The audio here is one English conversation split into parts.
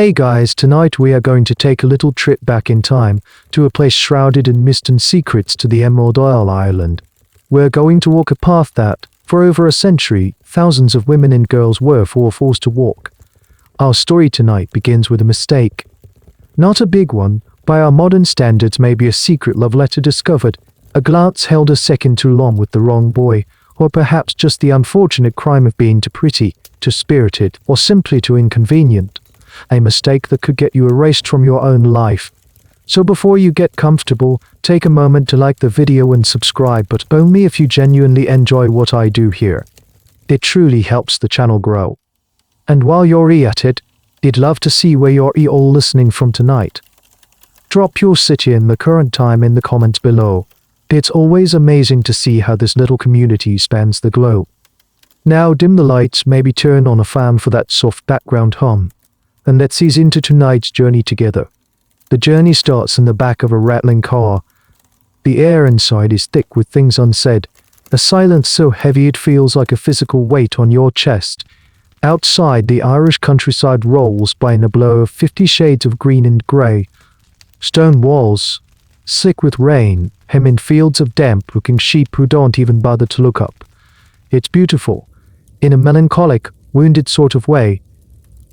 Hey guys, tonight we are going to take a little trip back in time to a place shrouded in mist and secrets to the Emerald Island. We're going to walk a path that, for over a century, thousands of women and girls were forced to walk. Our story tonight begins with a mistake. Not a big one, by our modern standards maybe a secret love letter discovered, a glance held a second too long with the wrong boy, or perhaps just the unfortunate crime of being too pretty, too spirited, or simply too inconvenient. A mistake that could get you erased from your own life. So before you get comfortable, take a moment to like the video and subscribe, but only if you genuinely enjoy what I do here. It truly helps the channel grow. And while you're at it, I'd love to see where you're all listening from tonight. Drop your city and the current time in the comments below. It's always amazing to see how this little community spans the globe. Now dim the lights, maybe turn on a fan for that soft background hum. And let's ease into tonight's journey together. The journey starts in the back of a rattling car. The air inside is thick with things unsaid, a silence so heavy it feels like a physical weight on your chest. Outside, the Irish countryside rolls by in a blow of 50 shades of green and grey. Stone walls, slick with rain, hem in fields of damp-looking sheep who don't even bother to look up. It's beautiful, in a melancholic, wounded sort of way,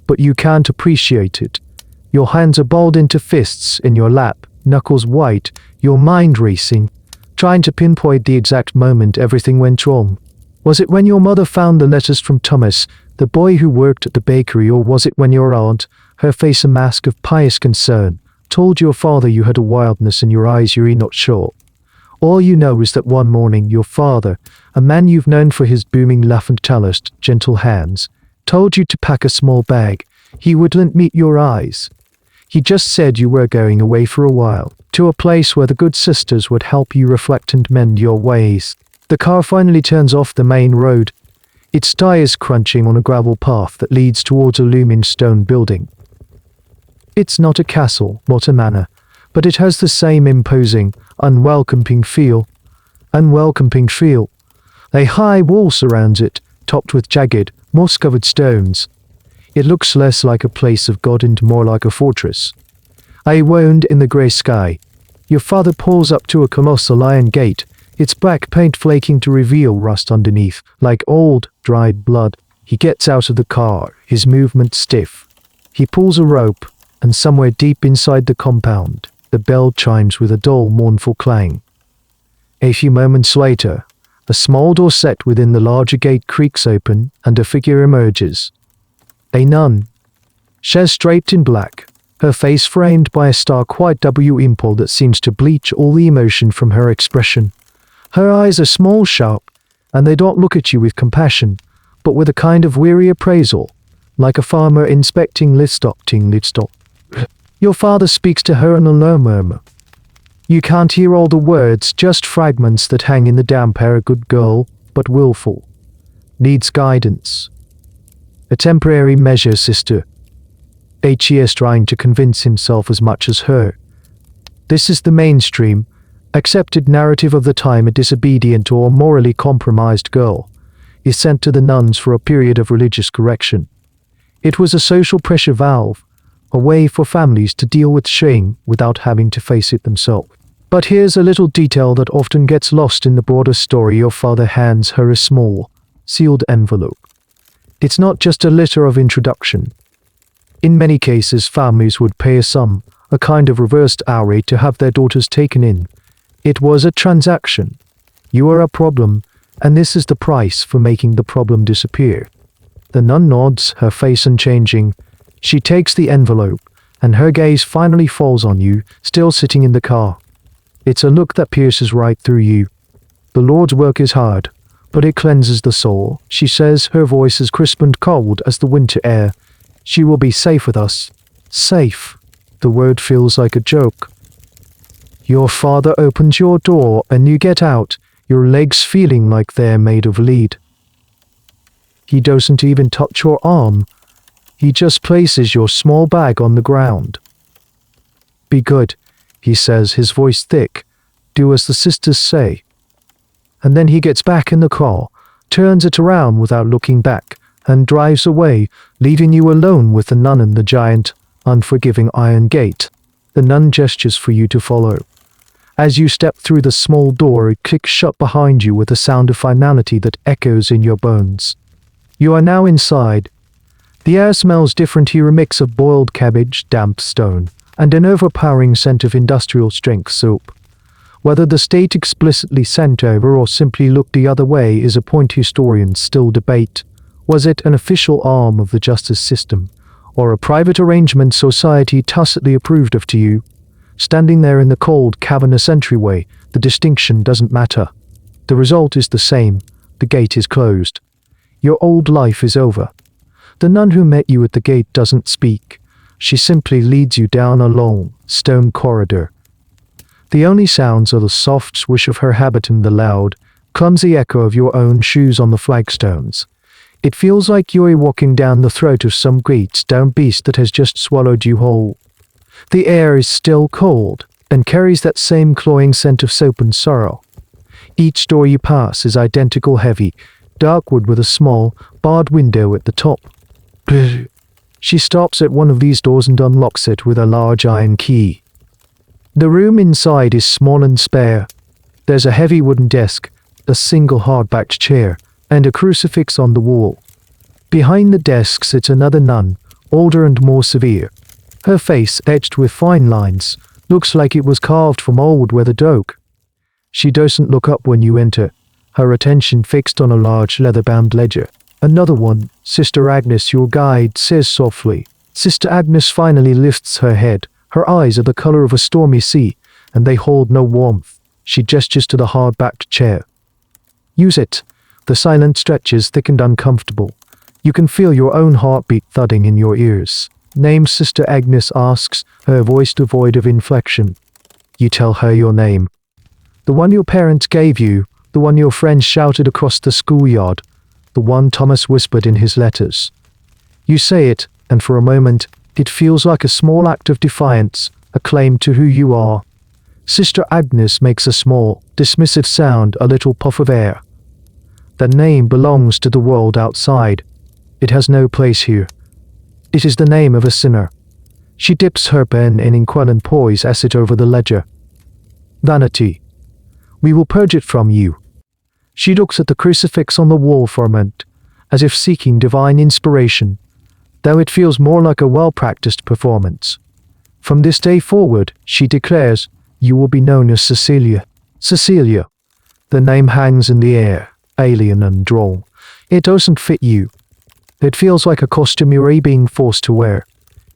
but you can't appreciate it. Your hands are balled into fists in your lap, knuckles white, your mind racing, trying to pinpoint the exact moment everything went wrong. Was it when your mother found the letters from Thomas, the boy who worked at the bakery, or was it when your aunt, her face a mask of pious concern, told your father you had a wildness in your eyes you're not sure? All you know is that one morning your father, a man you've known for his booming laugh and calloused, gentle hands, told you to pack a small bag. He wouldn't meet your eyes. He just said you were going away for a while, to a place where the good sisters would help you reflect and mend your ways. The car finally turns off the main road, its tires crunching on a gravel path that leads towards a looming stone building. It's not a castle, not a manor, but it has the same imposing, unwelcoming feel. A high wall surrounds it, topped with jagged, moss-covered stones. It looks less like a place of God and more like a fortress. A wound in the grey sky. Your father pulls up to a colossal iron gate, its black paint flaking to reveal rust underneath, like old, dried blood. He gets out of the car, his movement stiff. He pulls a rope, and somewhere deep inside the compound, the bell chimes with a dull, mournful clang. A few moments later, a small door set within the larger gate creaks open, and a figure emerges. A nun. She's draped in black, her face framed by a stark white wimple that seems to bleach all the emotion from her expression. Her eyes are small, sharp, and they don't look at you with compassion, but with a kind of weary appraisal, like a farmer inspecting livestock. Your father speaks to her in a low murmur. You can't hear all the words, just fragments that hang in the damp air. A good girl, but willful. Needs guidance. A temporary measure, sister. He is trying to convince himself as much as her. This is the mainstream, accepted narrative of the time. A disobedient or morally compromised girl is sent to the nuns for a period of religious correction. It was a social pressure valve, a way for families to deal with shame without having to face it themselves. But here's a little detail that often gets lost in the broader story. Your father hands her a small, sealed envelope. It's not just a letter of introduction. In many cases, families would pay a sum, a kind of reversed dowry, to have their daughters taken in. It was a transaction. You are a problem, and this is the price for making the problem disappear. The nun nods, her face unchanging. She takes the envelope, and her gaze finally falls on you, still sitting in the car. It's a look that pierces right through you. The Lord's work is hard, but it cleanses the soul, she says, her voice as crisp and cold as the winter air. She will be safe with us. Safe. The word feels like a joke. Your father opens your door and you get out, your legs feeling like they're made of lead. He doesn't even touch your arm. He just places your small bag on the ground. Be good, he says, his voice thick. Do as the sisters say. And then he gets back in the car, turns it around without looking back, and drives away, leaving you alone with the nun and the giant, unforgiving iron gate. The nun gestures for you to follow. As you step through the small door, it clicks shut behind you with a sound of finality that echoes in your bones. You are now inside. The air smells different here, a mix of boiled cabbage, damp stone, and an overpowering scent of industrial-strength soap. Whether the state explicitly sent over or simply looked the other way is a point historians still debate. Was it an official arm of the justice system, or a private arrangement society tacitly approved of to you? Standing there in the cold, cavernous entryway, the distinction doesn't matter. The result is the same. The gate is closed. Your old life is over. The nun who met you at the gate doesn't speak. She simply leads you down a long, stone corridor. The only sounds are the soft swish of her habit and the loud, clumsy echo of your own shoes on the flagstones. It feels like you're walking down the throat of some great stone beast that has just swallowed you whole. The air is still cold, and carries that same cloying scent of soap and sorrow. Each door you pass is identical heavy, dark wood with a small, barred window at the top. She stops at one of these doors and unlocks it with a large iron key. The room inside is small and spare. There's a heavy wooden desk, a single hard-backed chair, and a crucifix on the wall. Behind the desk sits another nun, older and more severe. Her face, etched with fine lines, looks like it was carved from old weathered oak. She doesn't look up when you enter, her attention fixed on a large leather-bound ledger. Another one, Sister Agnes, your guide, says softly. Sister Agnes finally lifts her head. Her eyes are the color of a stormy sea, and they hold no warmth. She gestures to the hard-backed chair. Use it. The silent stretches thick and uncomfortable. You can feel your own heartbeat thudding in your ears. Name, Sister Agnes asks, her voice devoid of inflection. You tell her your name. The one your parents gave you, the one your friends shouted across the schoolyard, the one Thomas whispered in his letters. You say it, and for a moment, it feels like a small act of defiance, a claim to who you are. Sister Agnes makes a small, dismissive sound, a little puff of air. That name belongs to the world outside. It has no place here. It is the name of a sinner. She dips her pen in ink and poise as it over the ledger. Vanity. We will purge it from you. She looks at the crucifix on the wall for a moment, as if seeking divine inspiration, though it feels more like a well-practiced performance. From this day forward, she declares, you will be known as Cecilia. Cecilia. The name hangs in the air, alien and droll. It doesn't fit you. It feels like a costume you're being forced to wear.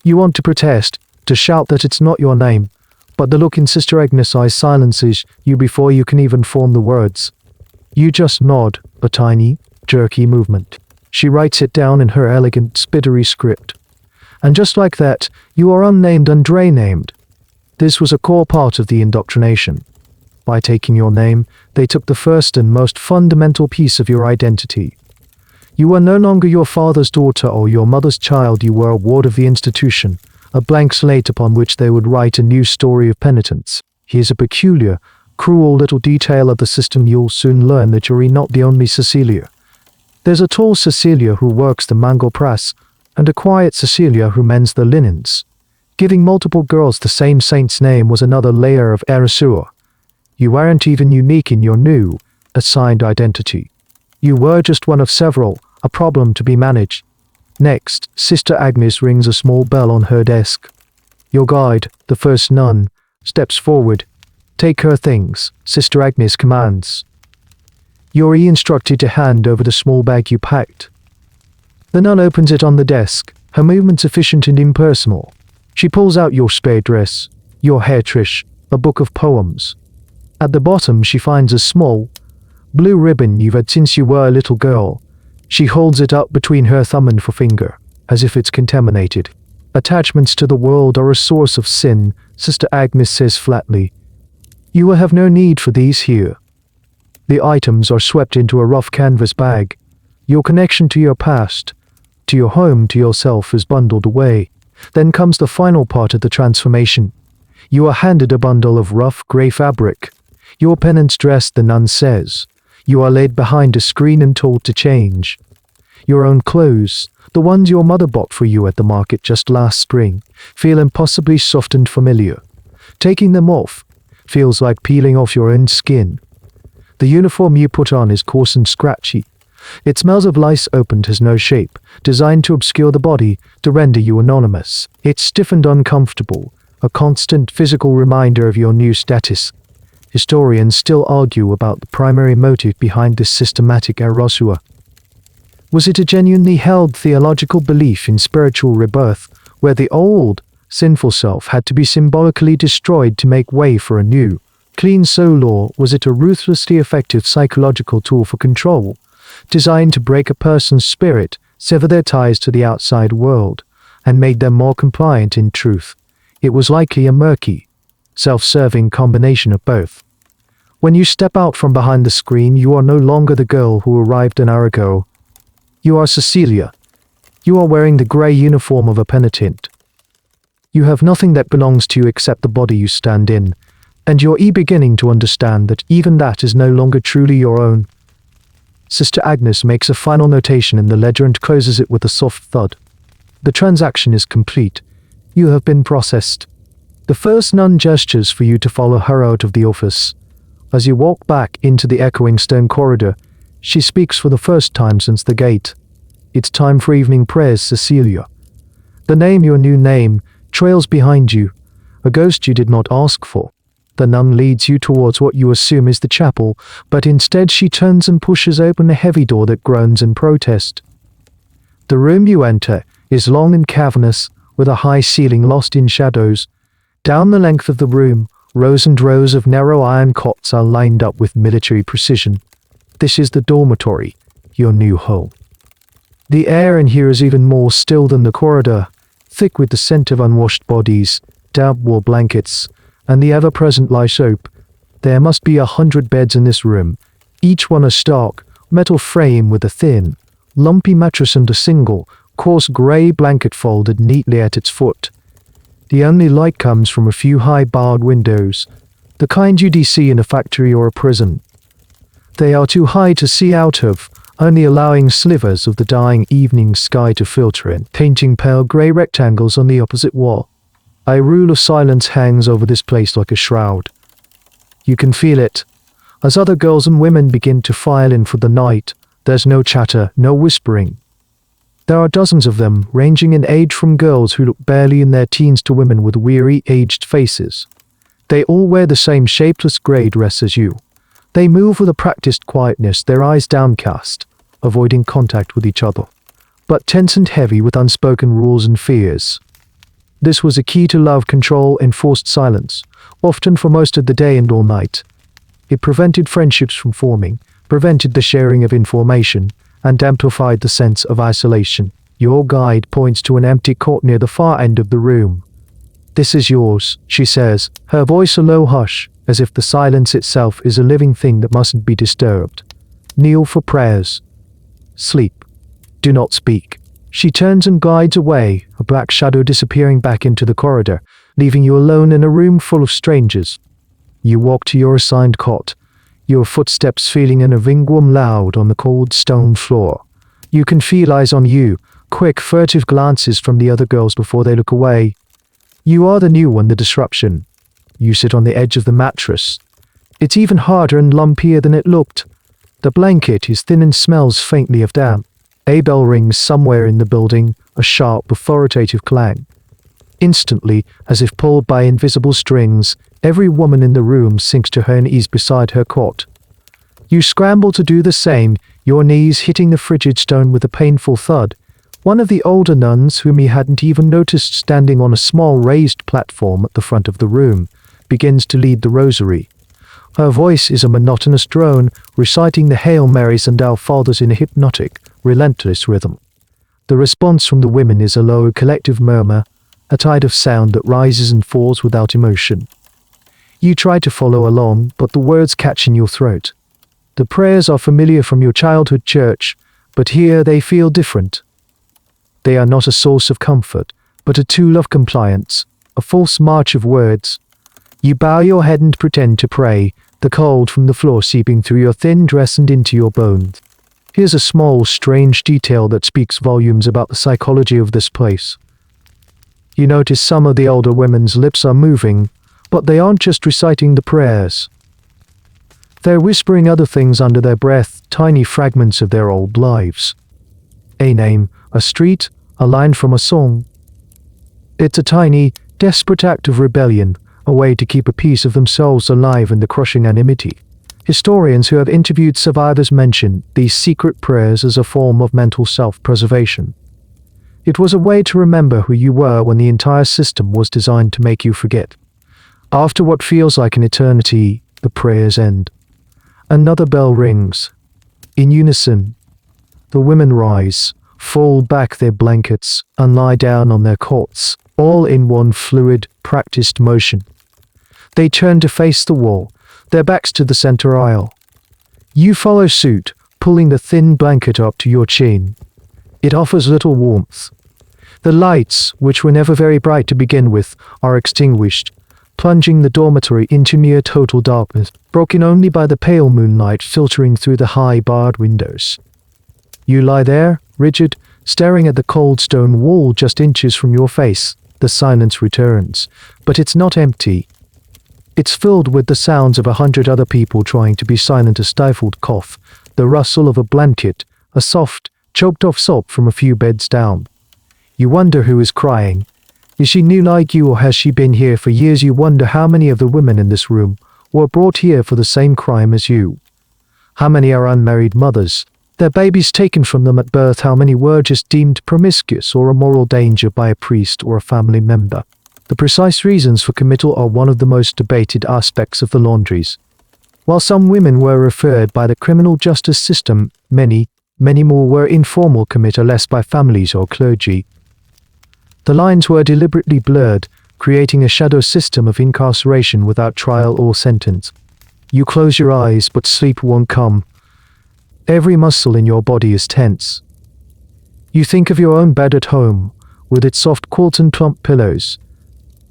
You want to protest, to shout that it's not your name, but the look in Sister Agnes' eyes silences you before you can even form the words. You just nod, a tiny, jerky movement. She writes it down in her elegant, spittery script. And just like that, you are unnamed and named. This was a core part of the indoctrination. By taking your name, they took the first and most fundamental piece of your identity. You were no longer your father's daughter or your mother's child, you were a ward of the institution, a blank slate upon which they would write a new story of penitence. Here's a peculiar, cruel little detail of the system. You'll soon learn that you're not the only Cecilia. There's a tall Cecilia who works the mangle press, and a quiet Cecilia who mends the linens. Giving multiple girls the same saint's name was another layer of erasure. You weren't even unique in your new, assigned identity. You were just one of several, a problem to be managed. Next, Sister Agnes rings a small bell on her desk. Your guide, the first nun, steps forward. Take her things, Sister Agnes commands. You're instructed to hand over the small bag you packed. The nun opens it on the desk, her movements efficient and impersonal. She pulls out your spare dress, your hair trish, a book of poems. At the bottom she finds a small, blue ribbon you've had since you were a little girl. She holds it up between her thumb and forefinger, as if it's contaminated. Attachments to the world are a source of sin, Sister Agnes says flatly. You will have no need for these here. The items are swept into a rough canvas bag. Your connection to your past, to your home, to yourself is bundled away. Then comes the final part of the transformation. You are handed a bundle of rough grey fabric. Your penance dress, the nun says. You are laid behind a screen and told to change. Your own clothes, The ones your mother bought for you at the market just last spring feel impossibly soft and familiar. Taking them off feels like peeling off your own skin. The uniform you put on is coarse and scratchy. It smells of lice opened, has no shape, designed to obscure the body, to render you anonymous. It's stiff and uncomfortable, a constant physical reminder of your new status. Historians still argue about the primary motive behind this systematic erasure. Was it a genuinely held theological belief in spiritual rebirth, where the old, sinful self had to be symbolically destroyed to make way for a new, clean soul, or was it a ruthlessly effective psychological tool for control, designed to break a person's spirit, sever their ties to the outside world, and make them more compliant in truth? It was likely a murky, self-serving combination of both. When you step out from behind the screen, you are no longer the girl who arrived an hour ago. You are Cecilia. You are wearing the grey uniform of a penitent. You have nothing that belongs to you except the body you stand in, and you're beginning to understand that even that is no longer truly your own. Sister Agnes makes a final notation in the ledger and closes it with a soft thud. The transaction is complete. You have been processed. The first nun gestures for you to follow her out of the office. As you walk back into the echoing stone corridor, she speaks for the first time since the gate. It's time for evening prayers, Cecilia. The name, your new name, trails behind you, a ghost you did not ask for. The nun leads you towards what you assume is the chapel, but instead she turns and pushes open a heavy door that groans in protest. The room you enter is long and cavernous, with a high ceiling lost in shadows. Down the length of the room, rows and rows of narrow iron cots are lined up with military precision. This is the dormitory, your new home. The air in here is even more still than the corridor, thick with the scent of unwashed bodies, damp wool blankets, and the ever-present lye soap. There must be 100 beds in this room, each one a stark, metal frame with a thin, lumpy mattress and a single, coarse grey blanket folded neatly at its foot. The only light comes from a few high barred windows, the kind you'd see in a factory or a prison. They are too high to see out of, only allowing slivers of the dying evening sky to filter in, painting pale grey rectangles on the opposite wall. A rule of silence hangs over this place like a shroud. You can feel it. As other girls and women begin to file in for the night, there's no chatter, no whispering. There are dozens of them, ranging in age from girls who look barely in their teens to women with weary, aged faces. They all wear the same shapeless grey dress as you. They move with a practiced quietness, their eyes downcast, avoiding contact with each other, but tense and heavy with unspoken rules and fears. This was a key to love, control, enforced silence, often for most of the day and all night. It prevented friendships from forming, prevented the sharing of information, and amplified the sense of isolation. Your guide points to an empty cot near the far end of the room. "This is yours," she says, her voice a low hush, as if the silence itself is a living thing that mustn't be disturbed. "Kneel for prayers. Sleep. Do not speak." She turns and glides away, a black shadow disappearing back into the corridor, leaving you alone in a room full of strangers. You walk to your assigned cot, your footsteps feeling an wingworm loud on the cold stone floor. You can feel eyes on you, quick, furtive glances from the other girls before they look away. You are the new one, the disruption. You sit on the edge of the mattress. It's even harder and lumpier than it looked. The blanket is thin and smells faintly of damp. A bell rings somewhere in the building, a sharp, authoritative clang. Instantly, as if pulled by invisible strings, every woman in the room sinks to her knees beside her cot. You scramble to do the same, your knees hitting the frigid stone with a painful thud. One of the older nuns, whom he hadn't even noticed standing on a small raised platform at the front of the room, begins to lead the rosary. Her voice is a monotonous drone, reciting the Hail Marys and Our Fathers in a hypnotic, relentless rhythm. The response from the women is a low, collective murmur, a tide of sound that rises and falls without emotion. You try to follow along, but the words catch in your throat. The prayers are familiar from your childhood church, but here they feel different. They are not a source of comfort, but a tool of compliance, a false march of words. You bow your head and pretend to pray, the cold from the floor seeping through your thin dress and into your bones. Here's a small, strange detail that speaks volumes about the psychology of this place. You notice some of the older women's lips are moving, but they aren't just reciting the prayers. They're whispering other things under their breath, tiny fragments of their old lives. A name, a street, a line from a song. It's a tiny, desperate act of rebellion, a way to keep a piece of themselves alive in the crushing anonymity. Historians who have interviewed survivors mention these secret prayers as a form of mental self-preservation. It was a way to remember who you were when the entire system was designed to make you forget. After what feels like an eternity, the prayers end. Another bell rings. In unison, the women rise, fold back their blankets, and lie down on their cots, all in one fluid, practiced motion. They turn to face the wall, their backs to the center aisle. You follow suit, pulling the thin blanket up to your chin. It offers little warmth. The lights, which were never very bright to begin with, are extinguished, plunging the dormitory into near total darkness, broken only by the pale moonlight filtering through the high barred windows. You lie there, rigid, staring at the cold stone wall just inches from your face. The silence returns, but it's not empty. It's filled with the sounds of 100 other people trying to be silent, a stifled cough, the rustle of a blanket, a soft, choked-off sob from a few beds down. You wonder who is crying. Is she new like you, or has she been here for years? You wonder how many of the women in this room were brought here for the same crime as you. How many are unmarried mothers, their babies taken from them at birth? How many were just deemed promiscuous or a moral danger by a priest or a family member? The precise reasons for committal are one of the most debated aspects of the laundries. While some women were referred by the criminal justice system, many more were informal committal, less by families or clergy. The lines were deliberately blurred, creating a shadow system of incarceration without trial or sentence. You close your eyes, but sleep won't come. Every muscle in your body is tense. You think of your own bed at home, with its soft quilts and plump pillows.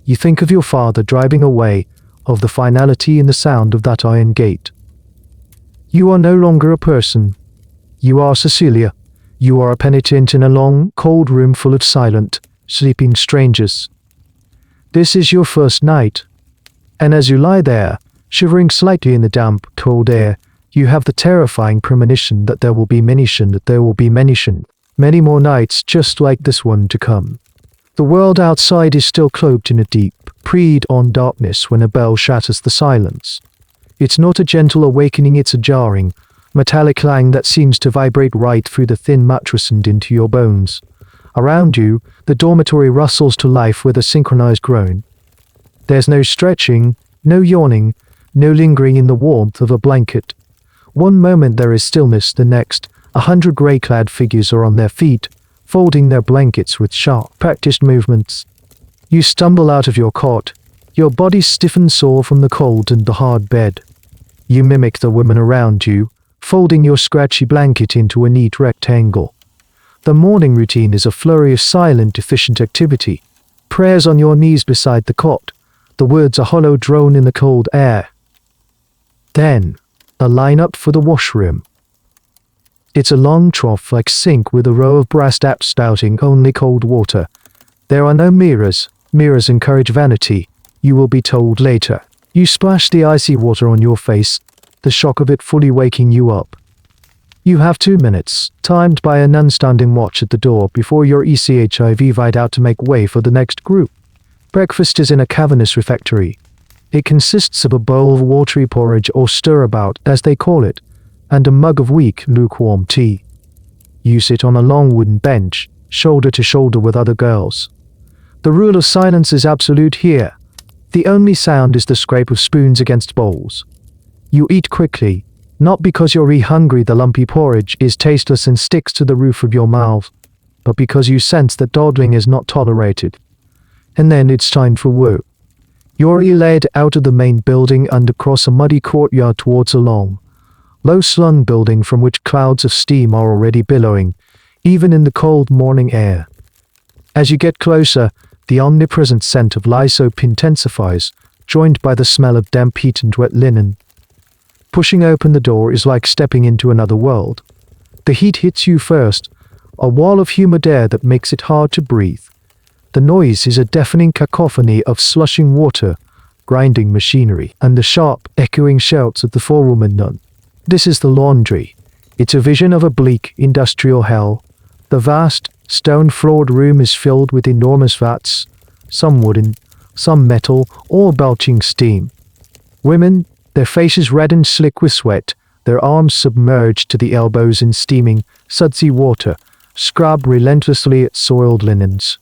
You think of your father driving away, of the finality in the sound of that iron gate. You are no longer a person. You are Cecilia. You are a penitent in a long, cold room full of silent, sleeping strangers. This is your first night. And as you lie there, shivering slightly in the damp, cold air, you have the terrifying premonition that there will be many more nights just like this one to come. The world outside is still cloaked in a deep, pre-dawn darkness when a bell shatters the silence. It's not a gentle awakening, it's a jarring, metallic clang that seems to vibrate right through the thin mattress and into your bones. Around you, the dormitory rustles to life with a synchronized groan. There's no stretching, no yawning, no lingering in the warmth of a blanket. One moment there is stillness, the next, 100 grey-clad figures are on their feet, folding their blankets with sharp, practiced movements. You stumble out of your cot, your body stiffened sore from the cold and the hard bed. You mimic the women around you, folding your scratchy blanket into a neat rectangle. The morning routine is a flurry of silent, efficient activity. Prayers on your knees beside the cot, the words a hollow drone in the cold air. Then, a line-up for the washroom. It's a long trough-like sink with a row of brass taps spouting only cold water. There are no mirrors. Mirrors encourage vanity. You will be told later. You splash the icy water on your face, the shock of it fully waking you up. You have 2 minutes, timed by a nun standing watch at the door before your ECHIV ride out to make way for the next group. Breakfast is in a cavernous refectory. It consists of a bowl of watery porridge, or stirabout, as they call it, and a mug of weak, lukewarm tea. You sit on a long wooden bench, shoulder to shoulder with other girls. The rule of silence is absolute here. The only sound is the scrape of spoons against bowls. You eat quickly, not because you're hungry, the lumpy porridge is tasteless and sticks to the roof of your mouth, but because you sense that dawdling is not tolerated. And then it's time for work. You're led out of the main building and across a muddy courtyard towards a long, low-slung building from which clouds of steam are already billowing, even in the cold morning air. As you get closer, the omnipresent scent of lysope intensifies, joined by the smell of damp heat and wet linen. Pushing open the door is like stepping into another world. The heat hits you first, a wall of humid air that makes it hard to breathe. The noise is a deafening cacophony of slushing water, grinding machinery, and the sharp, echoing shouts of the forewoman nun. This is the laundry. It's a vision of a bleak, industrial hell. The vast, stone-floored room is filled with enormous vats, some wooden, some metal, all belching steam. Women, their faces red and slick with sweat, their arms submerged to the elbows in steaming, sudsy water, scrub relentlessly at soiled linens.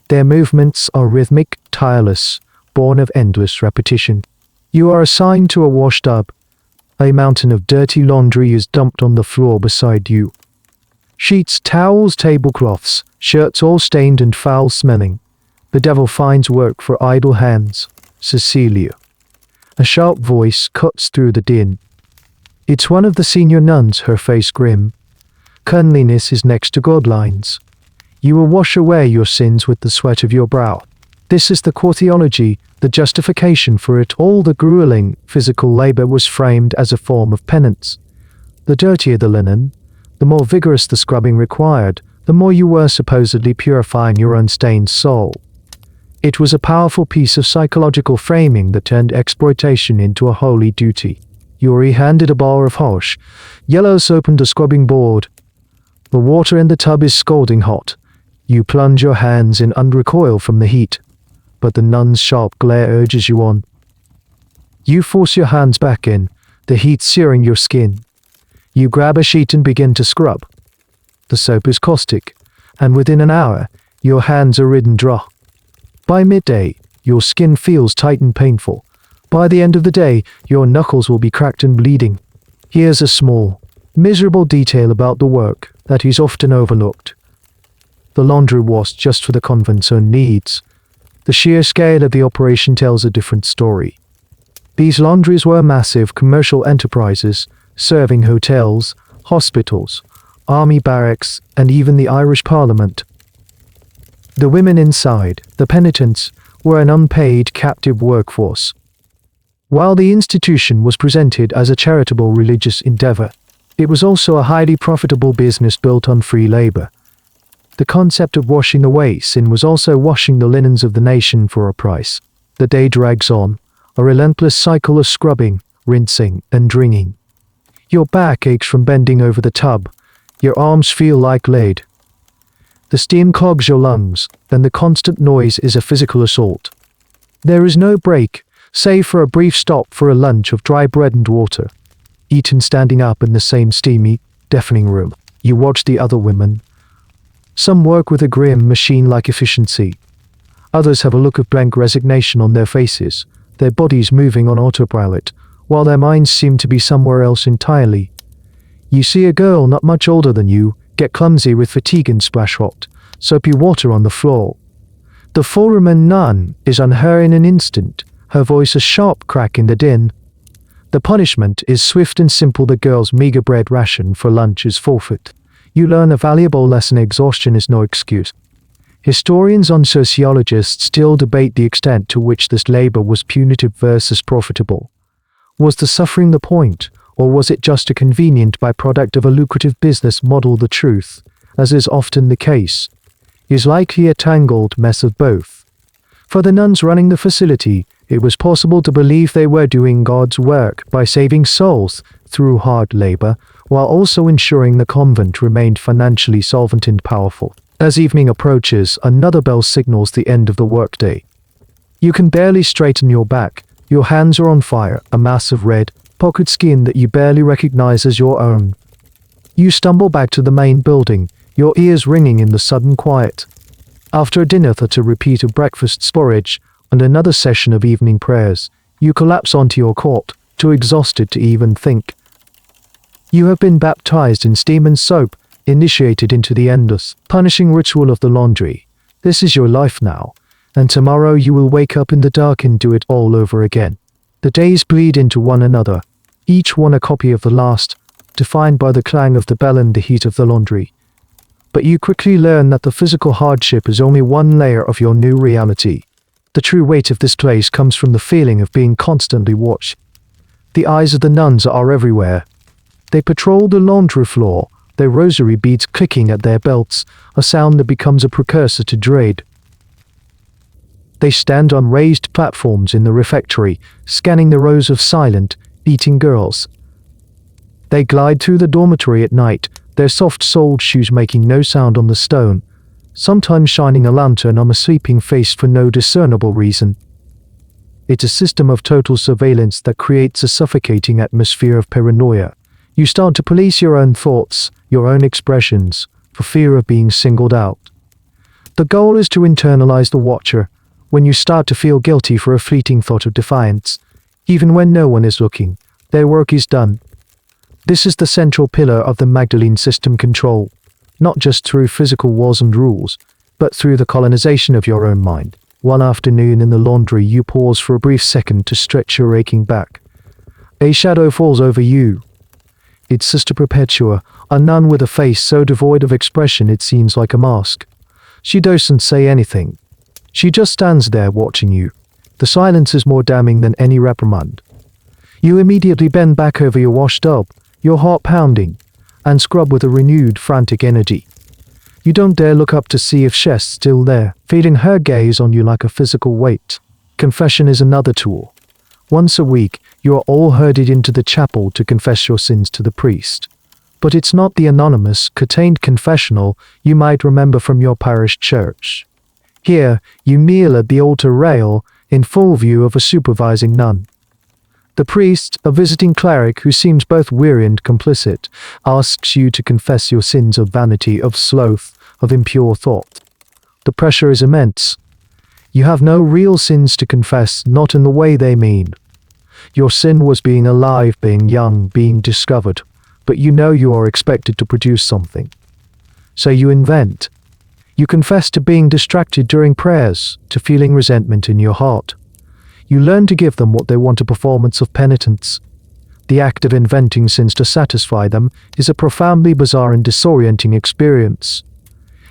Their movements are rhythmic, tireless, born of endless repetition. You are assigned to a wash tub. A mountain of dirty laundry is dumped on the floor beside you. Sheets, towels, tablecloths, shirts all stained and foul-smelling. The devil finds work for idle hands. Cecilia. A sharp voice cuts through the din. It's one of the senior nuns, her face grim. Cleanliness is next to godlines. You will wash away your sins with the sweat of your brow. This is the core theology, the justification for it all. The grueling, physical labor was framed as a form of penance. The dirtier the linen, the more vigorous the scrubbing required, the more you were supposedly purifying your unstained soul. It was a powerful piece of psychological framing that turned exploitation into a holy duty. Yuri handed a bar of hosh. Yellows opened a scrubbing board. The water in the tub is scalding hot. You plunge your hands in and recoil from the heat, but the nun's sharp glare urges you on. You force your hands back in, the heat searing your skin. You grab a sheet and begin to scrub. The soap is caustic, and within an hour, your hands are ridden dry. By midday, your skin feels tight and painful. By the end of the day, your knuckles will be cracked and bleeding. Here's a small, miserable detail about the work that is often overlooked. The laundry was just for the convent's own needs. The sheer scale of the operation tells a different story. These laundries were massive commercial enterprises, serving hotels, hospitals, army barracks, and even the Irish Parliament. The women inside, the penitents, were an unpaid captive workforce. While the institution was presented as a charitable religious endeavor, it was also a highly profitable business built on free labor. The concept of washing away sin was also washing the linens of the nation for a price. The day drags on, a relentless cycle of scrubbing, rinsing, and wringing. Your back aches from bending over the tub. Your arms feel like lead. The steam clogs your lungs, and the constant noise is a physical assault. There is no break, save for a brief stop for a lunch of dry bread and water, eaten standing up in the same steamy, deafening room. You watch the other women. Some work with a grim, machine-like efficiency. Others have a look of blank resignation on their faces, their bodies moving on autopilot, while their minds seem to be somewhere else entirely. You see a girl not much older than you get clumsy with fatigue and splash hot, soapy water on the floor. The forewoman nun is on her in an instant, her voice a sharp crack in the din. The punishment is swift and simple. The girl's meager bread ration for lunch is forfeit. You learn a valuable lesson: exhaustion is no excuse. Historians and sociologists still debate the extent to which this labor was punitive versus profitable. Was the suffering the point, or was it just a convenient byproduct of a lucrative business model? The truth, as is often the case, is likely a tangled mess of both. For the nuns running the facility, it was possible to believe they were doing God's work by saving souls through hard labor, while also ensuring the convent remained financially solvent and powerful. As evening approaches, another bell signals the end of the workday. You can barely straighten your back. Your hands are on fire, a mass of red, puckered skin that you barely recognize as your own. You stumble back to the main building, your ears ringing in the sudden quiet. After a dinner to repeat of breakfast porridge and another session of evening prayers, you collapse onto your cot, too exhausted to even think. You have been baptized in steam and soap, initiated into the endless, punishing ritual of the laundry. This is your life now, and tomorrow you will wake up in the dark and do it all over again. The days bleed into one another, each one a copy of the last, defined by the clang of the bell and the heat of the laundry. But you quickly learn that the physical hardship is only one layer of your new reality. The true weight of this place comes from the feeling of being constantly watched. The eyes of the nuns are everywhere. They patrol the laundry floor, their rosary beads clicking at their belts, a sound that becomes a precursor to dread. They stand on raised platforms in the refectory, scanning the rows of silent, beating girls. They glide through the dormitory at night, their soft-soled shoes making no sound on the stone, sometimes shining a lantern on a sleeping face for no discernible reason. It's a system of total surveillance that creates a suffocating atmosphere of paranoia. You start to police your own thoughts, your own expressions, for fear of being singled out. The goal is to internalize the watcher. When you start to feel guilty for a fleeting thought of defiance, even when no one is looking, their work is done. This is the central pillar of the Magdalene system control, not just through physical walls and rules, but through the colonization of your own mind. One afternoon in the laundry, you pause for a brief second to stretch your aching back. A shadow falls over you. It's Sister Perpetua, a nun with a face so devoid of expression it seems like a mask. She doesn't say anything. She just stands there watching you. The silence is more damning than any reprimand. You immediately bend back over your washed up, your heart pounding, and scrub with a renewed, frantic energy. You don't dare look up to see if she's still there, feeling her gaze on you like a physical weight. Confession is another tool. Once a week, you are all herded into the chapel to confess your sins to the priest. But it's not the anonymous, contained confessional you might remember from your parish church. Here, you kneel at the altar rail, in full view of a supervising nun. The priest, a visiting cleric who seems both weary and complicit, asks you to confess your sins of vanity, of sloth, of impure thought. The pressure is immense. You have no real sins to confess, not in the way they mean. Your sin was being alive, being young, being discovered, but you know you are expected to produce something. So you invent. You confess to being distracted during prayers, to feeling resentment in your heart. You learn to give them what they want, a performance of penitence. The act of inventing sins to satisfy them is a profoundly bizarre and disorienting experience.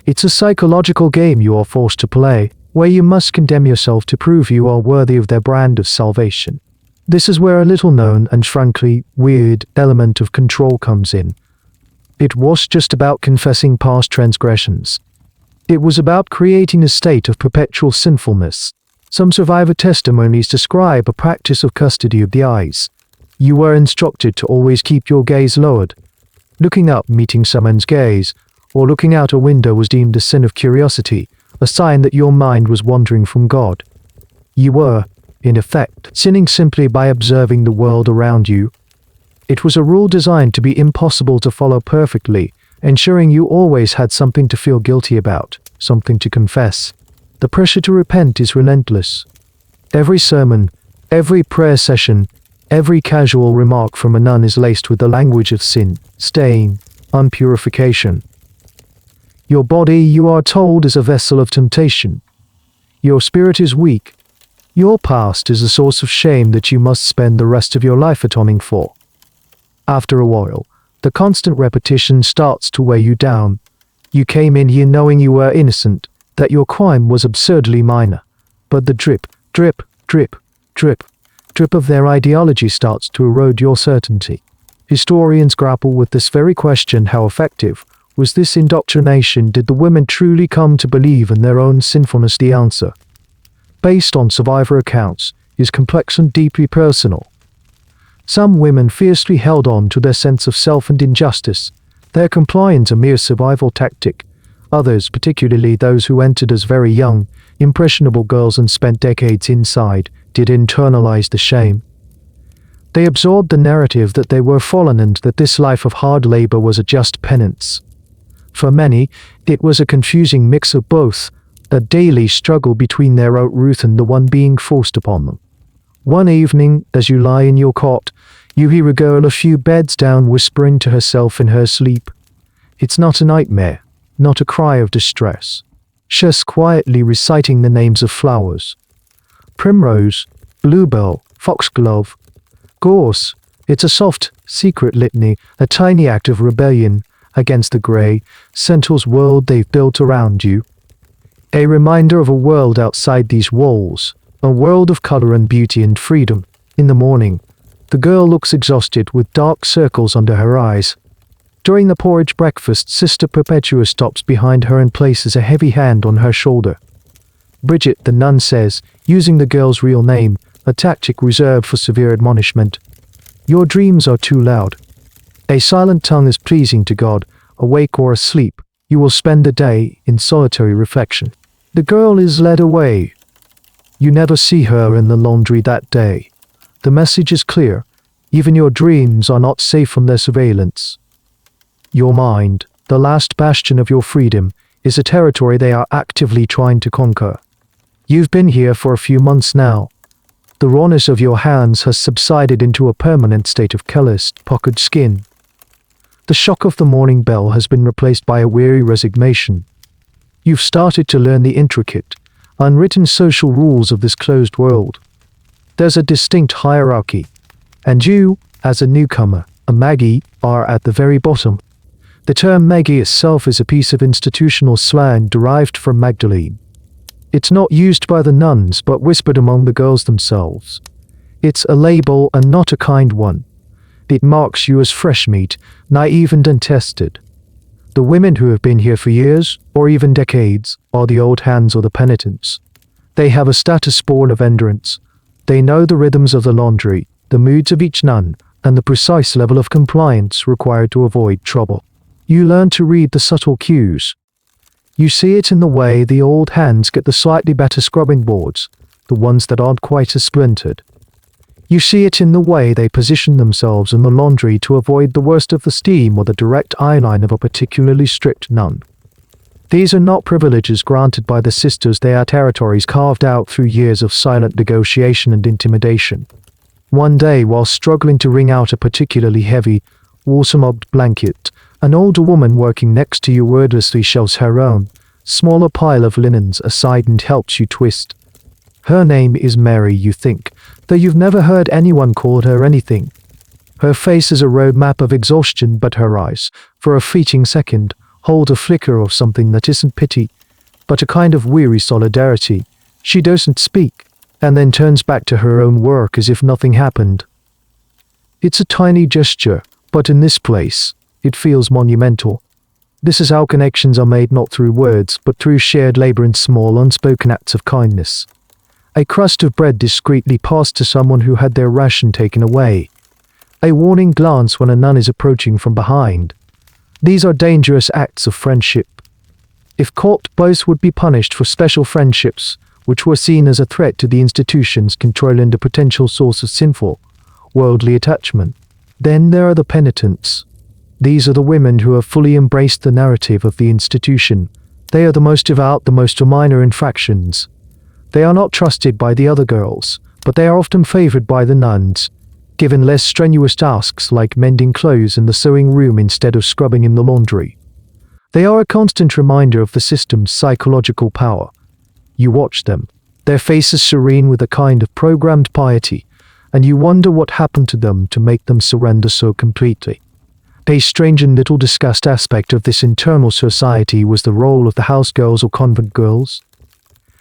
It's a psychological game you are forced to play, where you must condemn yourself to prove you are worthy of their brand of salvation. This is where a little-known and frankly weird element of control comes in. It was just about confessing past transgressions. It was about creating a state of perpetual sinfulness. Some survivor testimonies describe a practice of custody of the eyes. You were instructed to always keep your gaze lowered. Looking up, meeting someone's gaze, or looking out a window was deemed a sin of curiosity, a sign that your mind was wandering from God. You were, in effect, sinning simply by observing the world around you. It was a rule designed to be impossible to follow perfectly, ensuring you always had something to feel guilty about, something to confess. The pressure to repent is relentless. Every sermon, every prayer session, every casual remark from a nun is laced with the language of sin, stain, unpurification. Your body, you are told, is a vessel of temptation. Your spirit is weak. Your past is a source of shame that you must spend the rest of your life atoning for. After a while, the constant repetition starts to weigh you down. You came in here knowing you were innocent, that your crime was absurdly minor. But the drip, drip, drip, drip, drip of their ideology starts to erode your certainty. Historians grapple with this very question: how effective was this indoctrination? Did the women truly come to believe in their own sinfulness? The answer, based on survivor accounts, is complex and deeply personal. Some women fiercely held on to their sense of self and injustice, their compliance a mere survival tactic. Others, particularly those who entered as very young, impressionable girls and spent decades inside, did internalize the shame. They absorbed the narrative that they were fallen and that this life of hard labor was a just penance. For many, it was a confusing mix of both, a daily struggle between their own truth and the one being forced upon them. One evening, as you lie in your cot, you hear a girl a few beds down whispering to herself in her sleep. It's not a nightmare, not a cry of distress. She's quietly reciting the names of flowers. Primrose, bluebell, foxglove, gorse. It's a soft, secret litany, a tiny act of rebellion against the grey, senseless world they've built around you. A reminder of a world outside these walls, a world of color and beauty and freedom. In the morning, the girl looks exhausted with dark circles under her eyes. During the porridge breakfast, Sister Perpetua stops behind her and places a heavy hand on her shoulder. "Bridget," the nun says, using the girl's real name, a tactic reserved for severe admonishment. "Your dreams are too loud. A silent tongue is pleasing to God. Awake or asleep, you will spend the day in solitary reflection." The girl is led away. You never see her in the laundry that day. The message is clear. Even your dreams are not safe from their surveillance. Your mind, the last bastion of your freedom, is a territory they are actively trying to conquer. You've been here for a few months now. The rawness of your hands has subsided into a permanent state of calloused, puckered skin. The shock of the morning bell has been replaced by a weary resignation. You've started to learn the intricate, unwritten social rules of this closed world. There's a distinct hierarchy, and you, as a newcomer, a Maggie, are at the very bottom. The term Maggie itself is a piece of institutional slang derived from Magdalene. It's not used by the nuns but whispered among the girls themselves. It's a label and not a kind one. It marks you as fresh meat, naive and untested. The women who have been here for years, or even decades, are the old hands or the penitents. They have a status born of endurance. They know the rhythms of the laundry, the moods of each nun, and the precise level of compliance required to avoid trouble. You learn to read the subtle cues. You see it in the way the old hands get the slightly better scrubbing boards, the ones that aren't quite as splintered. You see it in the way they position themselves in the laundry to avoid the worst of the steam or the direct eyeline of a particularly strict nun. These are not privileges granted by the sisters, they are territories carved out through years of silent negotiation and intimidation. One day, while struggling to wring out a particularly heavy, waterlogged blanket, an older woman working next to you wordlessly shoves her own, smaller pile of linens aside and helps you twist. Her name is Mary, you think, though you've never heard anyone call her anything. Her face is a roadmap of exhaustion, but her eyes, for a fleeting second, hold a flicker of something that isn't pity, but a kind of weary solidarity. She doesn't speak, and then turns back to her own work as if nothing happened. It's a tiny gesture, but in this place, it feels monumental. This is how connections are made, not through words, but through shared labor and small unspoken acts of kindness. A crust of bread discreetly passed to someone who had their ration taken away. A warning glance when a nun is approaching from behind. These are dangerous acts of friendship. If caught, both would be punished for special friendships, which were seen as a threat to the institution's control and a potential source of sinful, worldly attachment. Then there are the penitents. These are the women who have fully embraced the narrative of the institution. They are the most devout, the most of minor infractions. They are not trusted by the other girls, but they are often favored by the nuns, given less strenuous tasks like mending clothes in the sewing room instead of scrubbing in the laundry. They are a constant reminder of the system's psychological power. You watch them, their faces serene with a kind of programmed piety, and you wonder what happened to them to make them surrender so completely. A strange and little discussed aspect of this internal society was the role of the house girls or convent girls.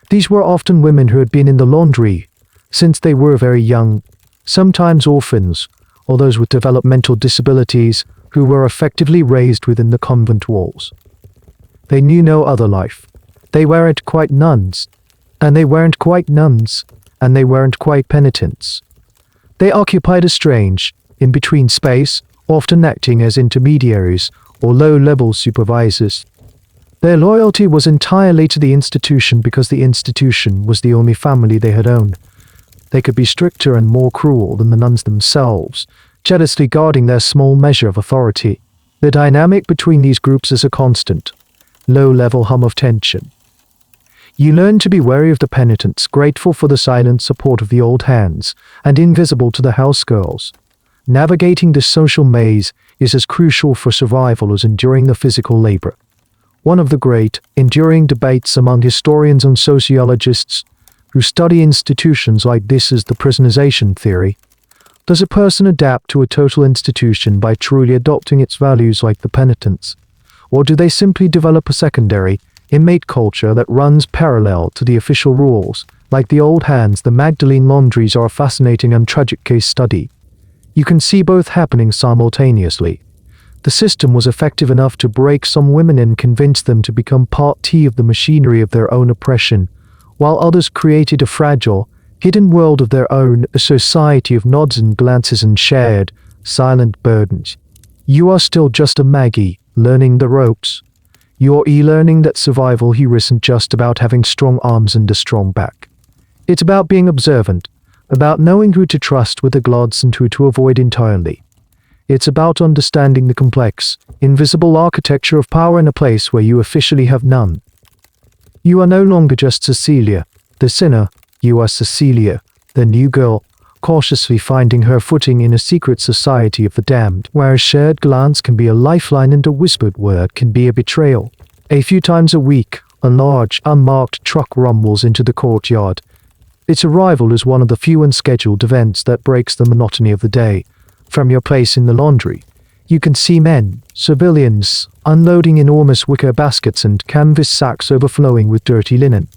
These were often women who had been in the laundry since they were very young, sometimes orphans, or those with developmental disabilities who were effectively raised within the convent walls. They knew no other life. They weren't quite nuns, and they weren't quite nuns, and they weren't quite penitents. They occupied a strange, in-between space, often acting as intermediaries or low-level supervisors. Their loyalty was entirely to the institution because the institution was the only family they had owned. They could be stricter and more cruel than the nuns themselves, jealously guarding their small measure of authority. The dynamic between these groups is a constant, low-level hum of tension. You learn to be wary of the penitents, grateful for the silent support of the old hands, and invisible to the house girls. Navigating this social maze is as crucial for survival as enduring the physical labor. One of the great, enduring debates among historians and sociologists who study institutions like this is the prisonization theory. Does a person adapt to a total institution by truly adopting its values like the penitents? Or do they simply develop a secondary, inmate culture that runs parallel to the official rules? Like the old hands, the Magdalene Laundries are a fascinating and tragic case study. You can see both happening simultaneously. The system was effective enough to break some women and convince them to become part of the machinery of their own oppression, while others created a fragile, hidden world of their own, a society of nods and glances and shared, silent burdens. You are still just a Maggie, learning the ropes. You're learning that survival here isn't just about having strong arms and a strong back. It's about being observant, about knowing who to trust with the gloves and who to avoid entirely. It's about understanding the complex, invisible architecture of power in a place where you officially have none. You are no longer just Cecilia, the sinner. You are Cecilia, the new girl, cautiously finding her footing in a secret society of the damned, where a shared glance can be a lifeline and a whispered word can be a betrayal. A few times a week, a large, unmarked truck rumbles into the courtyard. Its arrival is one of the few unscheduled events that breaks the monotony of the day. From your place in the laundry, you can see men, civilians, unloading enormous wicker baskets and canvas sacks overflowing with dirty linen.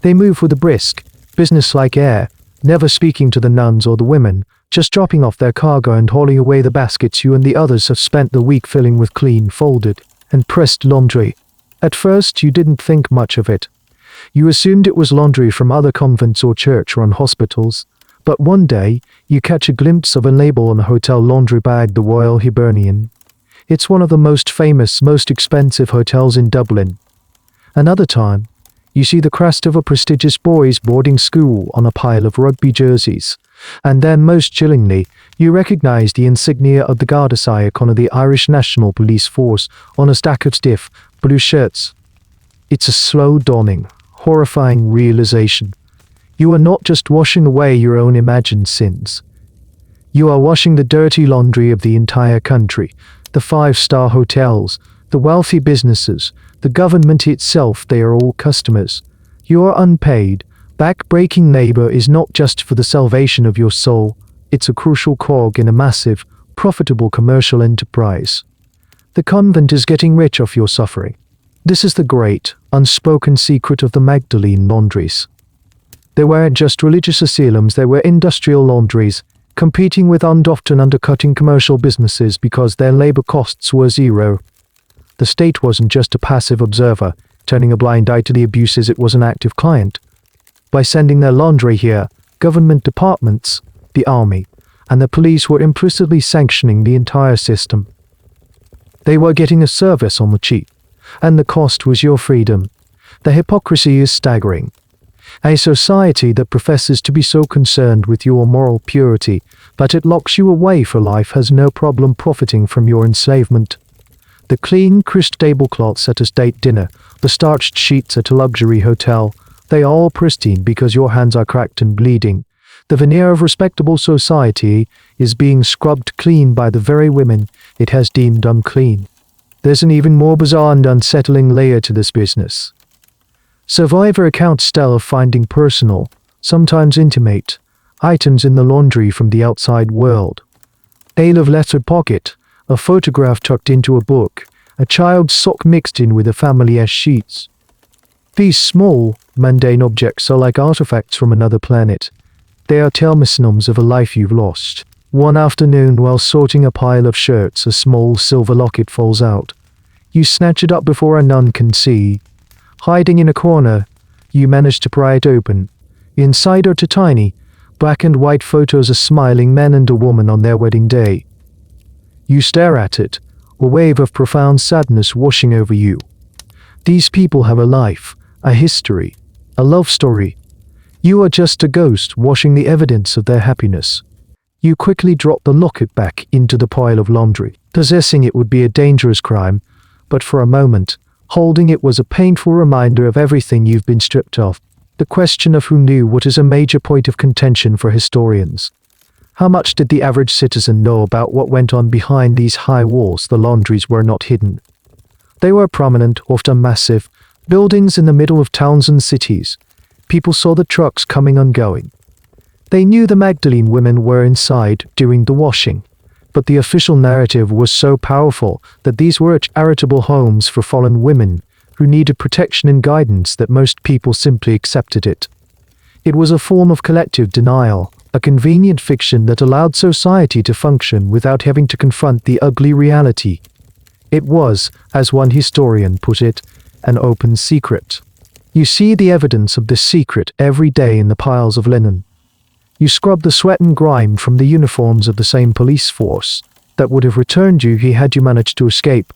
They move with a brisk, businesslike air, never speaking to the nuns or the women, just dropping off their cargo and hauling away the baskets you and the others have spent the week filling with clean, folded, and pressed laundry. At first, you didn't think much of it. You assumed it was laundry from other convents or church-run hospitals. But one day, you catch a glimpse of a label on a hotel laundry bag, the Royal Hibernian. It's one of the most famous, most expensive hotels in Dublin. Another time, you see the crest of a prestigious boys' boarding school on a pile of rugby jerseys. And then, most chillingly, you recognize the insignia of the Garda's icon of the Irish National Police Force on a stack of stiff, blue shirts. It's a slow dawning, horrifying realization. You are not just washing away your own imagined sins. You are washing the dirty laundry of the entire country, the five-star hotels, the wealthy businesses, the government itself. They are all customers. Your unpaid, back-breaking labor is not just for the salvation of your soul, it's a crucial cog in a massive, profitable commercial enterprise. The convent is getting rich off your suffering. This is the great, unspoken secret of the Magdalene Laundries. They weren't just religious asylums, they were industrial laundries, competing with and often undercutting commercial businesses because their labor costs were zero. The state wasn't just a passive observer, turning a blind eye to the abuses, it was an active client. By sending their laundry here, government departments, the army, and the police were implicitly sanctioning the entire system. They were getting a service on the cheap, and the cost was your freedom. The hypocrisy is staggering. A society that professes to be so concerned with your moral purity, but it locks you away for life, has no problem profiting from your enslavement. The clean, crisp tablecloths at a state dinner, the starched sheets at a luxury hotel, they are all pristine because your hands are cracked and bleeding. The veneer of respectable society is being scrubbed clean by the very women it has deemed unclean. There's an even more bizarre and unsettling layer to this business. Survivor accounts tell of finding personal, sometimes intimate, items in the laundry from the outside world. A love letter pocket, a photograph tucked into a book, a child's sock mixed in with a family's sheets. These small, mundane objects are like artifacts from another planet. They are talismans of a life you've lost. One afternoon, while sorting a pile of shirts, a small silver locket falls out. You snatch it up before a nun can see. Hiding in a corner, you manage to pry it open. Inside are two tiny, black and white photos of smiling men and a woman on their wedding day. You stare at it, a wave of profound sadness washing over you. These people have a life, a history, a love story. You are just a ghost washing the evidence of their happiness. You quickly drop the locket back into the pile of laundry. Possessing it would be a dangerous crime, but for a moment, holding it was a painful reminder of everything you've been stripped of. The question of who knew what is a major point of contention for historians. How much did the average citizen know about what went on behind these high walls? The laundries were not hidden. They were prominent, often massive, buildings in the middle of towns and cities. People saw the trucks coming and going. They knew the Magdalene women were inside doing the washing. But the official narrative was so powerful that these were charitable homes for fallen women who needed protection and guidance that most people simply accepted it. It was a form of collective denial, a convenient fiction that allowed society to function without having to confront the ugly reality. It was, as one historian put it, an open secret. You see the evidence of this secret every day in the piles of linen. You scrub the sweat and grime from the uniforms of the same police force that would have returned you had you managed to escape.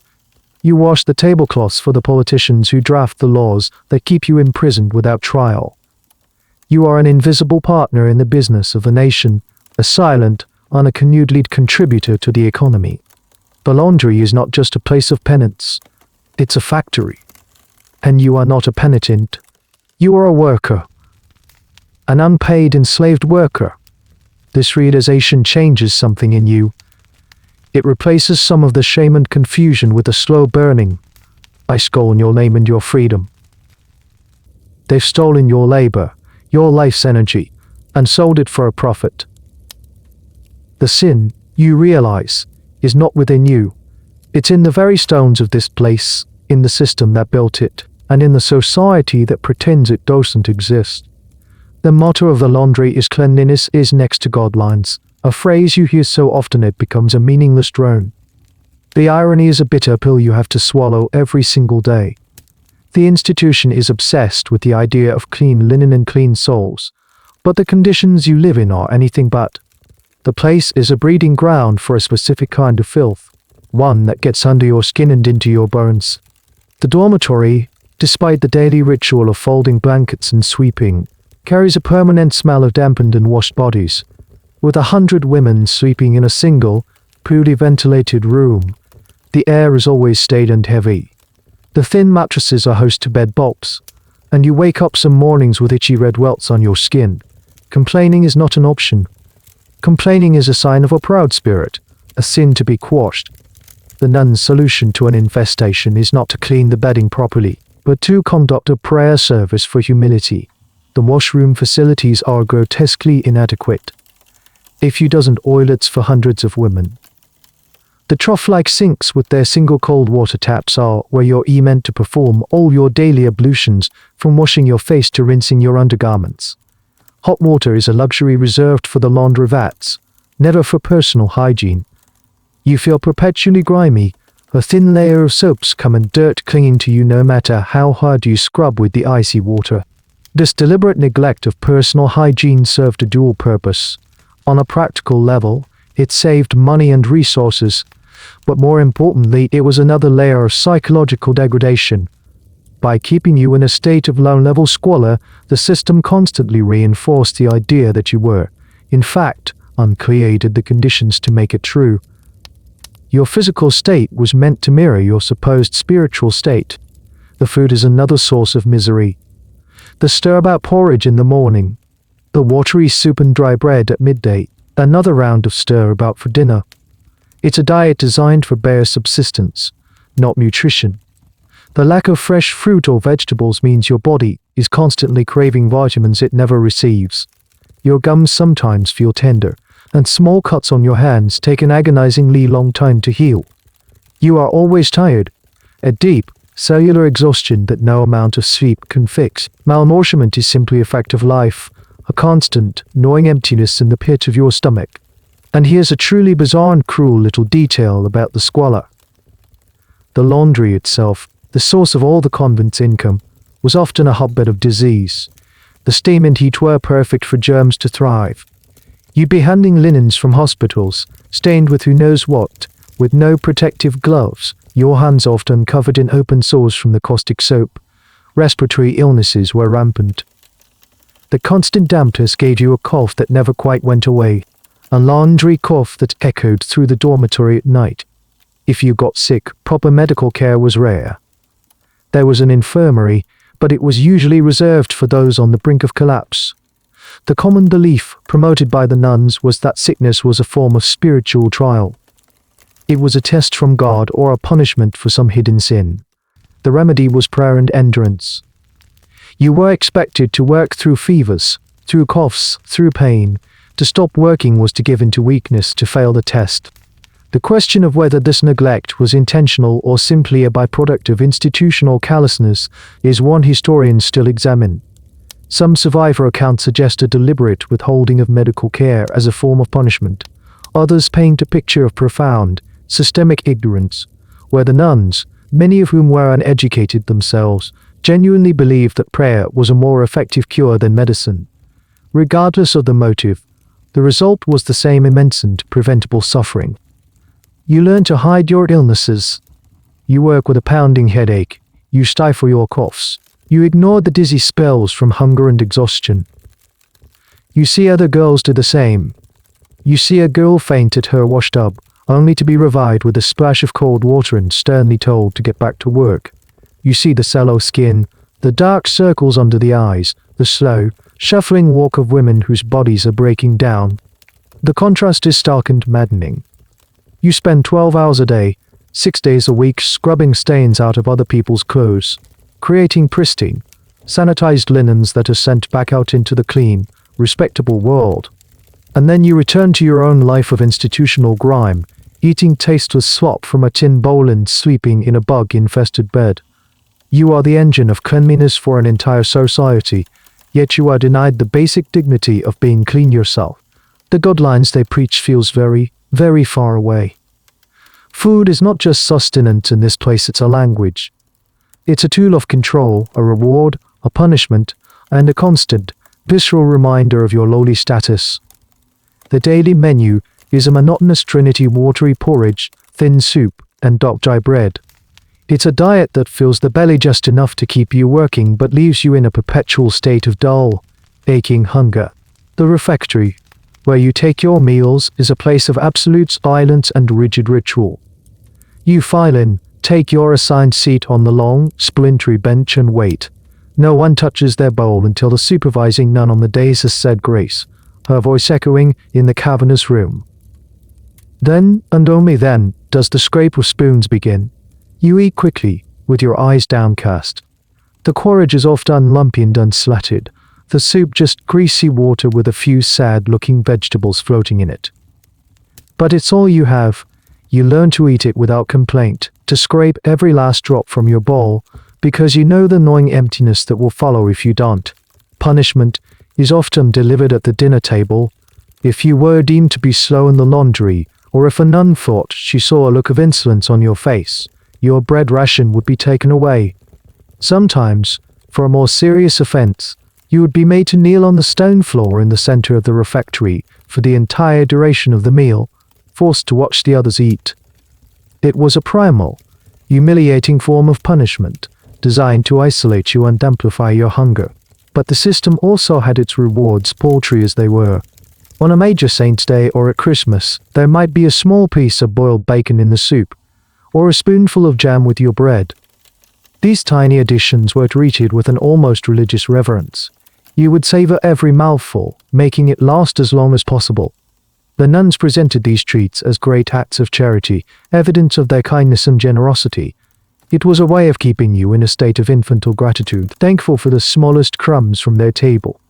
You wash the tablecloths for the politicians who draft the laws that keep you imprisoned without trial. You are an invisible partner in the business of the nation, a silent, unaccompanied contributor to the economy. The laundry is not just a place of penance, it's a factory. And you are not a penitent. You are a worker. An unpaid enslaved worker. This realization changes something in you. It replaces some of the shame and confusion with a slow burning. I scorn your name and your freedom. They've stolen your labor, your life's energy, and sold it for a profit. The sin, you realize, is not within you. It's in the very stones of this place, in the system that built it, and in the society that pretends it doesn't exist. The motto of the laundry is "Cleanliness is next to Godlines," a phrase you hear so often it becomes a meaningless drone. The irony is a bitter pill you have to swallow every single day. The institution is obsessed with the idea of clean linen and clean souls, but the conditions you live in are anything but. The place is a breeding ground for a specific kind of filth, one that gets under your skin and into your bones. The dormitory, despite the daily ritual of folding blankets and sweeping, carries a permanent smell of dampened and washed bodies. With 100 women sleeping in a single, poorly ventilated room, the air is always staid and heavy. The thin mattresses are host to bed bulbs, and you wake up some mornings with itchy red welts on your skin. Complaining is not an option. Complaining is a sign of a proud spirit, a sin to be quashed. The nun's solution to an infestation is not to clean the bedding properly, but to conduct a prayer service for humility. The washroom facilities are grotesquely inadequate. A few dozen toilets for hundreds of women. The trough-like sinks with their single cold water taps are where you're meant to perform all your daily ablutions, from washing your face to rinsing your undergarments. Hot water is a luxury reserved for the laundry vats, never for personal hygiene. You feel perpetually grimy, a thin layer of soaps scum and dirt clinging to you no matter how hard you scrub with the icy water. This deliberate neglect of personal hygiene served a dual purpose. On a practical level, it saved money and resources, but more importantly, it was another layer of psychological degradation. By keeping you in a state of low-level squalor, the system constantly reinforced the idea that you were, in fact, uncreated the conditions to make it true. Your physical state was meant to mirror your supposed spiritual state. The food is another source of misery. The stir-about porridge in the morning, the watery soup and dry bread at midday, another round of stir-about for dinner. It's a diet designed for bare subsistence, not nutrition. The lack of fresh fruit or vegetables means your body is constantly craving vitamins it never receives. Your gums sometimes feel tender, and small cuts on your hands take an agonizingly long time to heal. You are always tired, a deep, cellular exhaustion that no amount of sleep can fix. Malnourishment is simply a fact of life, a constant, gnawing emptiness in the pit of your stomach. And here's a truly bizarre and cruel little detail about the squalor. The laundry itself, the source of all the convent's income, was often a hotbed of disease. The steam and heat were perfect for germs to thrive. You'd be handling linens from hospitals, stained with who knows what, with no protective gloves, your hands often covered in open sores from the caustic soap. Respiratory illnesses were rampant. The constant dampness gave you a cough that never quite went away, a laundry cough that echoed through the dormitory at night. If you got sick, proper medical care was rare. There was an infirmary, but it was usually reserved for those on the brink of collapse. The common belief, promoted by the nuns, was that sickness was a form of spiritual trial. It was a test from God or a punishment for some hidden sin. The remedy was prayer and endurance. You were expected to work through fevers, through coughs, through pain. To stop working was to give in to weakness, to fail the test. The question of whether this neglect was intentional or simply a byproduct of institutional callousness is one historians still examine. Some survivor accounts suggest a deliberate withholding of medical care as a form of punishment. Others paint a picture of profound, systemic ignorance, where the nuns, many of whom were uneducated themselves, genuinely believed that prayer was a more effective cure than medicine. Regardless of the motive, the result was the same: immense and preventable suffering. You learn to hide your illnesses. You work with a pounding headache. You stifle your coughs. You ignore the dizzy spells from hunger and exhaustion. You see other girls do the same. You see a girl faint at her washtub, only to be revived with a splash of cold water and sternly told to get back to work. You see the sallow skin, the dark circles under the eyes, the slow, shuffling walk of women whose bodies are breaking down. The contrast is stark and maddening. You spend 12 hours a day, 6 days a week, scrubbing stains out of other people's clothes, creating pristine, sanitized linens that are sent back out into the clean, respectable world. And then you return to your own life of institutional grime, eating tasteless slop from a tin bowl and sleeping in a bug-infested bed. You are the engine of cleanliness for an entire society, yet you are denied the basic dignity of being clean yourself. The guidelines they preach feels very, very far away. Food is not just sustenance in this place, it's a language. It's a tool of control, a reward, a punishment, and a constant, visceral reminder of your lowly status. The daily menu is a monotonous trinity: watery porridge, thin soup, and dog-dry bread. It's a diet that fills the belly just enough to keep you working but leaves you in a perpetual state of dull, aching hunger. The refectory, where you take your meals, is a place of absolute silence and rigid ritual. You file in, take your assigned seat on the long, splintery bench and wait. No one touches their bowl until the supervising nun on the dais has said grace, her voice echoing in the cavernous room. Then, and only then, does the scrape of spoons begin. You eat quickly, with your eyes downcast. The porridge is often lumpy and unslatted, the soup just greasy water with a few sad-looking vegetables floating in it. But it's all you have. You learn to eat it without complaint, to scrape every last drop from your bowl, because you know the gnawing emptiness that will follow if you don't. Punishment is often delivered at the dinner table. If you were deemed to be slow in the laundry, or if a nun thought she saw a look of insolence on your face, your bread ration would be taken away. Sometimes, for a more serious offense, you would be made to kneel on the stone floor in the center of the refectory for the entire duration of the meal, forced to watch the others eat. It was a primal, humiliating form of punishment, designed to isolate you and amplify your hunger. But the system also had its rewards, paltry as they were. On a major saint's day or at Christmas, there might be a small piece of boiled bacon in the soup, or a spoonful of jam with your bread. These tiny additions were treated with an almost religious reverence. You would savor every mouthful, making it last as long as possible. The nuns presented these treats as great acts of charity, evidence of their kindness and generosity. It was a way of keeping you in a state of infantile gratitude, thankful for the smallest crumbs from their table.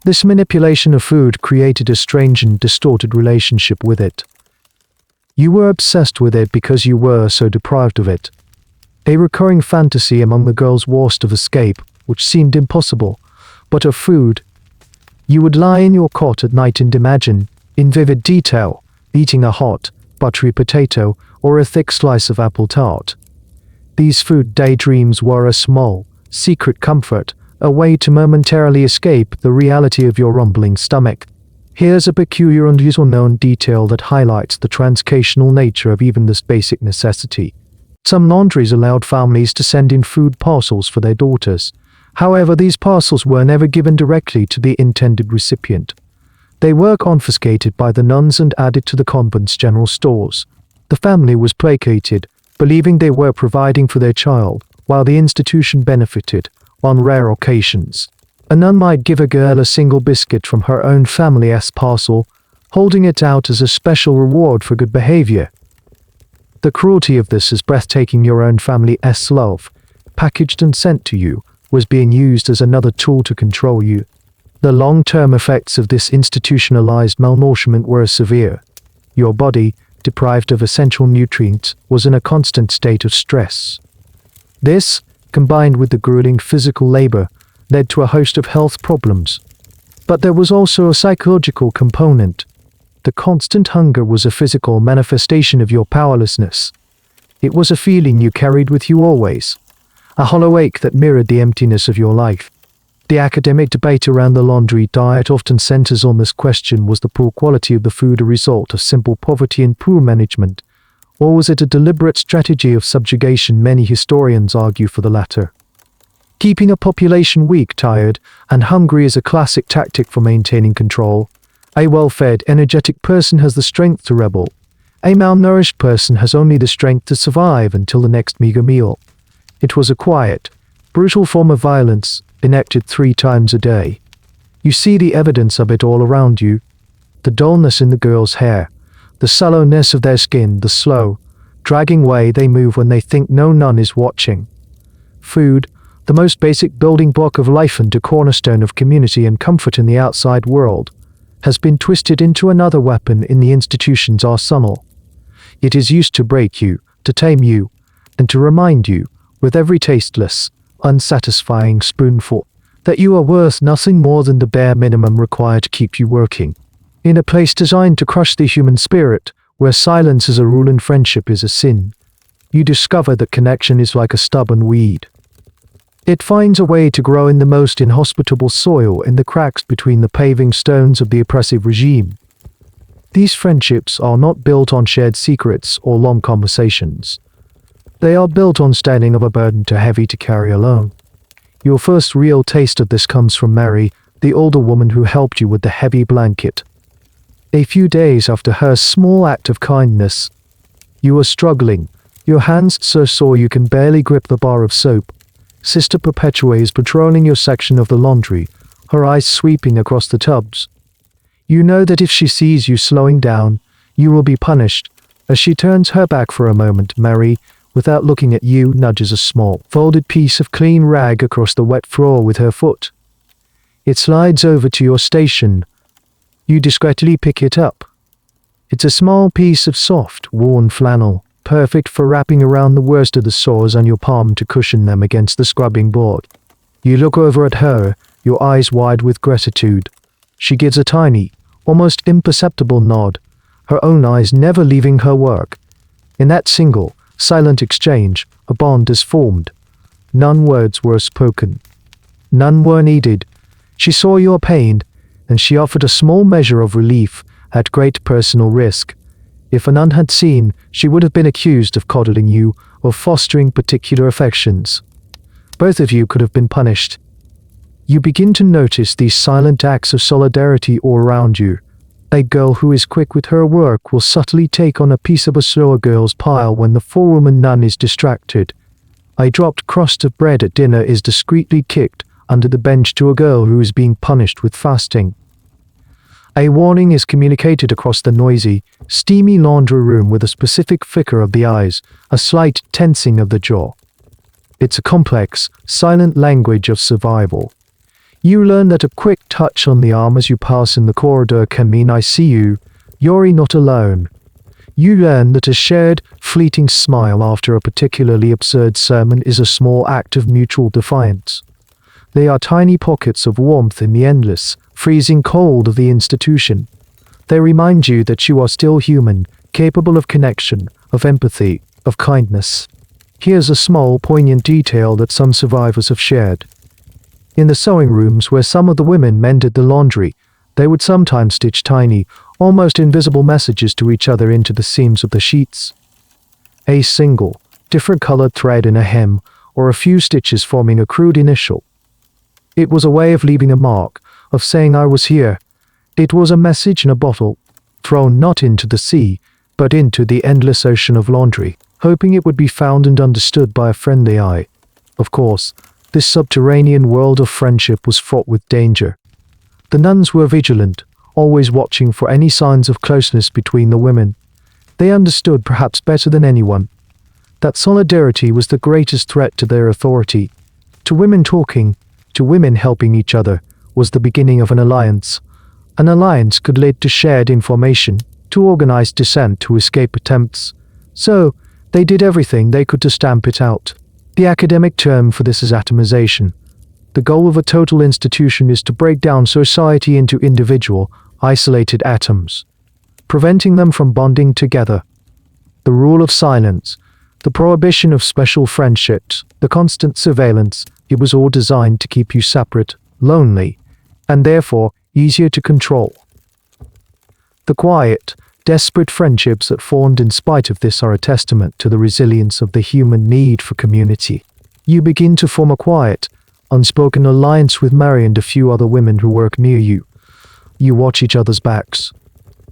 This manipulation of food created a strange and distorted relationship with it. You were obsessed with it because you were so deprived of it. A recurring fantasy among the girls was of escape, which seemed impossible, but of food. You would lie in your cot at night and imagine, in vivid detail, eating a hot, buttery potato or a thick slice of apple tart. These food daydreams were a small, secret comfort, a way to momentarily escape the reality of your rumbling stomach. Here's a peculiar and little-known detail that highlights the transcational nature of even this basic necessity. Some laundries allowed families to send in food parcels for their daughters. However, these parcels were never given directly to the intended recipient. They were confiscated by the nuns and added to the convent's general stores. The family was placated, believing they were providing for their child, while the institution benefited. On rare occasions, a nun might give a girl a single biscuit from her own family's parcel, holding it out as a special reward for good behavior. The cruelty of this is breathtaking. Your own family's love, packaged and sent to you, was being used as another tool to control you. The long-term effects of this institutionalized malnourishment were severe. Your body, deprived of essential nutrients, was in a constant state of stress. This, combined with the grueling physical labor, led to a host of health problems. But there was also a psychological component. The constant hunger was a physical manifestation of your powerlessness. It was a feeling you carried with you always, a hollow ache that mirrored the emptiness of your life. The academic debate around the laundry diet often centers on this question: was the poor quality of the food a result of simple poverty and poor management, or was it a deliberate strategy of subjugation? Many historians argue for the latter. Keeping a population weak, tired, and hungry is a classic tactic for maintaining control. A well-fed, energetic person has the strength to rebel. A malnourished person has only the strength to survive until the next meager meal. It was a quiet, brutal form of violence, enacted 3 times a day. You see the evidence of it all around you. The dullness in the girl's hair, the sallowness of their skin, the slow, dragging way they move when they think none is watching. Food, the most basic building block of life and a cornerstone of community and comfort in the outside world, has been twisted into another weapon in the institution's arsenal. It is used to break you, to tame you, and to remind you, with every tasteless, unsatisfying spoonful, that you are worth nothing more than the bare minimum required to keep you working. In a place designed to crush the human spirit, where silence is a rule and friendship is a sin, you discover that connection is like a stubborn weed. It finds a way to grow in the most inhospitable soil, in the cracks between the paving stones of the oppressive regime. These friendships are not built on shared secrets or long conversations. They are built on standing of a burden too heavy to carry alone. Your first real taste of this comes from Mary, the older woman who helped you with the heavy blanket. A few days after her small act of kindness, you are struggling, your hands so sore you can barely grip the bar of soap. Sister Perpetua is patrolling your section of the laundry, her eyes sweeping across the tubs. You know that if she sees you slowing down, you will be punished. As she turns her back for a moment, Mary, without looking at you, nudges a small, folded piece of clean rag across the wet floor with her foot. It slides over to your station. You discreetly pick it up. It's a small piece of soft, worn flannel, perfect for wrapping around the worst of the sores on your palm to cushion them against the scrubbing board. You look over at her, your eyes wide with gratitude. She gives a tiny, almost imperceptible nod, her own eyes never leaving her work. In that single, silent exchange, a bond is formed. None words were spoken. None were needed. She saw your pain, and she offered a small measure of relief at great personal risk. If a nun had seen, she would have been accused of coddling you, or fostering particular affections. Both of you could have been punished. You begin to notice these silent acts of solidarity all around you. A girl who is quick with her work will subtly take on a piece of a slower girl's pile when the forewoman nun is distracted. A dropped crust of bread at dinner is discreetly kicked under the bench to a girl who is being punished with fasting. A warning is communicated across the noisy, steamy laundry room with a specific flicker of the eyes, a slight tensing of the jaw. It's a complex, silent language of survival. You learn that a quick touch on the arm as you pass in the corridor can mean "I see you, you're not alone." You learn that a shared, fleeting smile after a particularly absurd sermon is a small act of mutual defiance. They are tiny pockets of warmth in the endless, freezing cold of the institution. They remind you that you are still human, capable of connection, of empathy, of kindness. Here's a small, poignant detail that some survivors have shared. In the sewing rooms where some of the women mended the laundry, they would sometimes stitch tiny, almost invisible messages to each other into the seams of the sheets. A single, different-colored thread in a hem, or a few stitches forming a crude initial. It was a way of leaving a mark, of saying "I was here." It was a message in a bottle, thrown not into the sea, but into the endless ocean of laundry, hoping it would be found and understood by a friendly eye. Of course, this subterranean world of friendship was fraught with danger. The nuns were vigilant, always watching for any signs of closeness between the women. They understood, perhaps better than anyone, that solidarity was the greatest threat to their authority. To women talking, to women helping each other, was the beginning of an alliance. An alliance could lead to shared information, to organized dissent, to escape attempts. So, they did everything they could to stamp it out. The academic term for this is atomization. The goal of a total institution is to break down society into individual, isolated atoms, preventing them from bonding together. The rule of silence, The prohibition of special friendships, the constant surveillance, it was all designed to keep you separate, lonely, and therefore easier to control. The quiet, desperate friendships that formed in spite of this are a testament to the resilience of the human need for community. You begin to form a quiet, unspoken alliance with Mary and a few other women who work near you. You watch each other's backs.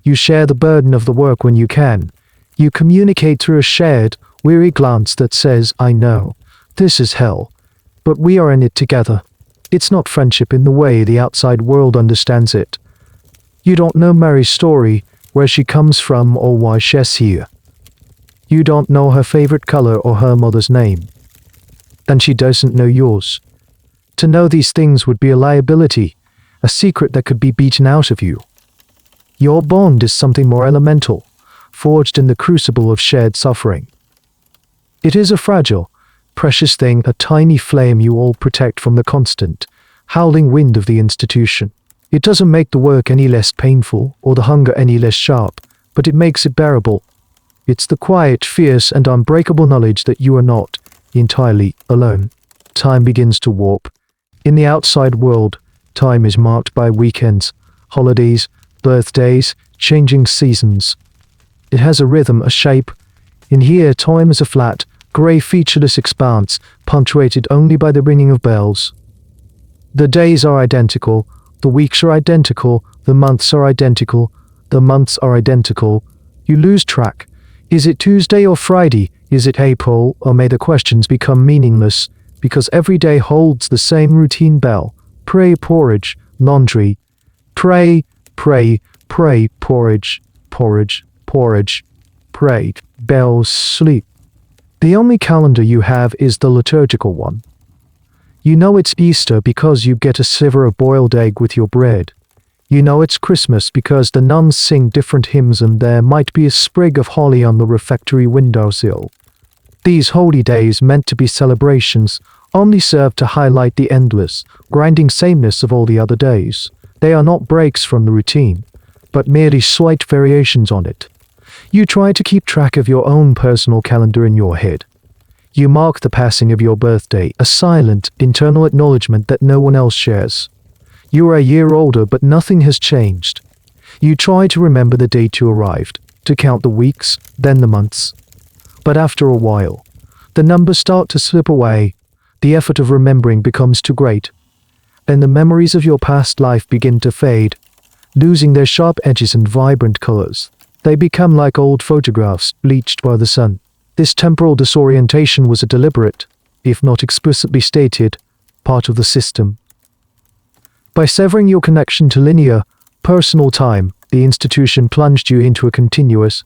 You share the burden of the work when you can. You communicate through a shared, weary glance that says, I know, this is hell, but we are in it together. It's not friendship in the way the outside world understands it. You don't know Mary's story, where she comes from or why she's here. You don't know her favorite color or her mother's name. And she doesn't know yours. To know these things would be a liability, a secret that could be beaten out of you. Your bond is something more elemental, forged in the crucible of shared suffering. It is a fragile, precious thing, a tiny flame you all protect from the constant, howling wind of the institution. It doesn't make the work any less painful or the hunger any less sharp, but it makes it bearable. It's the quiet, fierce, and unbreakable knowledge that you are not entirely alone. Time begins to warp. In the outside world, time is marked by weekends, holidays, birthdays, changing seasons. It has a rhythm, a shape. In here, time is a flat, grey, featureless expanse, punctuated only by the ringing of bells. The days are identical, the weeks are identical, the months are identical, the months are identical. You lose track. Is it Tuesday or Friday? Is it April or May? The questions become meaningless, because every day holds the same routine bell. Pray, porridge, laundry. Pray, pray, pray, porridge, porridge, porridge. Pray, bells, sleep. The only calendar you have is the liturgical one. You know it's Easter because you get a sliver of boiled egg with your bread. You know it's Christmas because the nuns sing different hymns and there might be a sprig of holly on the refectory windowsill. These holy days, meant to be celebrations, only serve to highlight the endless, grinding sameness of all the other days. They are not breaks from the routine, but merely slight variations on it. You try to keep track of your own personal calendar in your head. You mark the passing of your birthday, a silent, internal acknowledgement that no one else shares. You are a year older, but nothing has changed. You try to remember the date you arrived, to count the weeks, then the months. But after a while, the numbers start to slip away, the effort of remembering becomes too great, and the memories of your past life begin to fade, losing their sharp edges and vibrant colors. They become like old photographs, bleached by the sun. This temporal disorientation was a deliberate, if not explicitly stated, part of the system. By severing your connection to linear, personal time, the institution plunged you into a continuous,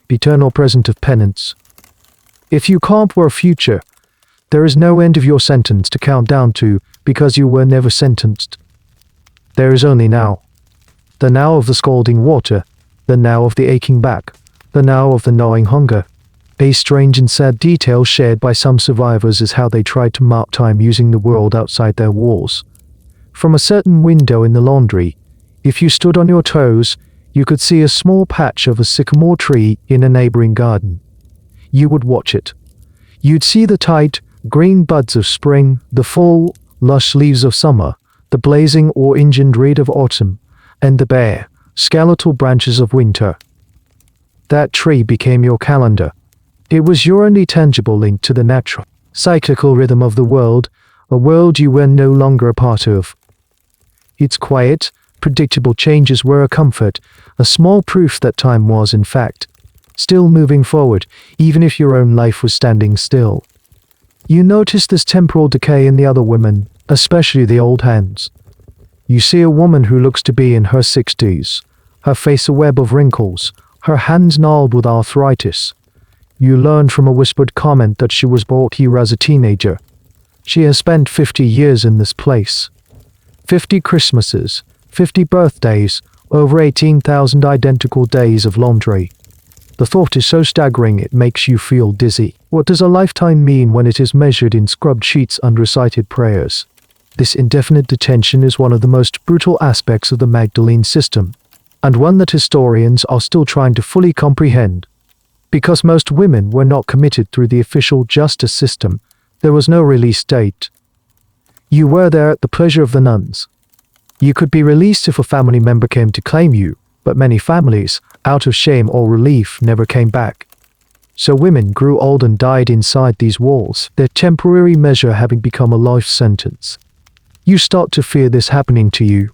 eternal present of penance. If you can't for a future, there is no end of your sentence to count down to, because you were never sentenced. There is only now. The now of the scalding water, the now of the aching back, the now of the gnawing hunger. A strange and sad detail shared by some survivors is how they tried to mark time using the world outside their walls. From a certain window in the laundry, if you stood on your toes, you could see a small patch of a sycamore tree in a neighboring garden. You would watch it. You'd see the tight, green buds of spring, the full, lush leaves of summer, the blazing or engined red of autumn, and the bare, skeletal branches of winter. That tree became your calendar. It was your only tangible link to the natural, cyclical rhythm of the world, a world you were no longer a part of. Its quiet, predictable changes were a comfort, a small proof that time was, in fact, still moving forward, even if your own life was standing still. You notice this temporal decay in the other women, especially the old hands. You see a woman who looks to be in her 60s, her face a web of wrinkles, her hands gnarled with arthritis. You learn from a whispered comment that she was brought here as a teenager. She has spent 50 years in this place. 50 Christmases, 50 birthdays, over 18,000 identical days of laundry. The thought is so staggering it makes you feel dizzy. What does a lifetime mean when it is measured in scrubbed sheets and recited prayers? This indefinite detention is one of the most brutal aspects of the Magdalene system, and one that historians are still trying to fully comprehend. Because most women were not committed through the official justice system, there was no release date. You were there at the pleasure of the nuns. You could be released if a family member came to claim you, but many families, out of shame or relief, never came back. So women grew old and died inside these walls, their temporary measure having become a life sentence. You start to fear this happening to you.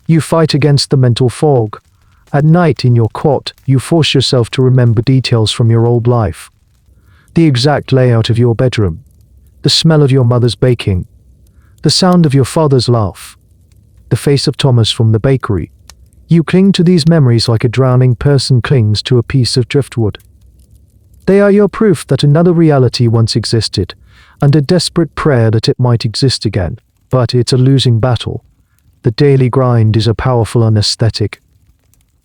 You fight against the mental fog. At night in your cot, you force yourself to remember details from your old life. The exact layout of your bedroom, the smell of your mother's baking, the sound of your father's laugh, the face of Thomas from the bakery. You cling to these memories like a drowning person clings to a piece of driftwood. They are your proof that another reality once existed, and a desperate prayer that it might exist again. But it's a losing battle. The daily grind is a powerful anesthetic.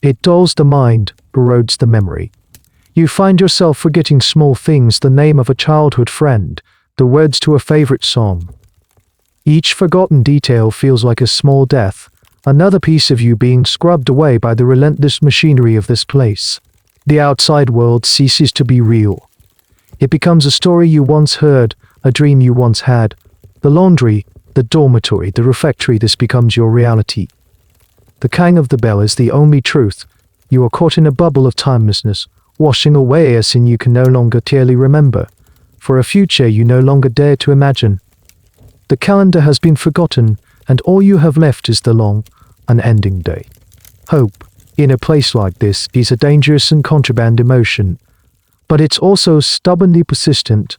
It dulls the mind, erodes the memory. You find yourself forgetting small things, the name of a childhood friend, the words to a favorite song. Each forgotten detail feels like a small death, another piece of you being scrubbed away by the relentless machinery of this place. The outside world ceases to be real. It becomes a story you once heard, a dream you once had. The laundry, the dormitory, the refectory, this becomes your reality. The clang of the bell is the only truth. You are caught in a bubble of timelessness, washing away a sin you can no longer clearly remember, for a future you no longer dare to imagine. The calendar has been forgotten, and all you have left is the long, unending day. Hope, in a place like this, is a dangerous and contraband emotion, but it's also stubbornly persistent.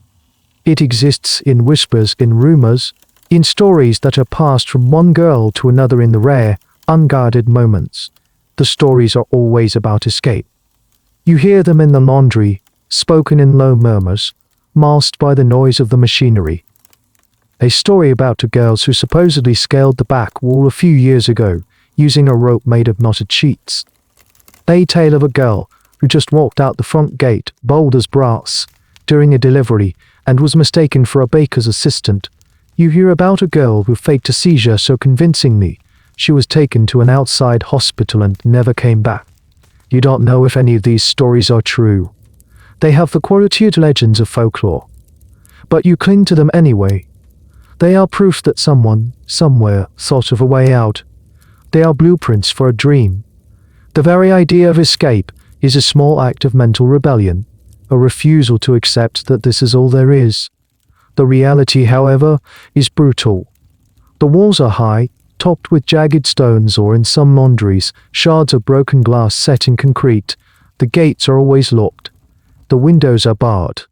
It exists in whispers, in rumors, in stories that are passed from one girl to another in the rare, unguarded moments. The stories are always about escape. You hear them in the laundry, spoken in low murmurs, masked by the noise of the machinery. A story about two girls who supposedly scaled the back wall a few years ago, using a rope made of knotted sheets. A tale of a girl who just walked out the front gate, bold as brass, during a delivery, and was mistaken for a baker's assistant. You hear about a girl who faked a seizure so convincingly, she was taken to an outside hospital and never came back. You don't know if any of these stories are true. They have the quality of legends of folklore. But you cling to them anyway. They are proof that someone, somewhere, thought of a way out. They are blueprints for a dream. The very idea of escape is a small act of mental rebellion, a refusal to accept that this is all there is. The reality, however, is brutal. The walls are high, topped with jagged stones, or in some laundries, shards of broken glass set in concrete. The gates are always locked. The windows are barred.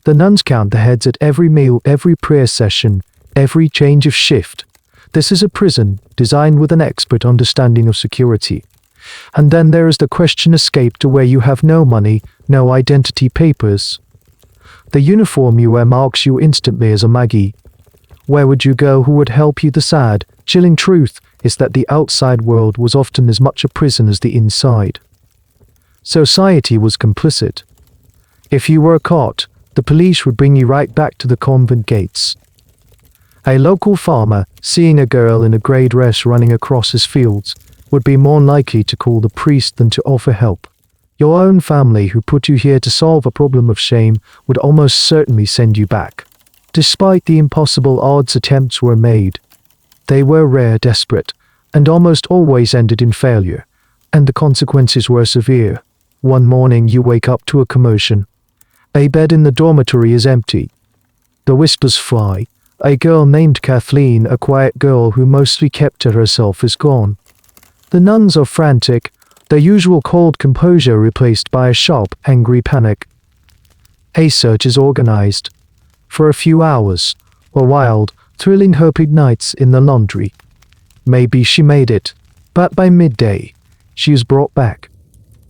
The nuns count the heads at every meal, every prayer session, every change of shift. This is a prison designed with an expert understanding of security. And then there is the question: escape to where you have no money, no identity papers. The uniform you wear marks you instantly as a Maggie. Where would you go? Who would help you? The sad, chilling truth is that the outside world was often as much a prison as the inside. Society was complicit. If you were caught, the police would bring you right back to the convent gates. A local farmer, seeing a girl in a grey dress running across his fields, would be more likely to call the priest than to offer help. Your own family, who put you here to solve a problem of shame, would almost certainly send you back. Despite the impossible odds, attempts were made. They were rare, desperate, and almost always ended in failure, and the consequences were severe. One morning you wake up to a commotion. A bed in the dormitory is empty. The whispers fly. A girl named Kathleen, a quiet girl who mostly kept to herself, is gone. The nuns are frantic, their usual cold composure replaced by a sharp, angry panic. A search is organized. For a few hours, or wild, thrilling hoping nights in the laundry. Maybe she made it, but by midday, she is brought back.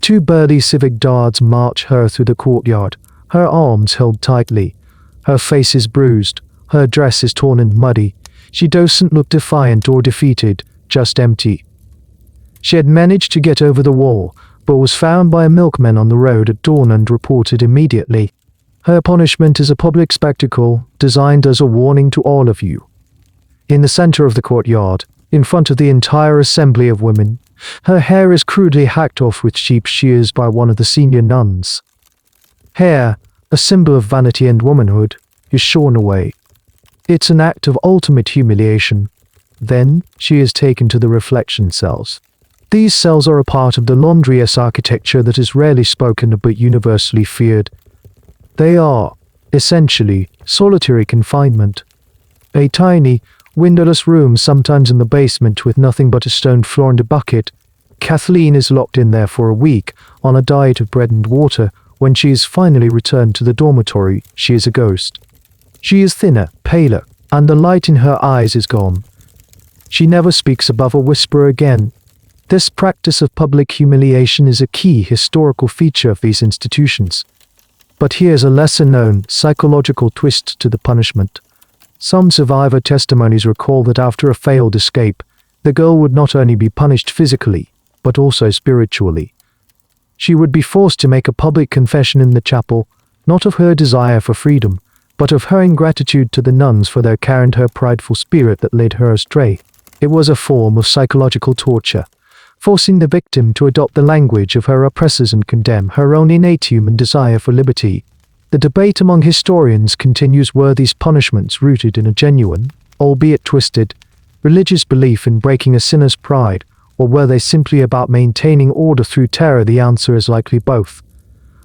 Two burly civic guards march her through the courtyard, her arms held tightly. Her face is bruised, her dress is torn and muddy. She doesn't look defiant or defeated, just empty. She had managed to get over the wall, but was found by a milkman on the road at dawn and reported immediately. Her punishment is a public spectacle, designed as a warning to all of you. In the center of the courtyard, in front of the entire assembly of women, her hair is crudely hacked off with cheap shears by one of the senior nuns. Hair, a symbol of vanity and womanhood, is shorn away. It's an act of ultimate humiliation. Then, she is taken to the reflection cells. These cells are a part of the laundry's architecture that is rarely spoken of but universally feared. They are, essentially, solitary confinement. A tiny, windowless room sometimes in the basement with nothing but a stone floor and a bucket. Kathleen is locked in there for a week, on a diet of bread and water. When she is finally returned to the dormitory, she is a ghost. She is thinner, paler, and the light in her eyes is gone. She never speaks above a whisper again. This practice of public humiliation is a key historical feature of these institutions. But here's a lesser-known, psychological twist to the punishment. Some survivor testimonies recall that after a failed escape, the girl would not only be punished physically, but also spiritually. She would be forced to make a public confession in the chapel, not of her desire for freedom, but of her ingratitude to the nuns for their care and her prideful spirit that led her astray. It was a form of psychological torture, forcing the victim to adopt the language of her oppressors and condemn her own innate human desire for liberty. The debate among historians continues were these punishments rooted in a genuine, albeit twisted, religious belief in breaking a sinner's pride, or were they simply about maintaining order through terror? The answer is likely both.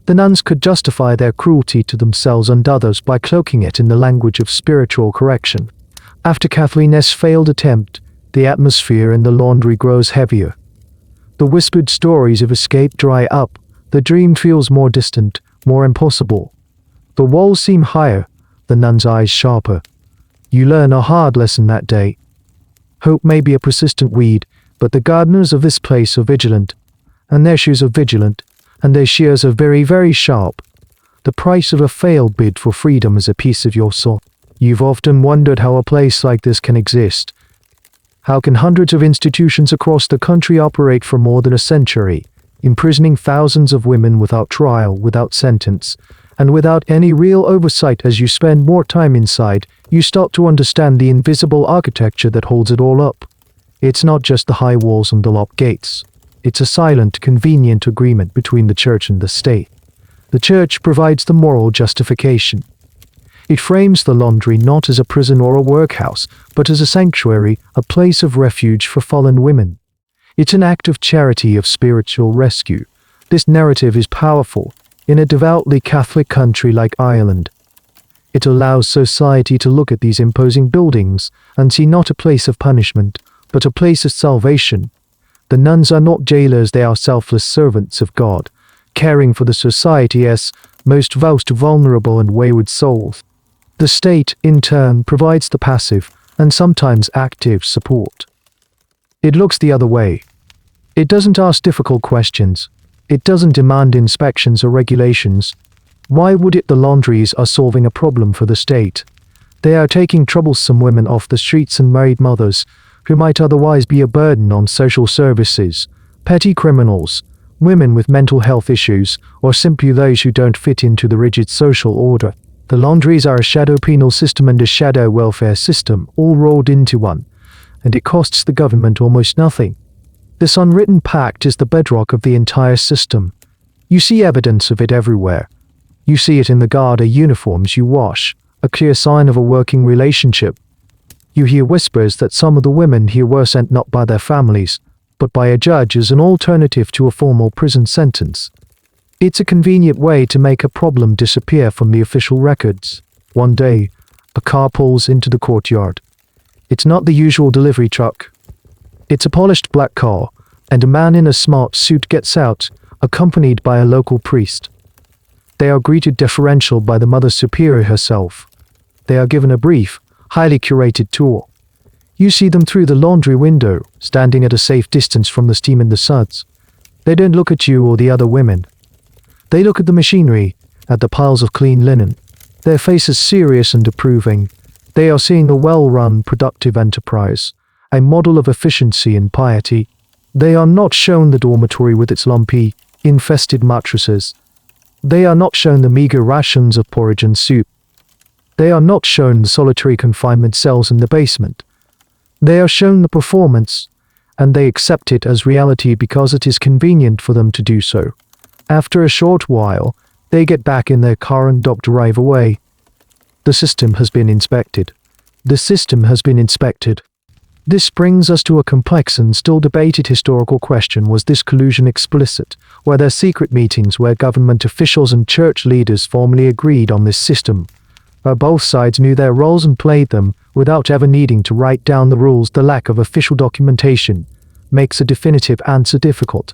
The nuns could justify their cruelty to themselves and others by cloaking it in the language of spiritual correction. After Kathleen's failed attempt, the atmosphere in the laundry grows heavier. The whispered stories of escape dry up, the dream feels more distant, more impossible. The walls seem higher, the nun's eyes sharper. You learn a hard lesson that day. Hope may be a persistent weed, but the gardeners of this place are vigilant, and their shoes are vigilant, and their shears are very, very sharp. The price of a failed bid for freedom is a piece of your soul. You've often wondered how a place like this can exist. How can hundreds of institutions across the country operate for more than a century, imprisoning thousands of women without trial, without sentence, and without any real oversight? As you spend more time inside, you start to understand the invisible architecture that holds it all up. It's not just the high walls and the locked gates. It's a silent, convenient agreement between the church and the state. The church provides the moral justification. It frames the laundry not as a prison or a workhouse, but as a sanctuary, a place of refuge for fallen women. It's an act of charity, of spiritual rescue. This narrative is powerful in a devoutly Catholic country like Ireland. It allows society to look at these imposing buildings and see not a place of punishment, but a place of salvation. The nuns are not jailers, they are selfless servants of God, caring for the society's most vulnerable and wayward souls. The state, in turn, provides the passive, and sometimes active, support. It looks the other way. It doesn't ask difficult questions. It doesn't demand inspections or regulations. Why would it? The laundries are solving a problem for the state. They are taking troublesome women off the streets and married mothers, who might otherwise be a burden on social services, petty criminals, women with mental health issues, or simply those who don't fit into the rigid social order. The laundries are a shadow penal system and a shadow welfare system, all rolled into one, and it costs the government almost nothing. This unwritten pact is the bedrock of the entire system. You see evidence of it everywhere. You see it in the Garda uniforms you wash, a clear sign of a working relationship. You hear whispers that some of the women here were sent not by their families, but by a judge as an alternative to a formal prison sentence. It's a convenient way to make a problem disappear from the official records. One day, a car pulls into the courtyard. It's not the usual delivery truck. It's a polished black car, and a man in a smart suit gets out, accompanied by a local priest. They are greeted deferential by the Mother Superior herself. They are given a brief, highly curated tour. You see them through the laundry window, standing at a safe distance from the steam and the suds. They don't look at you or the other women. They look at the machinery, at the piles of clean linen. Their faces serious and approving. They are seeing a well-run, productive enterprise, a model of efficiency and piety. They are not shown the dormitory with its lumpy, infested mattresses. They are not shown the meager rations of porridge and soup. They are not shown the solitary confinement cells in the basement. They are shown the performance, and they accept it as reality because it is convenient for them to do so. After a short while, They get back in their car and drive away. The system has been inspected. The system has been inspected. This brings us to a complex and still debated historical question. Was this collusion explicit? Were there secret meetings where government officials and church leaders formally agreed on this system? Where both sides knew their roles and played them without ever needing to write down the rules? The lack of official documentation makes a definitive answer difficult.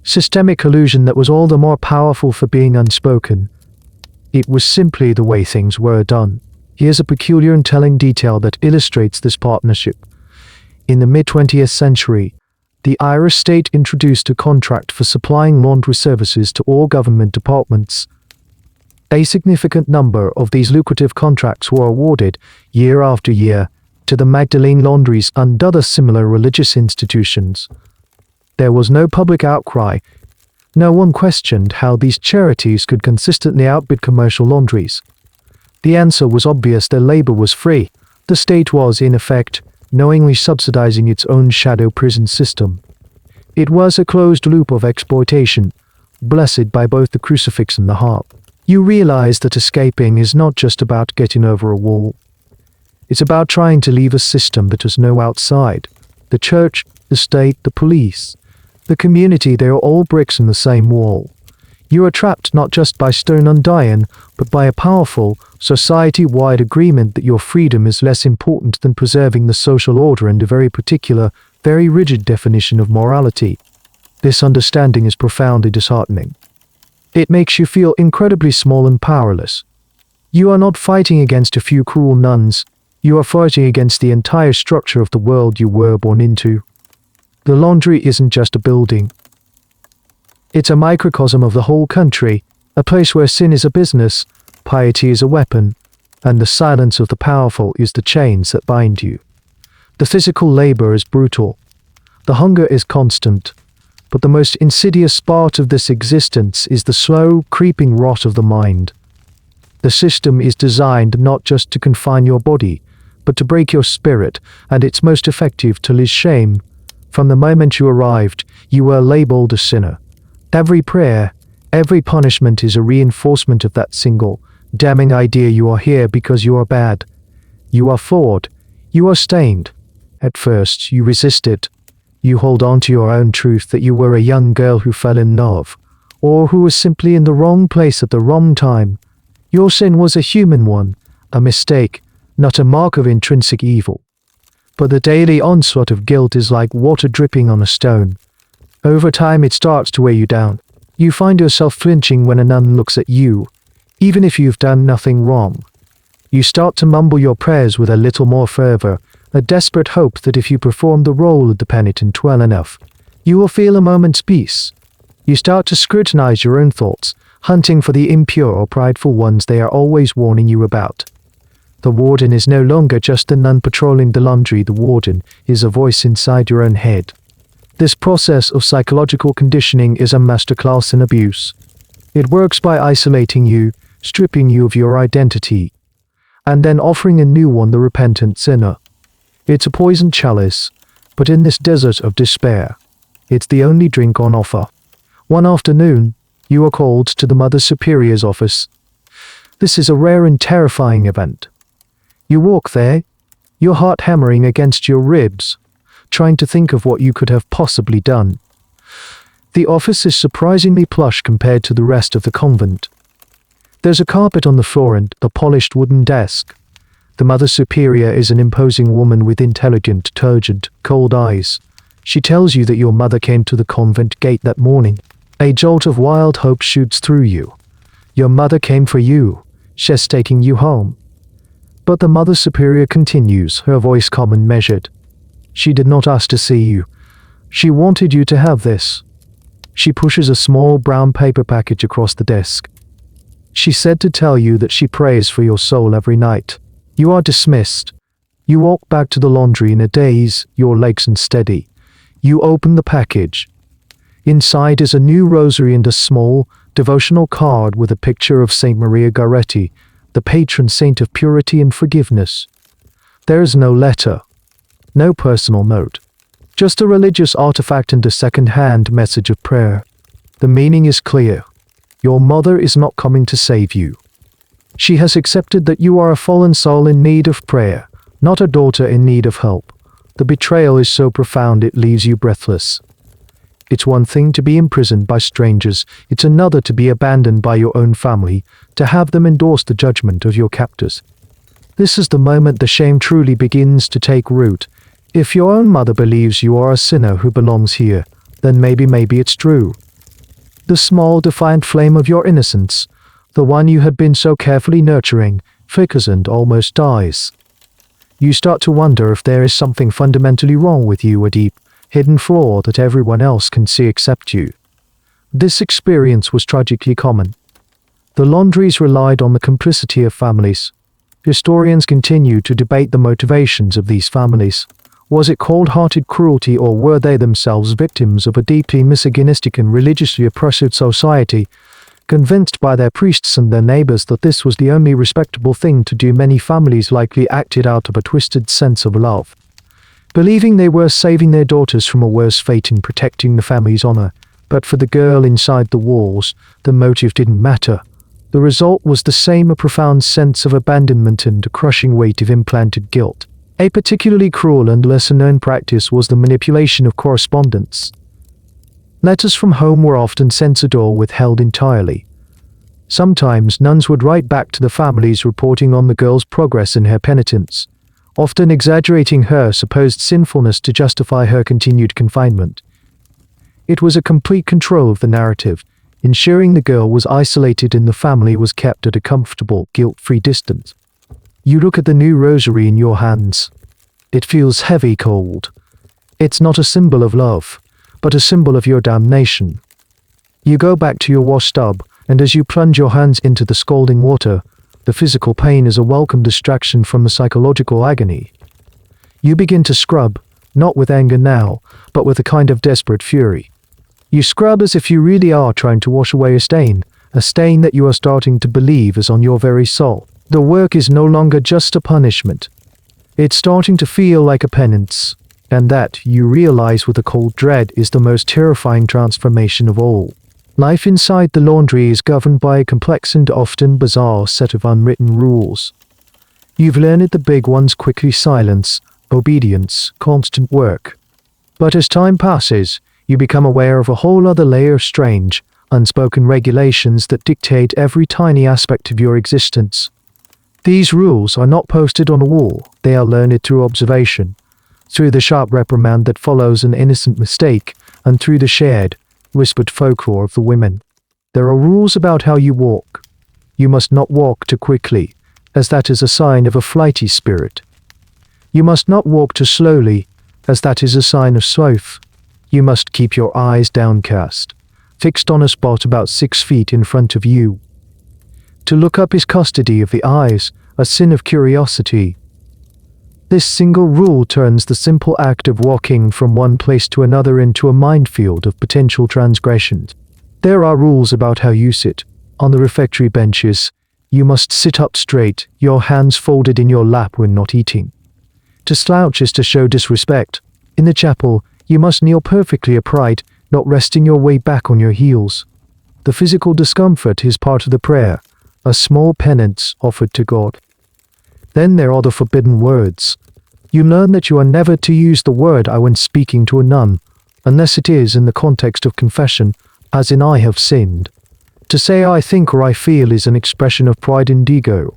Systemic collusion that was all the more powerful for being unspoken. It was simply the way things were done. Here's a peculiar and telling detail that illustrates this partnership. In the mid-20th century, the Irish state introduced a contract for supplying laundry services to all government departments. A significant number of these lucrative contracts were awarded, year after year, to the Magdalene Laundries and other similar religious institutions. There was no public outcry. No one questioned how these charities could consistently outbid commercial laundries. The answer was obvious: their labor was free. The state was, in effect, knowingly subsidizing its own shadow prison system. It was a closed loop of exploitation, blessed by both the crucifix and the harp. You realize that escaping is not just about getting over a wall. It's about trying to leave a system that has no outside. The church, the state, the police, the community, they are all bricks in the same wall. You are trapped not just by stone undying, but by a powerful, society-wide agreement that your freedom is less important than preserving the social order and a very particular, very rigid definition of morality. This understanding is profoundly disheartening. It makes you feel incredibly small and powerless. You are not fighting against a few cruel nuns. You are fighting against the entire structure of the world you were born into. The laundry isn't just a building. It's a microcosm of the whole country, a place where sin is a business, piety is a weapon, and the silence of the powerful is the chains that bind you. The physical labor is brutal. The hunger is constant. But the most insidious part of this existence is the slow, creeping rot of the mind. The system is designed not just to confine your body, but to break your spirit, and it's most effective to live shame. From the moment you arrived, you were labeled a sinner. Every prayer, every punishment is a reinforcement of that single, damning idea: you are here because you are bad. You are flawed. You are stained. At first, you resist it. You hold on to your own truth that you were a young girl who fell in love, or who was simply in the wrong place at the wrong time. Your sin was a human one, a mistake, not a mark of intrinsic evil. But the daily onslaught of guilt is like water dripping on a stone. Over time it starts to weigh you down. You find yourself flinching when a nun looks at you, even if you've done nothing wrong. You start to mumble your prayers with a little more fervor, a desperate hope that if you perform the role of the penitent well enough, you will feel a moment's peace. You start to scrutinize your own thoughts, hunting for the impure or prideful ones they are always warning you about. The warden is no longer just a nun patrolling the laundry. The warden is a voice inside your own head. This process of psychological conditioning is a masterclass in abuse. It works by isolating you, stripping you of your identity, and then offering a new one, the repentant sinner. It's a poisoned chalice, but in this desert of despair, it's the only drink on offer. One afternoon, you are called to the Mother Superior's office. This is a rare and terrifying event. You walk there, your heart hammering against your ribs, trying to think of what you could have possibly done. The office is surprisingly plush compared to the rest of the convent. There's a carpet on the floor and a polished wooden desk. The Mother Superior is an imposing woman with intelligent, turgid, cold eyes. She tells you that your mother came to the convent gate that morning. A jolt of wild hope shoots through you. Your mother came for you. She's taking you home. But the Mother Superior continues, her voice calm and measured. She did not ask to see you. She wanted you to have this. She pushes a small brown paper package across the desk. She said to tell you that she prays for your soul every night. You are dismissed. You walk back to the laundry in a daze, your legs unsteady. You open the package. Inside is a new rosary and a small, devotional card with a picture of Saint Maria Goretti, the patron saint of purity and forgiveness. There is no letter, no personal note, just a religious artifact and a second-hand message of prayer. The meaning is clear. Your mother is not coming to save you. She has accepted that you are a fallen soul in need of prayer, not a daughter in need of help. The betrayal is so profound it leaves you breathless. It's one thing to be imprisoned by strangers, it's another to be abandoned by your own family, to have them endorse the judgment of your captors. This is the moment the shame truly begins to take root. If your own mother believes you are a sinner who belongs here, then maybe it's true. The small, defiant flame of your innocence, the one you had been so carefully nurturing, flickers and almost dies. You start to wonder if there is something fundamentally wrong with you, a deep, hidden flaw that everyone else can see except you. This experience was tragically common. The Laundries relied on the complicity of families. Historians continue to debate the motivations of these families. Was it cold-hearted cruelty, or were they themselves victims of a deeply misogynistic and religiously oppressive society? Convinced by their priests and their neighbors that this was the only respectable thing to do, many families likely acted out of a twisted sense of love, believing they were saving their daughters from a worse fate in protecting the family's honor. But for the girl inside the walls, the motive didn't matter. The result was the same: a profound sense of abandonment and a crushing weight of implanted guilt. A particularly cruel and lesser-known practice was the manipulation of correspondence. Letters from home were often censored or withheld entirely. Sometimes nuns would write back to the families reporting on the girl's progress in her penitence, often exaggerating her supposed sinfulness to justify her continued confinement. It was a complete control of the narrative, ensuring the girl was isolated and the family was kept at a comfortable, guilt-free distance. You look at the new rosary in your hands. It feels heavy, cold. It's not a symbol of love, but a symbol of your damnation. You go back to your wash tub, and as you plunge your hands into the scalding water, the physical pain is a welcome distraction from the psychological agony. You begin to scrub, not with anger now, but with a kind of desperate fury. You scrub as if you really are trying to wash away a stain that you are starting to believe is on your very soul. The work is no longer just a punishment. It's starting to feel like a penance. And that, you realize with a cold dread, is the most terrifying transformation of all. Life inside the laundry is governed by a complex and often bizarre set of unwritten rules. You've learned the big ones quickly: silence, obedience, constant work. But as time passes, you become aware of a whole other layer of strange, unspoken regulations that dictate every tiny aspect of your existence. These rules are not posted on a wall, they are learned through observation, through the sharp reprimand that follows an innocent mistake, and through the shared, whispered folklore of the women. There are rules about how you walk. You must not walk too quickly, as that is a sign of a flighty spirit. You must not walk too slowly, as that is a sign of sloth. You must keep your eyes downcast, fixed on a spot about 6 feet in front of you. To look up is custody of the eyes, a sin of curiosity. This single rule turns the simple act of walking from one place to another into a minefield of potential transgressions. There are rules about how you sit. On the refectory benches, you must sit up straight, your hands folded in your lap when not eating. To slouch is to show disrespect. In the chapel, you must kneel perfectly upright, not resting your way back on your heels. The physical discomfort is part of the prayer, a small penance offered to God. Then there are the forbidden words. You learn that you are never to use the word "I" when speaking to a nun, unless it is in the context of confession, as in "I have sinned." To say "I think" or "I feel" is an expression of pride and ego.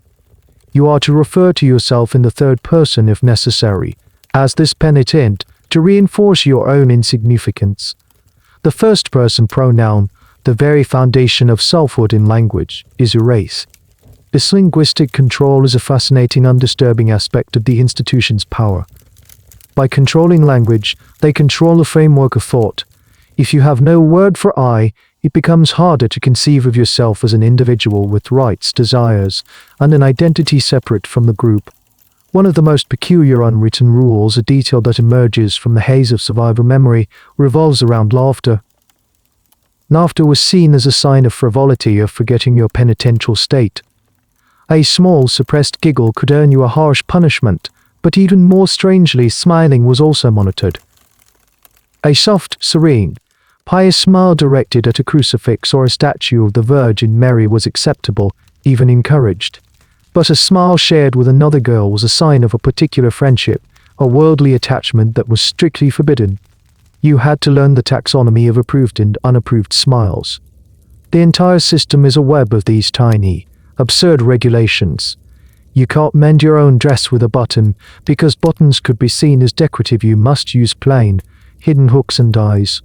You are to refer to yourself in the third person if necessary, as this penitent, to reinforce your own insignificance. The first person pronoun, the very foundation of selfhood in language, is erased. This linguistic control is a fascinating, undisturbing aspect of the institution's power. By controlling language, they control the framework of thought. If you have no word for "I," it becomes harder to conceive of yourself as an individual with rights, desires, and an identity separate from the group. One of the most peculiar unwritten rules, a detail that emerges from the haze of survivor memory, revolves around laughter. Laughter was seen as a sign of frivolity, of forgetting your penitential state. A small, suppressed giggle could earn you a harsh punishment, but even more strangely, smiling was also monitored. A soft, serene, Pious smile directed at a crucifix or a statue of the Virgin Mary was acceptable, even encouraged. But a smile shared with another girl was a sign of a particular friendship, a worldly attachment that was strictly forbidden. You had to learn the taxonomy of approved and unapproved smiles. The entire system is a web of these tiny, absurd regulations. You can't mend your own dress with a button, because buttons could be seen as decorative. You must use plain, hidden hooks and eyes.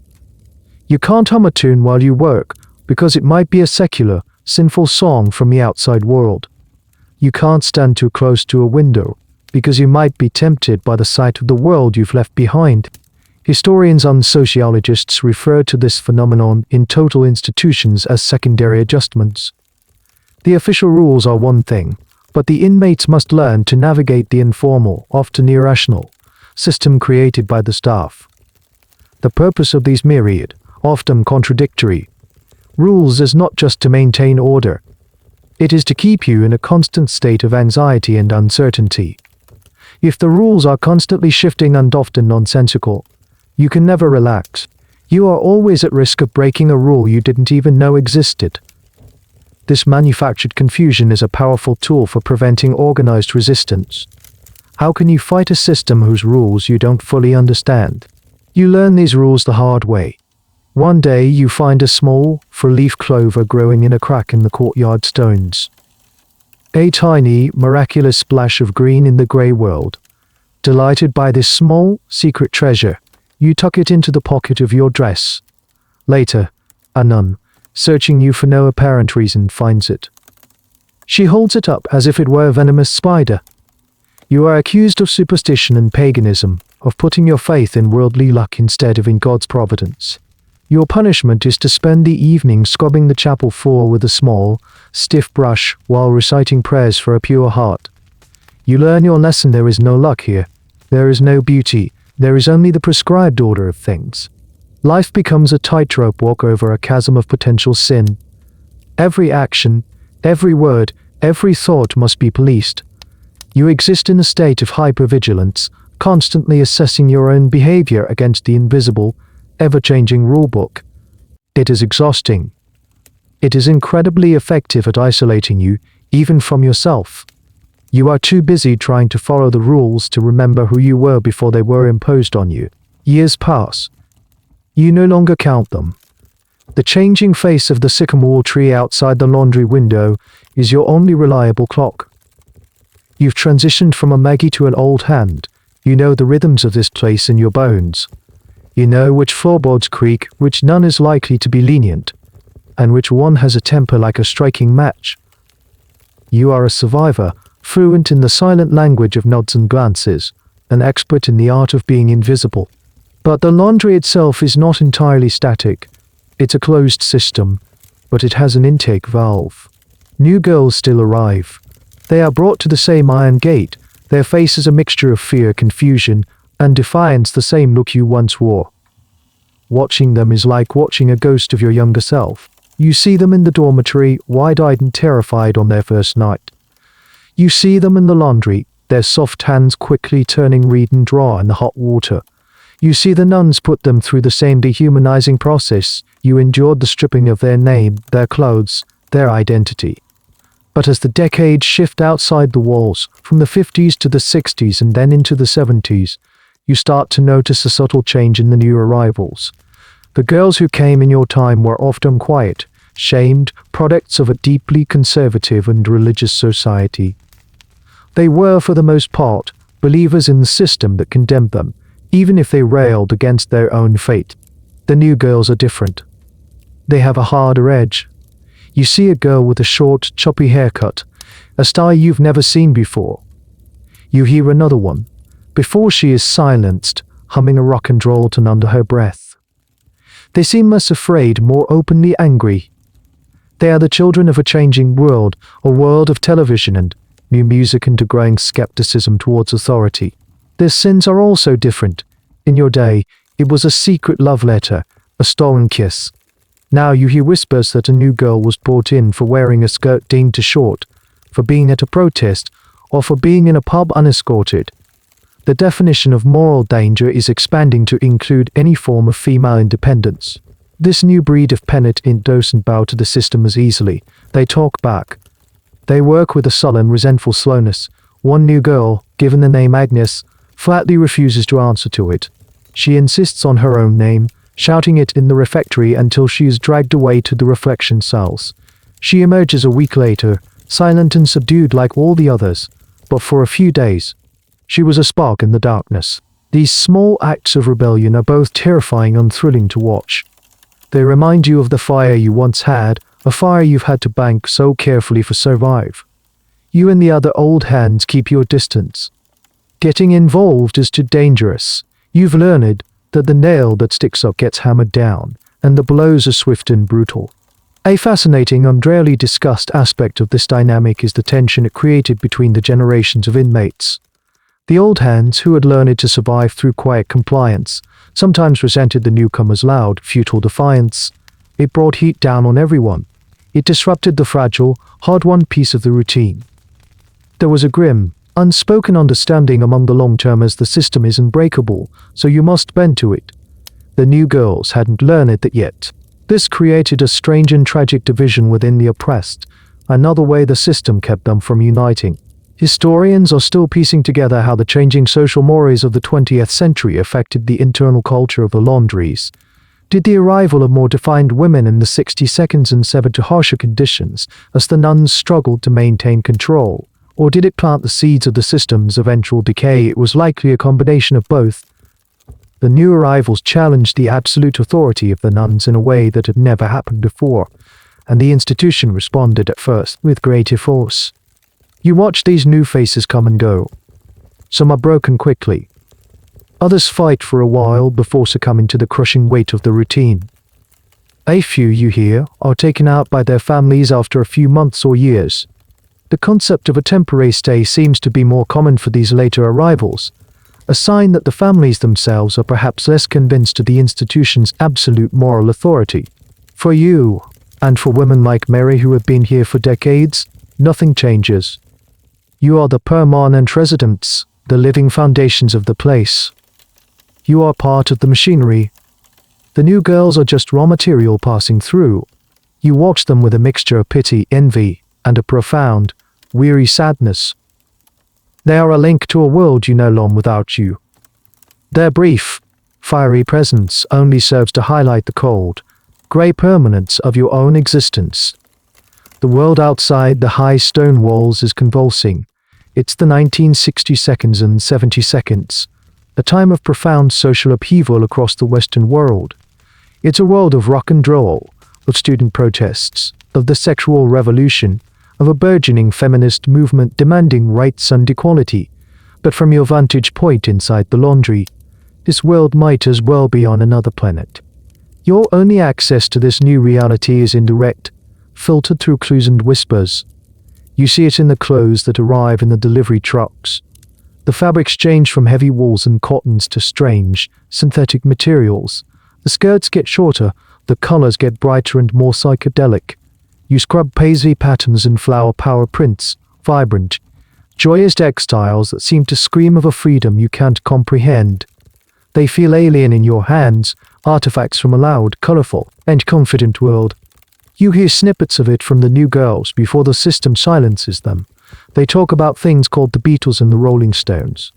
You can't hum a tune while you work, because it might be a secular, sinful song from the outside world. You can't stand too close to a window, because you might be tempted by the sight of the world you've left behind. Historians and sociologists refer to this phenomenon in total institutions as secondary adjustments. The official rules are one thing, but the inmates must learn to navigate the informal, often irrational, system created by the staff. The purpose of these myriad, often contradictory, rules is not just to maintain order. It is to keep you in a constant state of anxiety and uncertainty. If the rules are constantly shifting and often nonsensical, you can never relax. You are always at risk of breaking a rule you didn't even know existed. This manufactured confusion is a powerful tool for preventing organized resistance. How can you fight a system whose rules you don't fully understand? You learn these rules the hard way. One day you find a small, four-leaf clover growing in a crack in the courtyard stones. A tiny, miraculous splash of green in the grey world. Delighted by this small, secret treasure, you tuck it into the pocket of your dress. Later, a nun, searching you for no apparent reason, finds it. She holds it up as if it were a venomous spider. You are accused of superstition and paganism, of putting your faith in worldly luck instead of in God's providence. Your punishment is to spend the evening scrubbing the chapel floor with a small, stiff brush while reciting prayers for a pure heart. You learn your lesson. There is no luck here. There is no beauty. There is only the prescribed order of things. Life becomes a tightrope walk over a chasm of potential sin. Every action, every word, every thought must be policed. You exist in a state of hypervigilance, constantly assessing your own behavior against the invisible, ever-changing rulebook. It is exhausting. It is incredibly effective at isolating you, even from yourself. You are too busy trying to follow the rules to remember who you were before they were imposed on you. Years pass. You no longer count them. The changing face of the sycamore tree outside the laundry window is your only reliable clock. You've transitioned from a Maggie to an old hand. You know the rhythms of this place in your bones. You know which floorboards creak, which none is likely to be lenient, and which one has a temper like a striking match. You are a survivor, fluent in the silent language of nods and glances, an expert in the art of being invisible. But the laundry itself is not entirely static. It's a closed system, but it has an intake valve. New girls still arrive. They are brought to the same iron gate, their faces a mixture of fear, confusion, and defiance, the same look you once wore. Watching them is like watching a ghost of your younger self. You see them in the dormitory, wide-eyed and terrified on their first night. You see them in the laundry, their soft hands quickly turning reed and draw in the hot water. You see the nuns put them through the same dehumanizing process. You endured the stripping of their name, their clothes, their identity. But as the decades shift outside the walls, from the 50s to the 60s and then into the 70s, you start to notice a subtle change in the new arrivals. The girls who came in your time were often quiet, shamed, products of a deeply conservative and religious society. They were, for the most part, believers in the system that condemned them, even if they railed against their own fate. The new girls are different. They have a harder edge. You see a girl with a short, choppy haircut, a style you've never seen before. You hear another one, before she is silenced, humming a rock and roll tune under her breath. They seem less afraid, more openly angry. They are the children of a changing world, a world of television and new music and a growing skepticism towards authority. Their sins are also different. In your day, it was a secret love letter, a stolen kiss. Now you hear whispers that a new girl was brought in for wearing a skirt deemed too short, for being at a protest, or for being in a pub unescorted. The definition of moral danger is expanding to include any form of female independence. This new breed of penitent doesn't bow to the system as easily. They talk back. They work with a sullen, resentful slowness. One new girl, given the name Agnes, flatly refuses to answer to it. She insists on her own name, shouting it in the refectory until she is dragged away to the reflection cells. She emerges a week later, silent and subdued like all the others, but for a few days, she was a spark in the darkness. These small acts of rebellion are both terrifying and thrilling to watch. They remind you of the fire you once had, a fire you've had to bank so carefully for survive. You and the other old hands keep your distance. Getting involved is too dangerous. You've learned that the nail that sticks up gets hammered down, and the blows are swift and brutal. A fascinating and rarely discussed aspect of this dynamic is the tension it created between the generations of inmates. The old hands, who had learned to survive through quiet compliance, sometimes resented the newcomers' loud, futile defiance. It brought heat down on everyone. It disrupted the fragile, hard-won piece of the routine. There was a grim, unspoken understanding among the long-termers: the system is unbreakable, so you must bend to it. The new girls hadn't learned that yet. This created a strange and tragic division within the oppressed, another way the system kept them from uniting. Historians are still piecing together how the changing social mores of the 20th century affected the internal culture of the laundries. Did the arrival of more defined women in the 60s and severed to harsher conditions as the nuns struggled to maintain control? Or did it plant the seeds of the system's eventual decay? It was likely a combination of both. The new arrivals challenged the absolute authority of the nuns in a way that had never happened before, and the institution responded at first with greater force. You watch these new faces come and go. Some are broken quickly. Others fight for a while before succumbing to the crushing weight of the routine. A few, you hear, are taken out by their families after a few months or years. The concept of a temporary stay seems to be more common for these later arrivals, a sign that the families themselves are perhaps less convinced of the institution's absolute moral authority. For you, and for women like Mary who have been here for decades, nothing changes. You are the permanent residents, the living foundations of the place. You are part of the machinery. The new girls are just raw material passing through. You watch them with a mixture of pity, envy, and a profound, weary sadness. They are a link to a world you know long without you. Their brief, fiery presence only serves to highlight the cold, grey permanence of your own existence. The world outside the high stone walls is convulsing. It's the 1960s and 70s, a time of profound social upheaval across the Western world. It's a world of rock and roll, of student protests, of the sexual revolution, of a burgeoning feminist movement demanding rights and equality. But from your vantage point inside the laundry, this world might as well be on another planet. Your only access to this new reality is indirect, filtered through clues and whispers. You see it in the clothes that arrive in the delivery trucks. The fabrics change from heavy wools and cottons to strange, synthetic materials. The skirts get shorter, the colors get brighter and more psychedelic. You scrub paisley patterns and flower power prints, vibrant, joyous textiles that seem to scream of a freedom you can't comprehend. They feel alien in your hands, artifacts from a loud, colorful, and confident world. You hear snippets of it from the new girls before the system silences them. They talk about things called the Beatles and the Rolling Stones.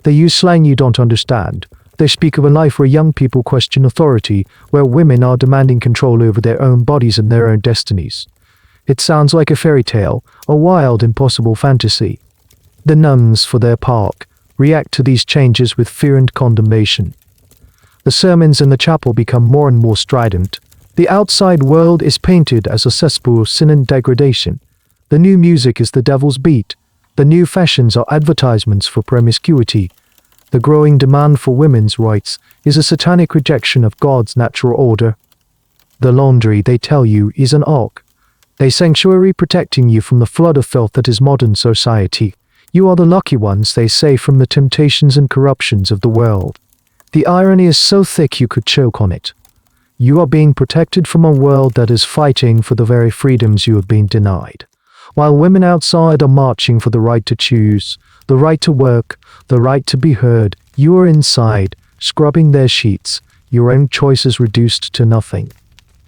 They use slang you don't understand. They speak of a life where young people question authority, where women are demanding control over their own bodies and their own destinies. It sounds like a fairy tale, a wild, impossible fantasy. The nuns, for their part, react to these changes with fear and condemnation. The sermons in the chapel become more and more strident. The outside world is painted as a cesspool of sin and degradation. The new music is the devil's beat. The new fashions are advertisements for promiscuity. The growing demand for women's rights is a satanic rejection of God's natural order. The laundry, they tell you, is an ark, a sanctuary protecting you from the flood of filth that is modern society. You are the lucky ones, they say, from the temptations and corruptions of the world. The irony is so thick you could choke on it. You are being protected from a world that is fighting for the very freedoms you have been denied. While women outside are marching for the right to choose, the right to work, the right to be heard, you are inside, scrubbing their sheets, your own choices reduced to nothing.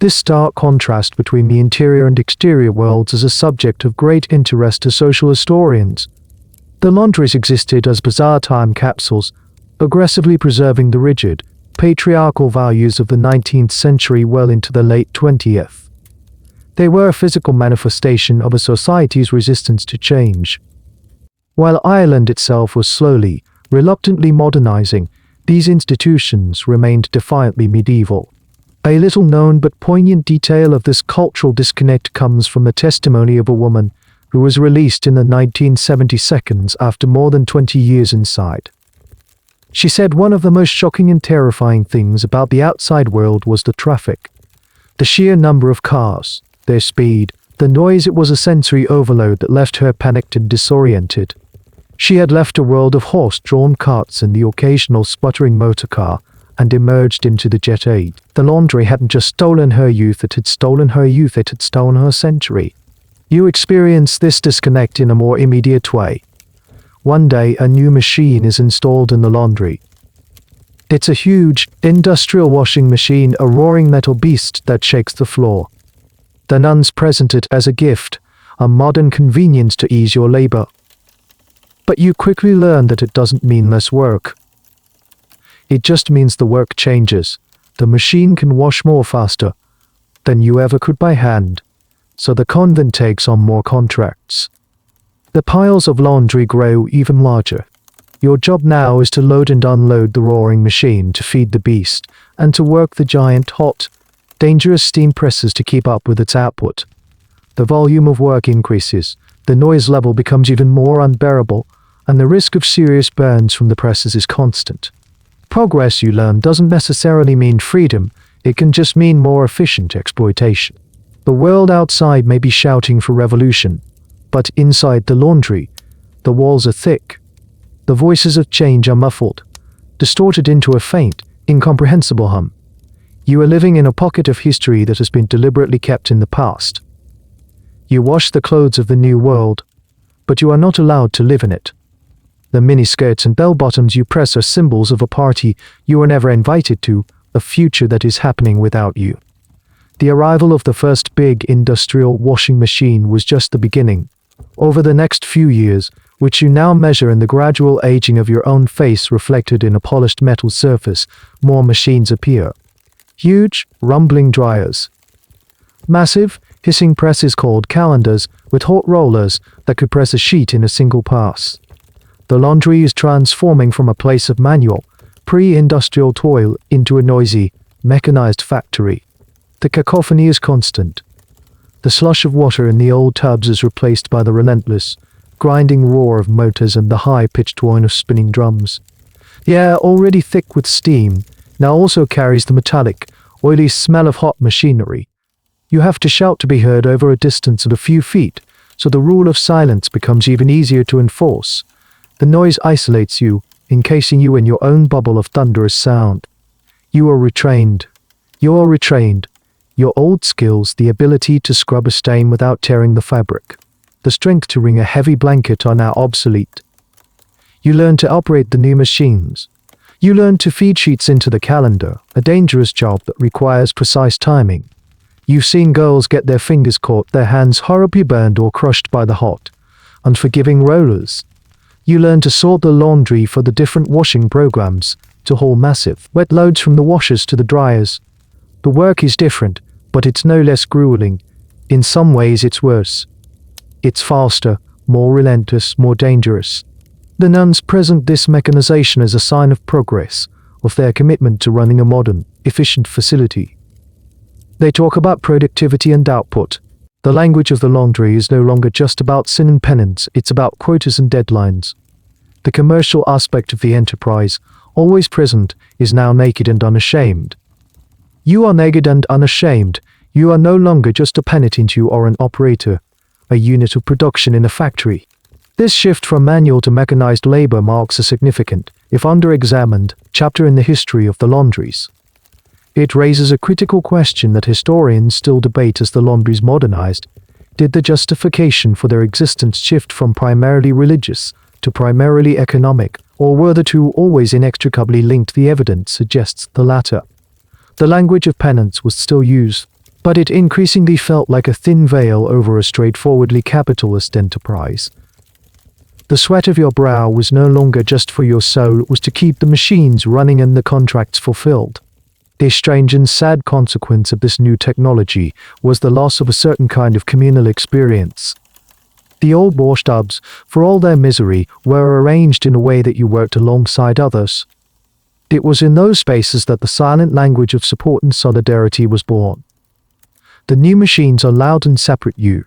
This stark contrast between the interior and exterior worlds is a subject of great interest to social historians. The laundries existed as bizarre time capsules, aggressively preserving the rigid, patriarchal values of the 19th century well into the late 20th. They were a physical manifestation of a society's resistance to change. While Ireland itself was slowly, reluctantly modernizing, these institutions remained defiantly medieval. A little-known but poignant detail of this cultural disconnect comes from the testimony of a woman who was released in the 1972 after more than 20 years inside. She said one of the most shocking and terrifying things about the outside world was the traffic. The sheer number of cars, their speed, the noise. It was a sensory overload that left her panicked and disoriented. She had left a world of horse-drawn carts and the occasional sputtering motorcar and emerged into the jet age. The laundry hadn't just stolen her youth, it had stolen her youth, it had stolen her century. You experience this disconnect in a more immediate way. One day, a new machine is installed in the laundry. It's a huge, industrial washing machine, a roaring metal beast that shakes the floor. The nuns present it as a gift, a modern convenience to ease your labor. But you quickly learn that it doesn't mean less work. It just means the work changes. The machine can wash more faster than you ever could by hand, so the convent takes on more contracts. The piles of laundry grow even larger. Your job now is to load and unload the roaring machine to feed the beast, and to work the giant hot, dangerous steam presses to keep up with its output. The volume of work increases, the noise level becomes even more unbearable, and the risk of serious burns from the presses is constant. Progress, you learn, doesn't necessarily mean freedom, it can just mean more efficient exploitation. The world outside may be shouting for revolution, but inside the laundry, the walls are thick. The voices of change are muffled, distorted into a faint, incomprehensible hum. You are living in a pocket of history that has been deliberately kept in the past. You wash the clothes of the new world, but you are not allowed to live in it. The miniskirts and bell-bottoms you press are symbols of a party you were never invited to, a future that is happening without you. The arrival of the first big industrial washing machine was just the beginning. Over the next few years, which you now measure in the gradual aging of your own face reflected in a polished metal surface, more machines appear. Huge, rumbling dryers. Massive, hissing presses called calendars with hot rollers that could press a sheet in a single pass. The laundry is transforming from a place of manual, pre-industrial toil into a noisy, mechanized factory. The cacophony is constant. The slush of water in the old tubs is replaced by the relentless, grinding roar of motors and the high-pitched whine of spinning drums. The air, already thick with steam, now also carries the metallic, oily smell of hot machinery. You have to shout to be heard over a distance of a few feet, so the rule of silence becomes even easier to enforce. The noise isolates you, encasing you in your own bubble of thunderous sound. You are retrained. Your old skills, the ability to scrub a stain without tearing the fabric, the strength to wring a heavy blanket, are now obsolete. You learn to operate the new machines. You learn to feed sheets into the calendar, a dangerous job that requires precise timing. You've seen girls get their fingers caught, their hands horribly burned or crushed by the hot, unforgiving rollers. You learn to sort the laundry for the different washing programs, to haul massive, wet loads from the washers to the dryers. The work is different, but it's no less grueling. In some ways it's worse. It's faster, more relentless, more dangerous. The nuns present this mechanization as a sign of progress, of their commitment to running a modern, efficient facility. They talk about productivity and output. The language of the laundry is no longer just about sin and penance, it's about quotas and deadlines. The commercial aspect of the enterprise, always present, is now naked and unashamed. You are naked and unashamed. You are no longer just a penitent, you are an operator, a unit of production in a factory. This shift from manual to mechanized labor marks a significant, if under-examined, chapter in the history of the laundries. It raises a critical question that historians still debate as the laundries modernized. Did the justification for their existence shift from primarily religious to primarily economic, or were the two always inextricably linked? The evidence suggests the latter. The language of penance was still used, but it increasingly felt like a thin veil over a straightforwardly capitalist enterprise. The sweat of your brow was no longer just for your soul, it was to keep the machines running and the contracts fulfilled. The strange and sad consequence of this new technology was the loss of a certain kind of communal experience. The old washtubs, for all their misery, were arranged in a way that you worked alongside others. It was in those spaces that the silent language of support and solidarity was born. The new machines are loud and separate you.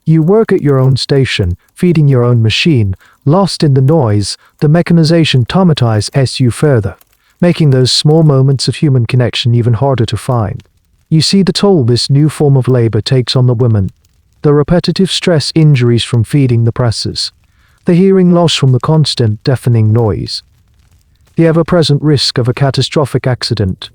You work at your own station, feeding your own machine, lost in the noise. The mechanization traumatizes you further, making those small moments of human connection even harder to find. You see the toll this new form of labor takes on the women. The repetitive stress injuries from feeding the presses. The hearing loss from the constant deafening noise. The ever-present risk of a catastrophic accident.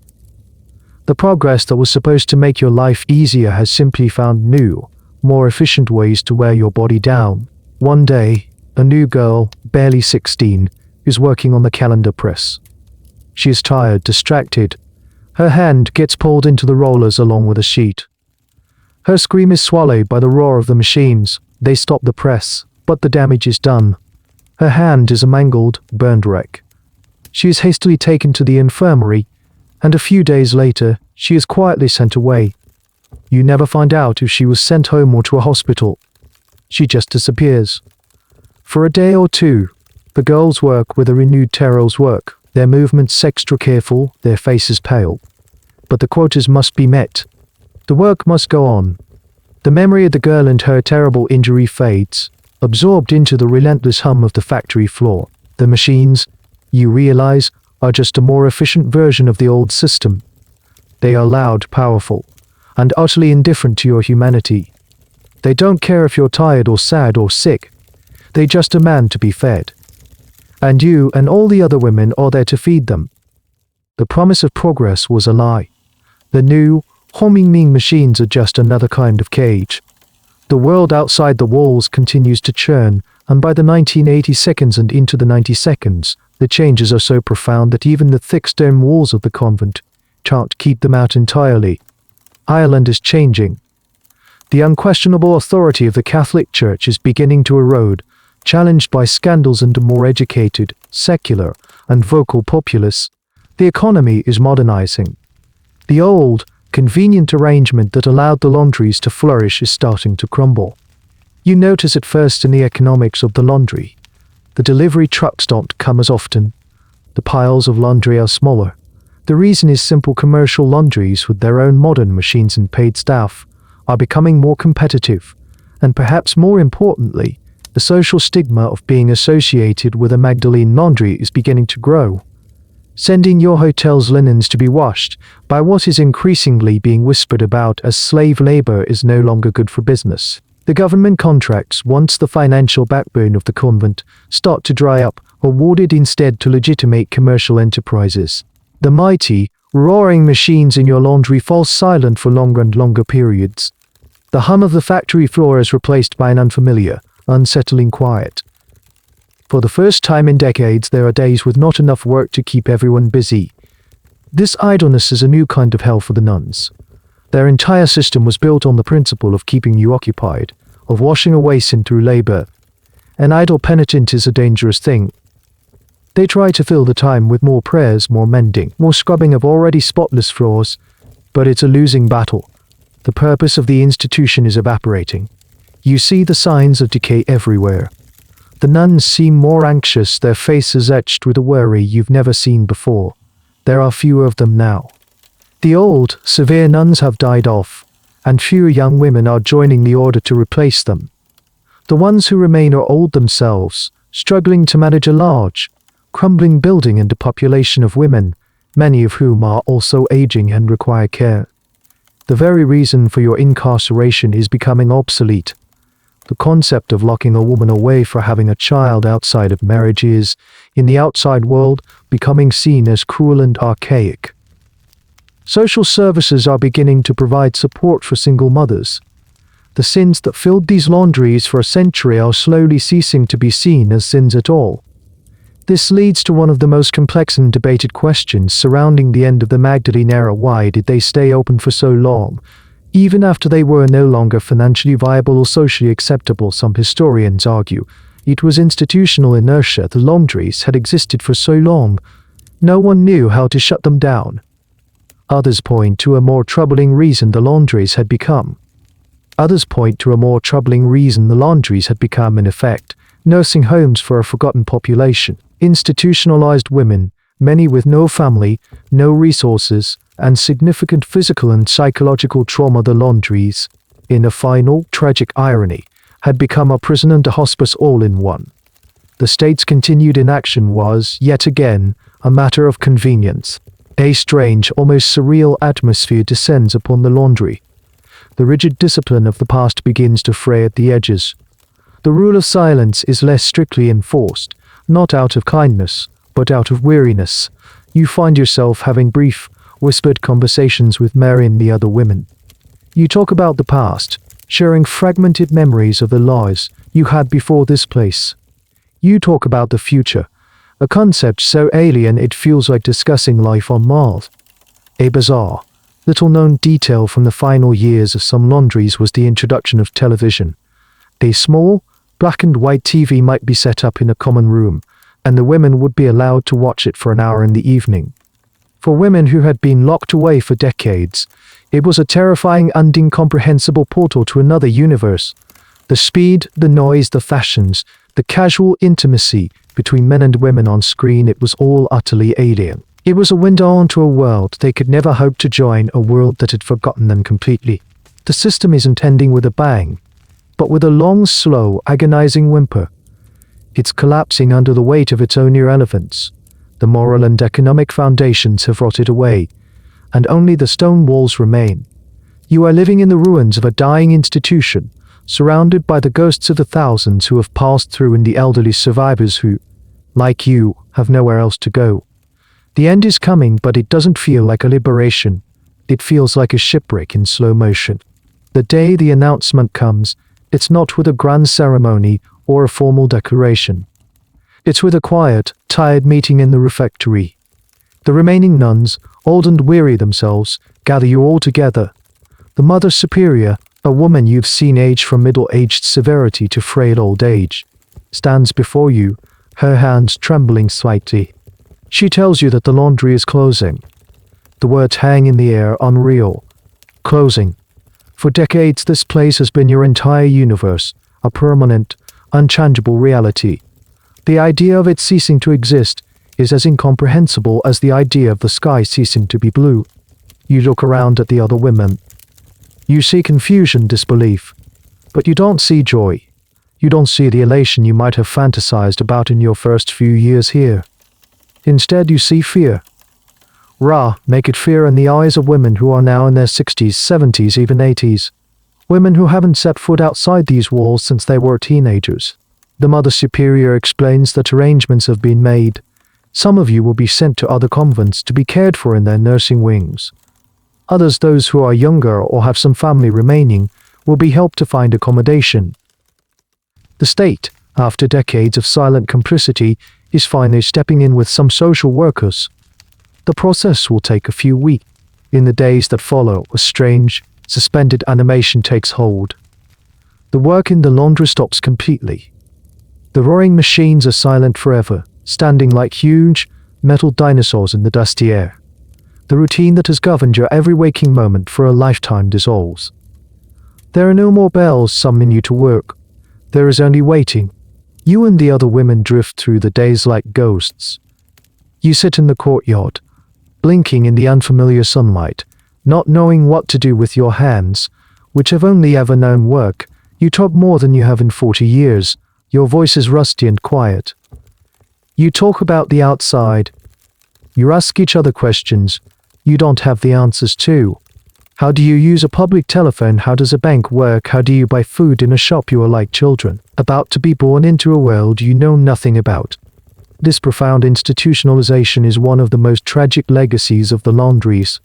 The progress that was supposed to make your life easier has simply found new, more efficient ways to wear your body down. One day, a new girl, barely 16, is working on the calendar press. She is tired, distracted. Her hand gets pulled into the rollers along with a sheet. Her scream is swallowed by the roar of the machines. They stop the press, but the damage is done. Her hand is a mangled, burned wreck. She is hastily taken to the infirmary, and a few days later, she is quietly sent away. You never find out if she was sent home or to a hospital. She just disappears. For a day or two, the girls work with a renewed terror's work, their movements extra careful, their faces pale. But the quotas must be met. The work must go on. The memory of the girl and her terrible injury fades, absorbed into the relentless hum of the factory floor. The machines, you realize, are just a more efficient version of the old system. They are loud, powerful, and utterly indifferent to your humanity. They don't care if you're tired or sad or sick. They just demand to be fed. And you and all the other women are there to feed them. The promise of progress was a lie. The new, homing machines are just another kind of cage. The world outside the walls continues to churn, and by the 1980s and into the 90s, the changes are so profound that even the thick stone walls of the convent can't keep them out entirely. Ireland is changing. The unquestionable authority of the Catholic Church is beginning to erode, challenged by scandals and a more educated, secular, and vocal populace. The economy is modernizing. The old, convenient arrangement that allowed the laundries to flourish is starting to crumble. You notice it first in the economics of the laundry. The delivery trucks don't come as often. The piles of laundry are smaller. The reason is simple: commercial laundries with their own modern machines and paid staff are becoming more competitive, and perhaps more importantly, the social stigma of being associated with a Magdalene Laundry is beginning to grow. Sending your hotel's linens to be washed by what is increasingly being whispered about as slave labor is no longer good for business. The government contracts, once the financial backbone of the convent, start to dry up, awarded instead to legitimate commercial enterprises. The mighty, roaring machines in your laundry fall silent for longer and longer periods. The hum of the factory floor is replaced by an unfamiliar, unsettling quiet. For the first time in decades, there are days with not enough work to keep everyone busy. This idleness is a new kind of hell for the nuns. Their entire system was built on the principle of keeping you occupied, of washing away sin through labor. An idle penitent is a dangerous thing. They try to fill the time with more prayers, more mending, more scrubbing of already spotless floors, but it's a losing battle. The purpose of the institution is evaporating. You see the signs of decay everywhere. The nuns seem more anxious, their faces etched with a worry you've never seen before. There are fewer of them now. The old, severe nuns have died off, and fewer young women are joining the order to replace them. The ones who remain are old themselves, struggling to manage a large, crumbling building and a population of women, many of whom are also aging and require care. The very reason for your incarceration is becoming obsolete. The concept of locking a woman away for having a child outside of marriage is, in the outside world, becoming seen as cruel and archaic. Social services are beginning to provide support for single mothers. The sins that filled these laundries for a century are slowly ceasing to be seen as sins at all. This leads to one of the most complex and debated questions surrounding the end of the Magdalene era. Why did they stay open for so long, even after they were no longer financially viable or socially acceptable? Some historians argue it was institutional inertia. The laundries had existed for so long, no one knew how to shut them down. Others point to a more troubling reason: the laundries had become, in effect, nursing homes for a forgotten population. Institutionalized women, many with no family, no resources, and significant physical and psychological trauma. The laundries, in a final, tragic irony, had become a prison and a hospice all in one. The state's continued inaction was, yet again, a matter of convenience. A strange, almost surreal atmosphere descends upon the laundry. The rigid discipline of the past begins to fray at the edges. The rule of silence is less strictly enforced, not out of kindness, but out of weariness. You find yourself having brief, whispered conversations with Mary and the other women. You talk about the past, sharing fragmented memories of the lives you had before this place. You talk about the future, a concept so alien it feels like discussing life on Mars. A bizarre, little-known detail from the final years of some laundries was the introduction of television. A small, black and white TV might be set up in a common room, and the women would be allowed to watch it for an hour in the evening. For women who had been locked away for decades, it was a terrifying and incomprehensible portal to another universe. The speed, the noise, the fashions, the casual intimacy between men and women on screen, it was all utterly alien. It was a window onto a world they could never hope to join, a world that had forgotten them completely. The system isn't ending with a bang, but with a long, slow, agonizing whimper. It's collapsing under the weight of its own irrelevance. The moral and economic foundations have rotted away, and only the stone walls remain. You are living in the ruins of a dying institution, surrounded by the ghosts of the thousands who have passed through and the elderly survivors who, like you, have nowhere else to go. The end is coming, but it doesn't feel like a liberation. It feels like a shipwreck in slow motion. The day the announcement comes, it's not with a grand ceremony or a formal declaration. It's with a quiet, tired meeting in the refectory. The remaining nuns, old and weary themselves, gather you all together. The Mother Superior, a woman you've seen age from middle-aged severity to frail old age, stands before you, her hands trembling slightly. She tells you that the laundry is closing. The words hang in the air, unreal. Closing. For decades this place has been your entire universe, a permanent, unchangeable reality. The idea of it ceasing to exist is as incomprehensible as the idea of the sky ceasing to be blue. You look around at the other women. You see confusion, disbelief. But you don't see joy. You don't see the elation you might have fantasized about in your first few years here. Instead, you see fear. Raw, naked fear in the eyes of women who are now in their 60s, 70s, even 80s. Women who haven't set foot outside these walls since they were teenagers. The Mother Superior explains that arrangements have been made. Some of you will be sent to other convents to be cared for in their nursing wings. Others, those who are younger or have some family remaining, will be helped to find accommodation. The state, after decades of silent complicity, is finally stepping in with some social workers. The process will take a few weeks. In the days that follow, a strange, suspended animation takes hold. The work in the laundry stops completely. The roaring machines are silent forever, standing like huge, metal dinosaurs in the dusty air. The routine that has governed your every waking moment for a lifetime dissolves. There are no more bells summoning you to work. There is only waiting. You and the other women drift through the days like ghosts. You sit in the courtyard, blinking in the unfamiliar sunlight, not knowing what to do with your hands, which have only ever known work. You talk more than you have in 40 years. Your voice is rusty and quiet. You talk about the outside. You ask each other questions you don't have the answers to. How do you use a public telephone? How does a bank work? How do you buy food in a shop? You are like children, about to be born into a world you know nothing about. This profound institutionalization is one of the most tragic legacies of the laundries.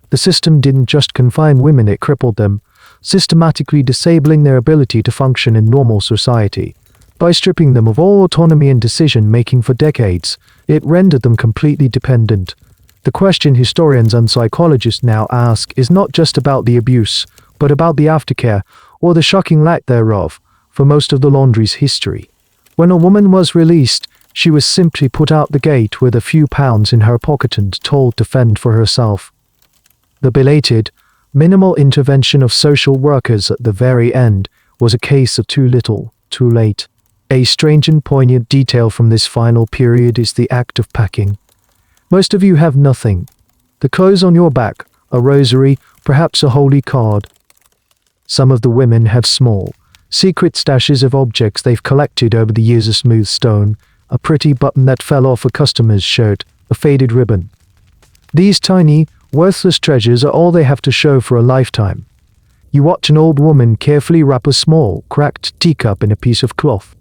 The system didn't just confine women, it crippled them, systematically disabling their ability to function in normal society. By stripping them of all autonomy and decision-making for decades, it rendered them completely dependent. The question historians and psychologists now ask is not just about the abuse, but about the aftercare, or the shocking lack thereof, for most of the laundry's history. When a woman was released, she was simply put out the gate with a few pounds in her pocket and told to fend for herself. The belated, minimal intervention of social workers at the very end was a case of too little, too late. A strange and poignant detail from this final period is the act of packing. Most of you have nothing. The clothes on your back, a rosary, perhaps a holy card. Some of the women have small, secret stashes of objects they've collected over the years: of smooth stone, a pretty button that fell off a customer's shirt, a faded ribbon. These tiny, worthless treasures are all they have to show for a lifetime. You watch an old woman carefully wrap a small, cracked teacup in a piece of cloth.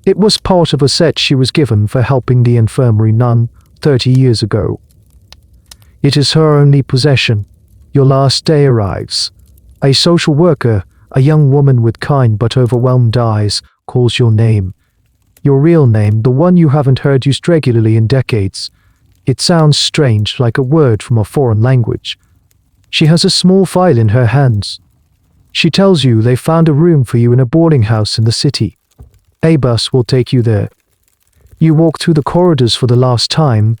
It was part of a set she was given for helping the infirmary nun 30 years ago. It is her only possession. Your last day arrives. A social worker, a young woman with kind but overwhelmed eyes, calls your name. Your real name, the one you haven't heard used regularly in decades. It sounds strange, like a word from a foreign language. She has a small file in her hands. She tells you they found a room for you in a boarding house in the city. A bus will take you there. You walk through the corridors for the last time.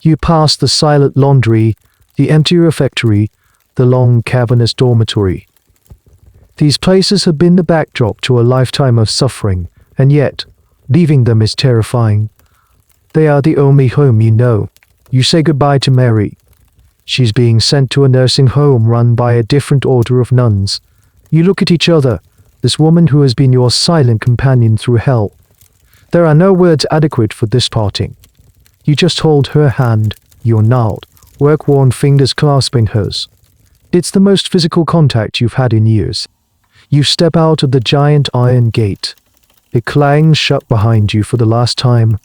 You pass the silent laundry, the empty refectory, the long cavernous dormitory. These places have been the backdrop to a lifetime of suffering, and yet, leaving them is terrifying. They are the only home you know. You say goodbye to Mary. She's being sent to a nursing home run by a different order of nuns. You look at each other, this woman who has been your silent companion through hell. There are no words adequate for this parting. You just hold her hand, your gnarled, work-worn fingers clasping hers. It's the most physical contact you've had in years. You step out of the giant iron gate. It clangs shut behind you for the last time.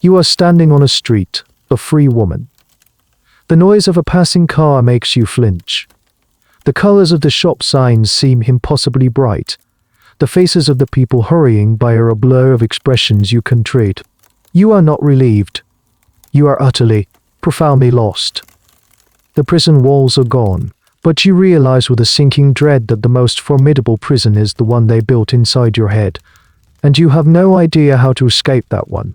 You are standing on a street, a free woman. The noise of a passing car makes you flinch. The colors of the shop signs seem impossibly bright. The faces of the people hurrying by are a blur of expressions you can trade. You are not relieved. You are utterly, profoundly lost. The prison walls are gone, but you realize with a sinking dread that the most formidable prison is the one they built inside your head, and you have no idea how to escape that one.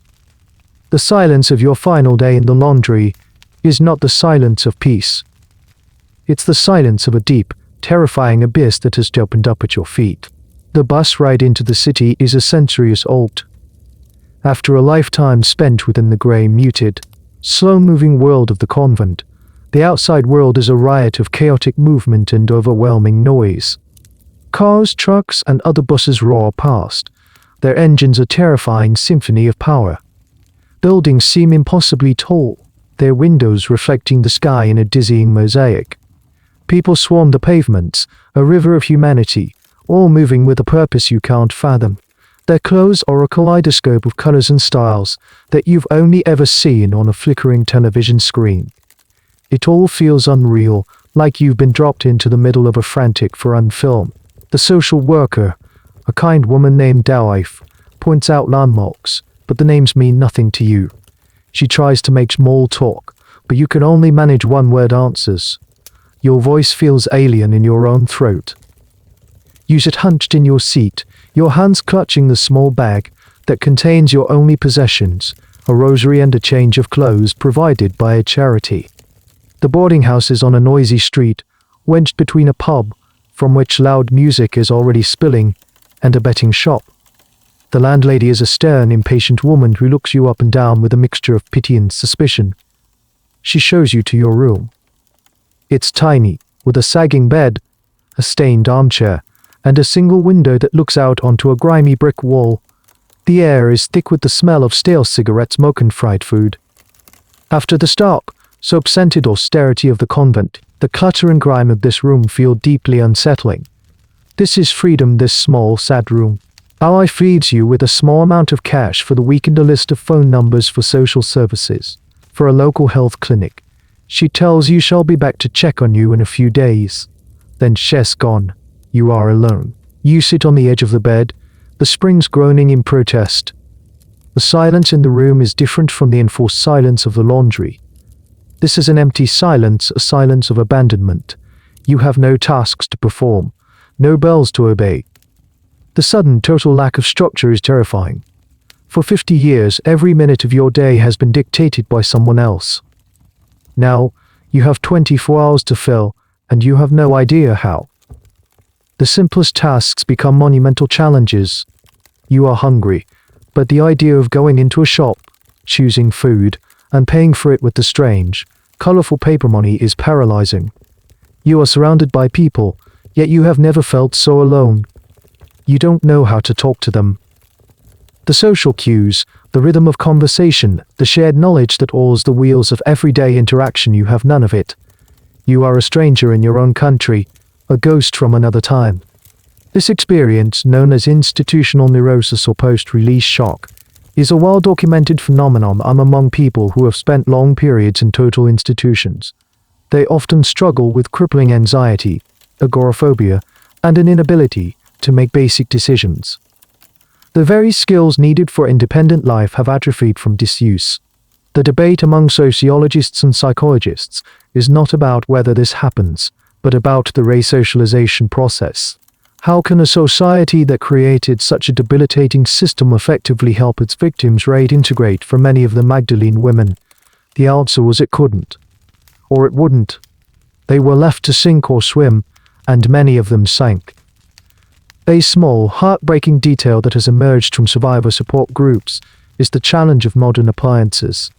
The silence of your final day in the laundry is not the silence of peace. It's the silence of a deep, terrifying abyss that has opened up at your feet. The bus ride into the city is a centuries old. After a lifetime spent within the grey, muted, slow-moving world of the convent, the outside world is a riot of chaotic movement and overwhelming noise. Cars, trucks, and other buses roar past. Their engines a terrifying symphony of power. Buildings seem impossibly tall, their windows reflecting the sky in a dizzying mosaic. People swarm the pavements, a river of humanity, all moving with a purpose you can't fathom. Their clothes are a kaleidoscope of colors and styles that you've only ever seen on a flickering television screen. It all feels unreal, like you've been dropped into the middle of a frantic foreign film. The social worker, a kind woman named Taoiseach, points out landmarks, but the names mean nothing to you. She tries to make small talk, but you can only manage one-word answers. Your voice feels alien in your own throat. You sit hunched in your seat, your hands clutching the small bag that contains your only possessions, a rosary and a change of clothes provided by a charity. The boarding house is on a noisy street, wedged between a pub, from which loud music is already spilling, and a betting shop. The landlady is a stern, impatient woman who looks you up and down with a mixture of pity and suspicion. She shows you to your room. It's tiny, with a sagging bed, a stained armchair, and a single window that looks out onto a grimy brick wall. The air is thick with the smell of stale cigarette smoke and fried food. After the stark, soap-scented austerity of the convent, the clutter and grime of this room feel deeply unsettling. This is freedom, this small, sad room. Ally feeds you with a small amount of cash for the week and a list of phone numbers for social services, for a local health clinic. She tells you she'll be back to check on you in a few days. Then she's gone. You are alone. You sit on the edge of the bed, the springs groaning in protest. The silence in the room is different from the enforced silence of the laundry. This is an empty silence, a silence of abandonment. You have no tasks to perform, no bells to obey. The sudden total lack of structure is terrifying. For 50 years, every minute of your day has been dictated by someone else. Now, you have 24 hours to fill, and you have no idea how. The simplest tasks become monumental challenges. You are hungry, but the idea of going into a shop, choosing food, and paying for it with the strange, colorful paper money is paralyzing. You are surrounded by people, yet you have never felt so alone. You don't know how to talk to them. The social cues, the rhythm of conversation, the shared knowledge that oils the wheels of everyday interaction, you have none of it. You are a stranger in your own country, a ghost from another time. This experience, known as institutional neurosis or post-release shock, is a well-documented phenomenon among people who have spent long periods in total institutions. They often struggle with crippling anxiety, agoraphobia, and an inability to make basic decisions. The very skills needed for independent life have atrophied from disuse. The debate among sociologists and psychologists is not about whether this happens, but about the resocialization process. How can a society that created such a debilitating system effectively help its victims reintegrate? For many of the Magdalene women, the answer was it couldn't. Or it wouldn't. They were left to sink or swim, and many of them sank. A small, heartbreaking detail that has emerged from survivor support groups is the challenge of modern appliances.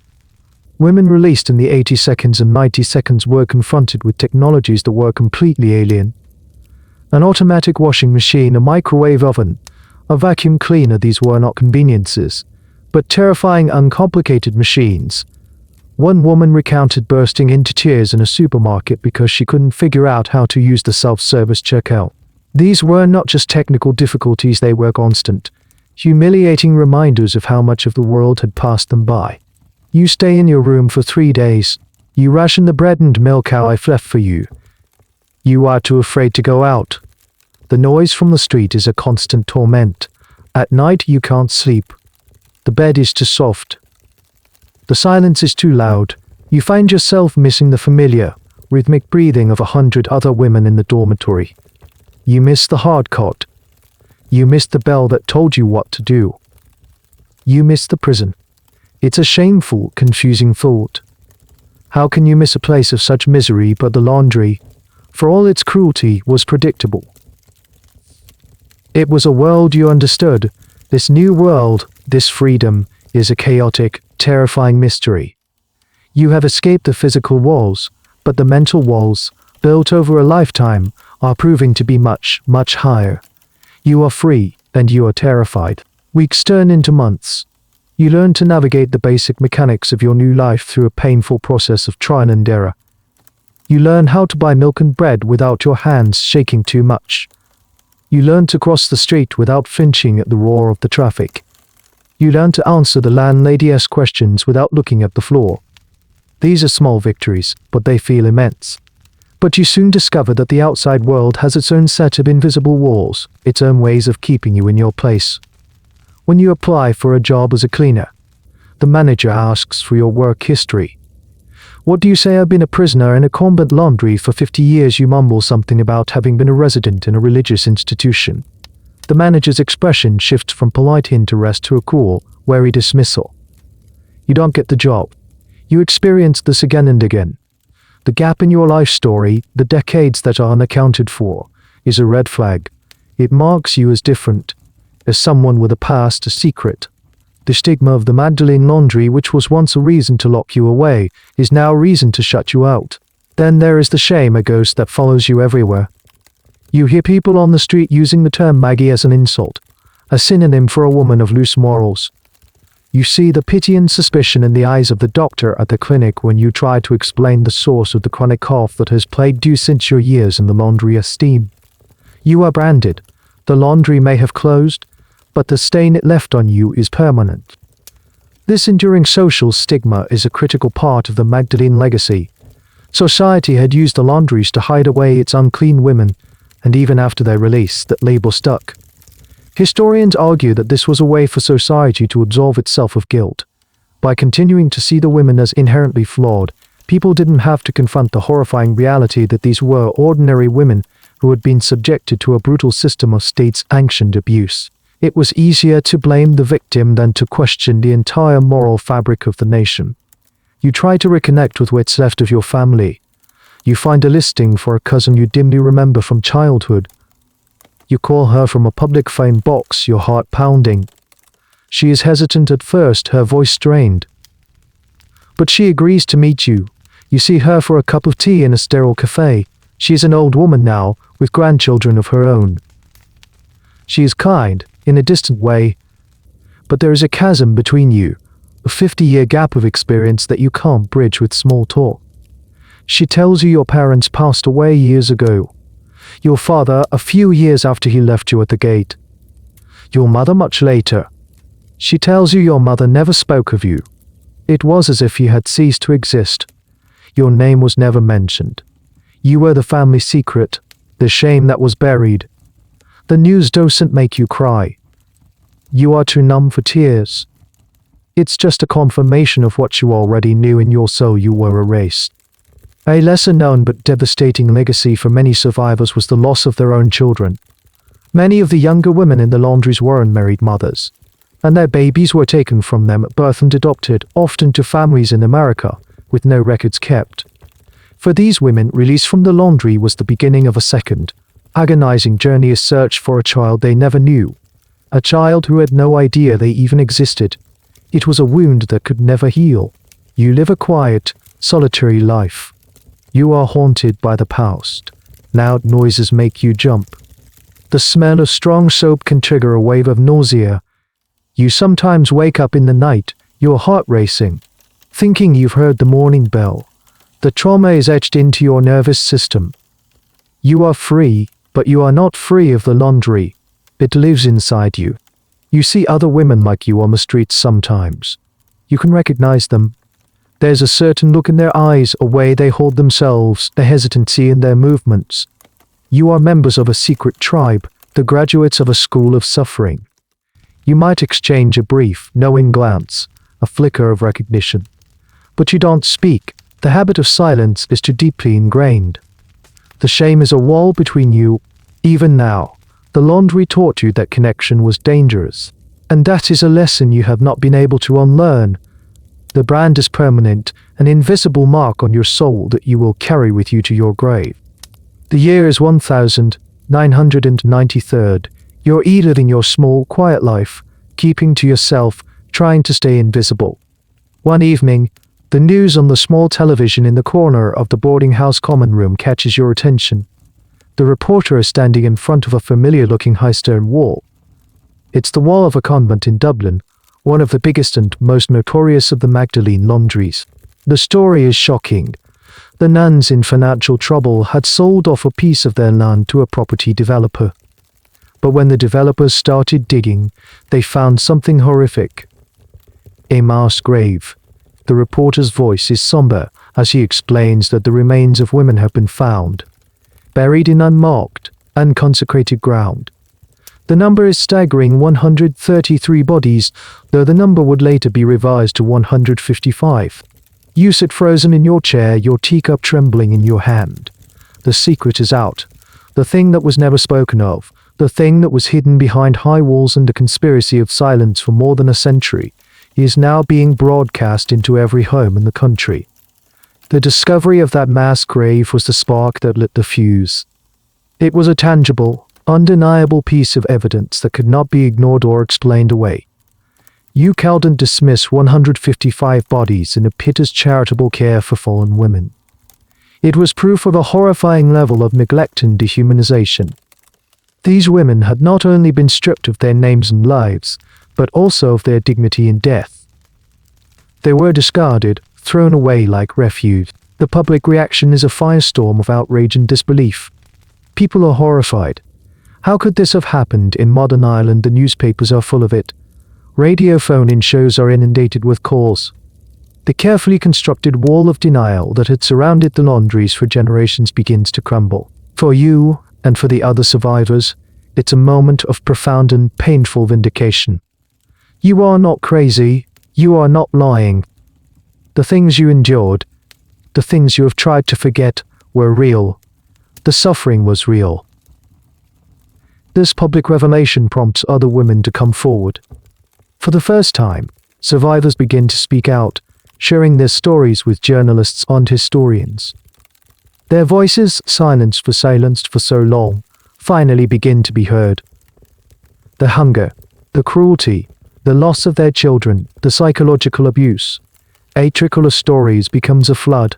Women released in the 80 seconds and 90 seconds were confronted with technologies that were completely alien. An automatic washing machine, a microwave oven, a vacuum cleaner. These were not conveniences, but terrifying, uncomplicated machines. One woman recounted bursting into tears in a supermarket because she couldn't figure out how to use the self-service checkout. These were not just technical difficulties, they were constant, humiliating reminders of how much of the world had passed them by. You stay in your room for 3 days. You ration the bread and milk I've left for you. You are too afraid to go out. The noise from the street is a constant torment. At night you can't sleep. The bed is too soft. The silence is too loud. You find yourself missing the familiar, rhythmic breathing of 100 other women in the dormitory. You miss the hard cot. You miss the bell that told you what to do. You miss the prison. It's a shameful, confusing thought. How can you miss a place of such misery? But the laundry, for all its cruelty, was predictable. It was a world you understood. This new world, this freedom, is a chaotic, terrifying mystery. You have escaped the physical walls, but the mental walls, built over a lifetime, are proving to be much, much higher. You are free, and you are terrified. Weeks turn into months. You learn to navigate the basic mechanics of your new life through a painful process of trial and error. You learn how to buy milk and bread without your hands shaking too much. You learn to cross the street without flinching at the roar of the traffic. You learn to answer the landlady's questions without looking at the floor. These are small victories, but they feel immense. But you soon discover that the outside world has its own set of invisible walls, its own ways of keeping you in your place. When you apply for a job as a cleaner, the manager asks for your work history. What do you say? I've been a prisoner in a convent laundry for 50 years. You mumble something about having been a resident in a religious institution. The manager's expression shifts from polite interest to a cool, wary dismissal. You don't get the job. You experience this again and again. The gap in your life story, the decades that are unaccounted for, is a red flag. It marks you as different, as someone with a past, a secret. The stigma of the Magdalene Laundry, which was once a reason to lock you away, is now a reason to shut you out. Then there is the shame, a ghost that follows you everywhere. You hear people on the street using the term Maggie as an insult, a synonym for a woman of loose morals. You see the pity and suspicion in the eyes of the doctor at the clinic when you try to explain the source of the chronic cough that has plagued you since your years in the laundry esteem. You are branded. The laundry may have closed, but the stain it left on you is permanent. This enduring social stigma is a critical part of the Magdalene legacy. Society had used the laundries to hide away its unclean women, and even after their release, that label stuck. Historians argue that this was a way for society to absolve itself of guilt. By continuing to see the women as inherently flawed, people didn't have to confront the horrifying reality that these were ordinary women who had been subjected to a brutal system of state-sanctioned abuse. It was easier to blame the victim than to question the entire moral fabric of the nation. You try to reconnect with what's left of your family. You find a listing for a cousin you dimly remember from childhood. You call her from a public phone box, your heart pounding. She is hesitant at first, her voice strained. But she agrees to meet you. You see her for a cup of tea in a sterile cafe. She is an old woman now, with grandchildren of her own. She is kind, in a distant way, but there is a chasm between you, a 50-year gap of experience that you can't bridge with small talk. She tells you your parents passed away years ago. Your father a few years after he left you at the gate. Your mother much later. She tells you your mother never spoke of you. It was as if you had ceased to exist. Your name was never mentioned. You were the family secret, the shame that was buried. The news doesn't make you cry. You are too numb for tears. It's just a confirmation of what you already knew in your soul. You were erased. A lesser-known but devastating legacy for many survivors was the loss of their own children. Many of the younger women in the laundries were unmarried mothers, and their babies were taken from them at birth and adopted, often to families in America, with no records kept. For these women, release from the laundry was the beginning of a second, agonizing journey, a search for a child they never knew, a child who had no idea they even existed. It was a wound that could never heal. You live a quiet, solitary life. You are haunted by the past. Loud noises make you jump. The smell of strong soap can trigger a wave of nausea. You sometimes wake up in the night, your heart racing, thinking you've heard the morning bell. The trauma is etched into your nervous system. You are free, but you are not free of the laundry. It lives inside you. You see other women like you on the streets sometimes. You can recognize them. There's a certain look in their eyes, a way they hold themselves, a hesitancy in their movements. You are members of a secret tribe, the graduates of a school of suffering. You might exchange a brief, knowing glance, a flicker of recognition. But you don't speak. The habit of silence is too deeply ingrained. The shame is a wall between you. Even now, the laundry taught you that connection was dangerous. And that is a lesson you have not been able to unlearn. The brand is permanent, an invisible mark on your soul that you will carry with you to your grave. The year is 1993. You're living your small, quiet life, keeping to yourself, trying to stay invisible. One evening, the news on the small television in the corner of the boarding house common room catches your attention. The reporter is standing in front of a familiar-looking high-stone wall. It's the wall of a convent in Dublin, one of the biggest and most notorious of the Magdalene Laundries. The story is shocking. The nuns in financial trouble had sold off a piece of their land to a property developer. But when the developers started digging, they found something horrific. A mass grave. The reporter's voice is somber as he explains that the remains of women have been found, buried in unmarked, unconsecrated ground. The number is staggering, 133 bodies, though the number would later be revised to 155. You sit frozen in your chair, your teacup trembling in your hand. The secret is out. The thing that was never spoken of, the thing that was hidden behind high walls and a conspiracy of silence for more than a century, is now being broadcast into every home in the country. The discovery of that mass grave was the spark that lit the fuse. It was a tangible, undeniable piece of evidence that could not be ignored or explained away. You can't dismiss 155 bodies in a pit as charitable care for fallen women. It was proof of a horrifying level of neglect and dehumanization. These women had not only been stripped of their names and lives, but also of their dignity in death. They were discarded, thrown away like refuse. The public reaction is a firestorm of outrage and disbelief. People are horrified. How could this have happened in modern Ireland? The newspapers are full of it. Radio phone-in shows are inundated with calls. The carefully constructed wall of denial that had surrounded the laundries for generations begins to crumble. For you, and for the other survivors, It's a moment of profound and painful vindication. You are not crazy. You are not lying. The things you endured, the things you have tried to forget, were real. The suffering was real. This public revelation prompts other women to come forward. For the first time, survivors begin to speak out, sharing their stories with journalists and historians. Their voices, silenced for so long, finally begin to be heard. The hunger, the cruelty, the loss of their children, the psychological abuse. A trickle of stories becomes a flood,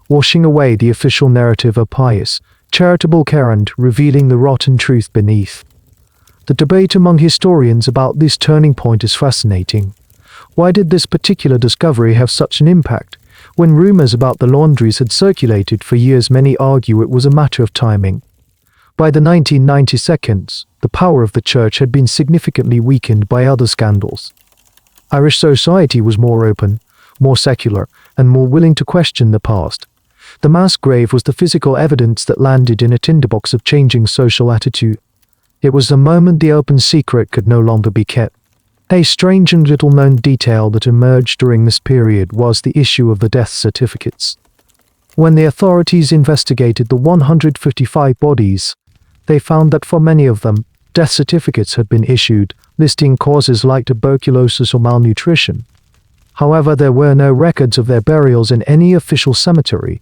washing away the official narrative of pious, charitable care and revealing the rotten truth beneath. The debate among historians about this turning point is fascinating. Why did this particular discovery have such an impact? When rumors about the laundries had circulated for years, many argue it was a matter of timing. By the 1992, the power of the church had been significantly weakened by other scandals. Irish society was more open, more secular, and more willing to question the past. The mass grave was the physical evidence that landed in a tinderbox of changing social attitude. It was the moment the open secret could no longer be kept. A strange and little-known detail that emerged during this period was the issue of the death certificates. When the authorities investigated the 155 bodies, they found that for many of them, death certificates had been issued, listing causes like tuberculosis or malnutrition. However, there were no records of their burials in any official cemetery.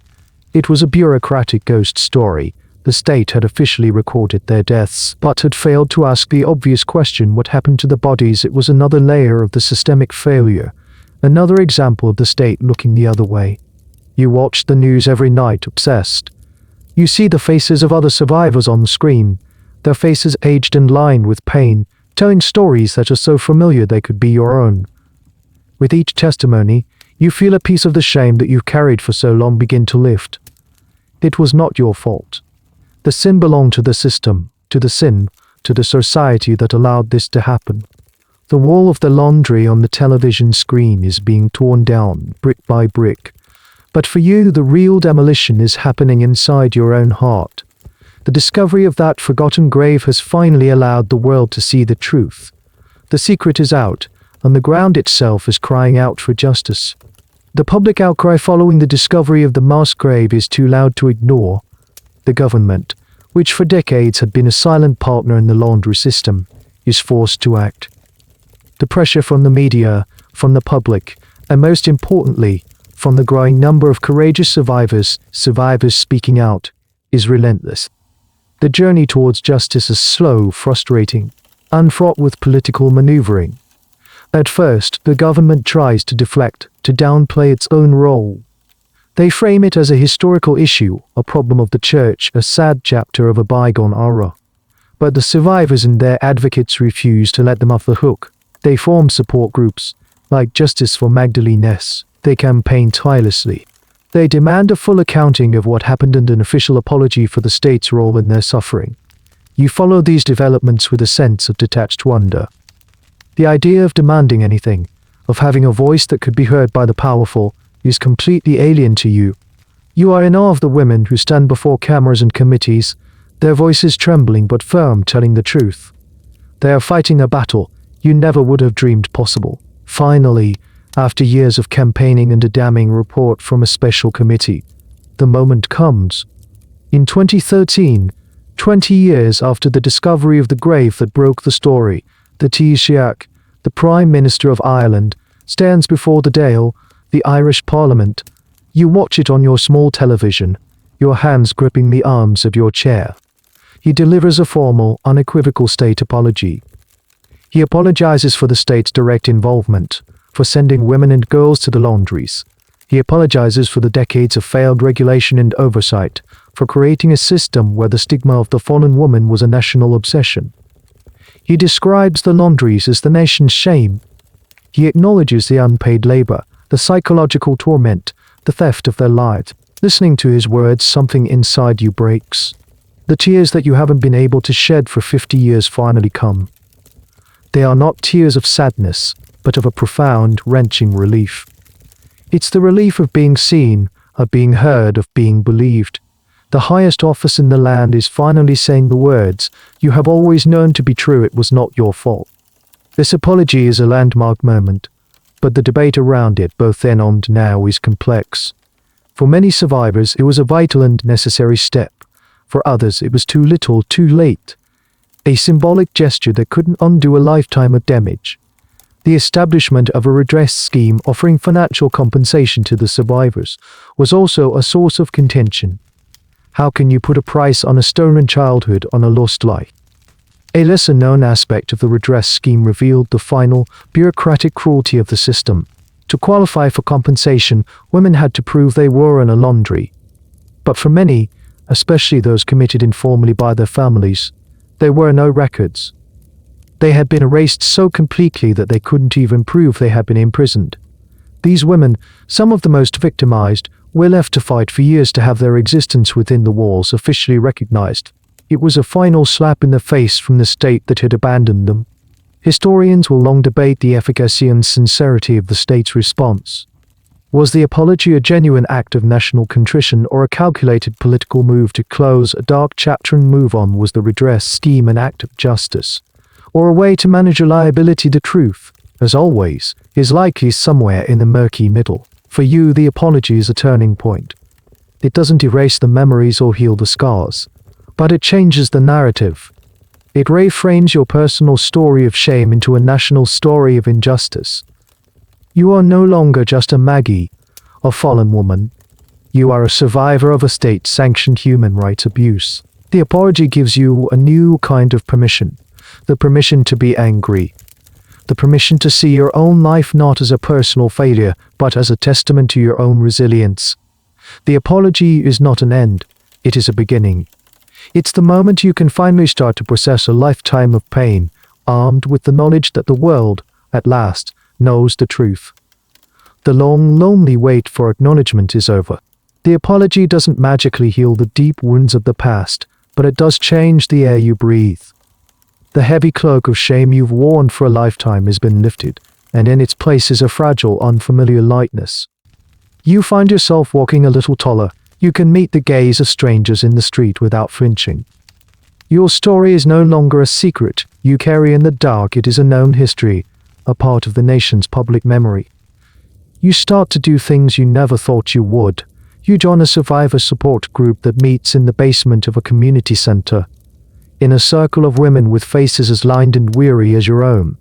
It was a bureaucratic ghost story. The state had officially recorded their deaths, but had failed to ask the obvious question: what happened to the bodies? It was another layer of the systemic failure, another example of the state looking the other way. You watch the news every night, obsessed. You see the faces of other survivors on the screen, their faces aged and lined with pain, telling stories that are so familiar they could be your own. With each testimony, you feel a piece of the shame that you've carried for so long begin to lift. It was not your fault. The sin belonged to the system, to the sin, to the society that allowed this to happen. The wall of the laundry on the television screen is being torn down, brick by brick. But for you, the real demolition is happening inside your own heart. The discovery of that forgotten grave has finally allowed the world to see the truth. The secret is out, and the ground itself is crying out for justice. The public outcry following the discovery of the mass grave is too loud to ignore. The government, which for decades had been a silent partner in the laundry system, is forced to act. The pressure from the media, from the public, and most importantly, from the growing number of courageous survivors speaking out, is relentless. The journey towards justice is slow, frustrating, and fraught with political maneuvering. At first, the government tries to deflect, to downplay its own role. They frame it as a historical issue, a problem of the church, a sad chapter of a bygone era. But the survivors and their advocates refuse to let them off the hook. They form support groups, like Justice for Magdalene Laundries. They campaign tirelessly. They demand a full accounting of what happened and an official apology for the state's role in their suffering. You follow these developments with a sense of detached wonder. The idea of demanding anything, of having a voice that could be heard by the powerful, is completely alien to you. You are in awe of the women who stand before cameras and committees, their voices trembling but firm, telling the truth. They are fighting a battle you never would have dreamed possible. Finally, after years of campaigning and a damning report from a special committee, the moment comes. In 2013, 20 years after the discovery of the grave that broke the story, the Taoiseach, the Prime Minister of Ireland, stands before the Dáil, the Irish Parliament. You watch it on your small television, your hands gripping the arms of your chair. He delivers a formal, unequivocal state apology. He apologizes for the state's direct involvement, for sending women and girls to the laundries. He apologizes for the decades of failed regulation and oversight, for creating a system where the stigma of the fallen woman was a national obsession. He describes the laundries as the nation's shame. He acknowledges the unpaid labor, the psychological torment, the theft of their lives. Listening to his words, something inside you breaks. The tears that you haven't been able to shed for 50 years finally come. They are not tears of sadness, but of a profound, wrenching relief. It's the relief of being seen, of being heard, of being believed. The highest office in the land is finally saying the words you have always known to be true. It was not your fault. This apology is a landmark moment, but the debate around it, both then and now, is complex. For many survivors, it was a vital and necessary step. For others, it was too little, too late. A symbolic gesture that couldn't undo a lifetime of damage. The establishment of a redress scheme offering financial compensation to the survivors was also a source of contention. How can you put a price on a stolen childhood, on a lost life? A lesser-known aspect of the redress scheme revealed the final, bureaucratic cruelty of the system. To qualify for compensation, women had to prove they were in a laundry. But for many, especially those committed informally by their families, there were no records. They had been erased so completely that they couldn't even prove they had been imprisoned. These women, some of the most victimized, were left to fight for years to have their existence within the walls officially recognized. It was a final slap in the face from the state that had abandoned them. Historians will long debate the efficacy and sincerity of the state's response. Was the apology a genuine act of national contrition or a calculated political move to close a dark chapter and move on? Was the redress scheme an act of justice, or a way to manage a liability? The truth, as always, is likely somewhere in the murky middle. For you, the apology is a turning point. It doesn't erase the memories or heal the scars, but it changes the narrative. It reframes your personal story of shame into a national story of injustice. You are no longer just a Maggie, a fallen woman. You are a survivor of a state-sanctioned human rights abuse. The apology gives you a new kind of permission. The permission to be angry. The permission to see your own life not as a personal failure, but as a testament to your own resilience. The apology is not an end, it is a beginning. It's the moment you can finally start to process a lifetime of pain, armed with the knowledge that the world, at last, knows the truth. The long, lonely wait for acknowledgement is over. The apology doesn't magically heal the deep wounds of the past, but it does change the air you breathe. The heavy cloak of shame you've worn for a lifetime has been lifted, and in its place is a fragile, unfamiliar lightness. You find yourself walking a little taller. You can meet the gaze of strangers in the street without flinching. Your story is no longer a secret you carry in the dark. It is a known history, a part of the nation's public memory. You start to do things you never thought you would. You join a survivor support group that meets in the basement of a community center, in a circle of women with faces as lined and weary as your own.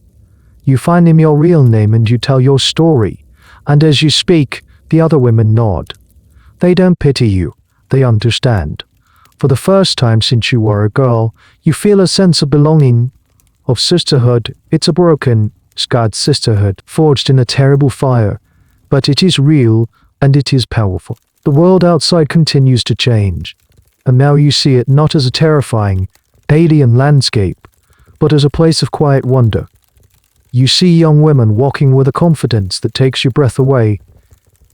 You find him your real name and you tell your story, and as you speak, the other women nod. They don't pity you, they understand. For the first time since you were a girl, you feel a sense of belonging, of sisterhood. It's a broken, scarred sisterhood, forged in a terrible fire, but it is real and it is powerful. The world outside continues to change, and now you see it not as a terrifying, alien landscape, but as a place of quiet wonder. You see young women walking with a confidence that takes your breath away.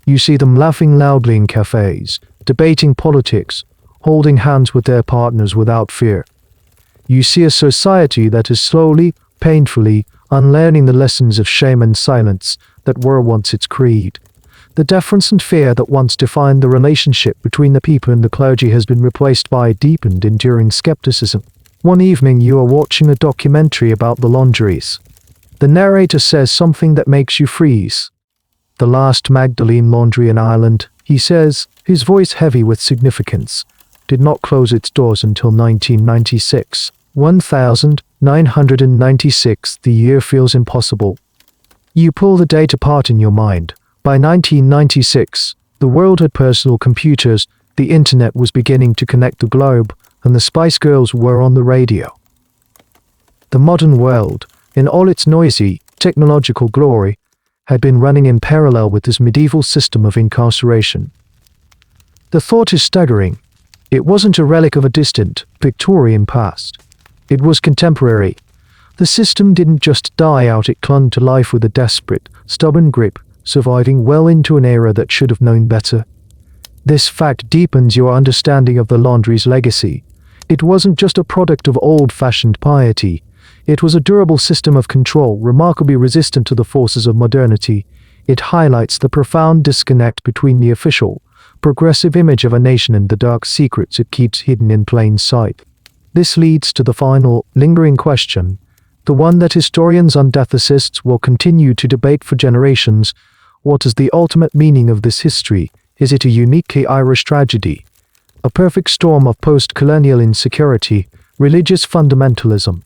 You see them laughing loudly in cafes, debating politics, holding hands with their partners without fear. You see a society that is slowly, painfully, unlearning the lessons of shame and silence that were once its creed. The deference and fear that once defined the relationship between the people and the clergy has been replaced by deepened, enduring skepticism. One evening you are watching a documentary about the laundries. The narrator says something that makes you freeze. The last Magdalene laundry in Ireland, he says, his voice heavy with significance, did not close its doors until 1996. 1996, the year feels impossible. You pull the date apart in your mind. By 1996, the world had personal computers, the internet was beginning to connect the globe, and the Spice Girls were on the radio. The modern world, in all its noisy, technological glory, had been running in parallel with this medieval system of incarceration. The thought is staggering. It wasn't a relic of a distant, Victorian past. It was contemporary. The system didn't just die out, it clung to life with a desperate, stubborn grip, surviving well into an era that should have known better. This fact deepens your understanding of the laundry's legacy. It wasn't just a product of old-fashioned piety. It was a durable system of control, remarkably resistant to the forces of modernity. It highlights the profound disconnect between the official, progressive image of a nation and the dark secrets it keeps hidden in plain sight. This leads to the final, lingering question, the one that historians and ethicists will continue to debate for generations. What is the ultimate meaning of this history? Is it a uniquely Irish tragedy? A perfect storm of post-colonial insecurity, religious fundamentalism,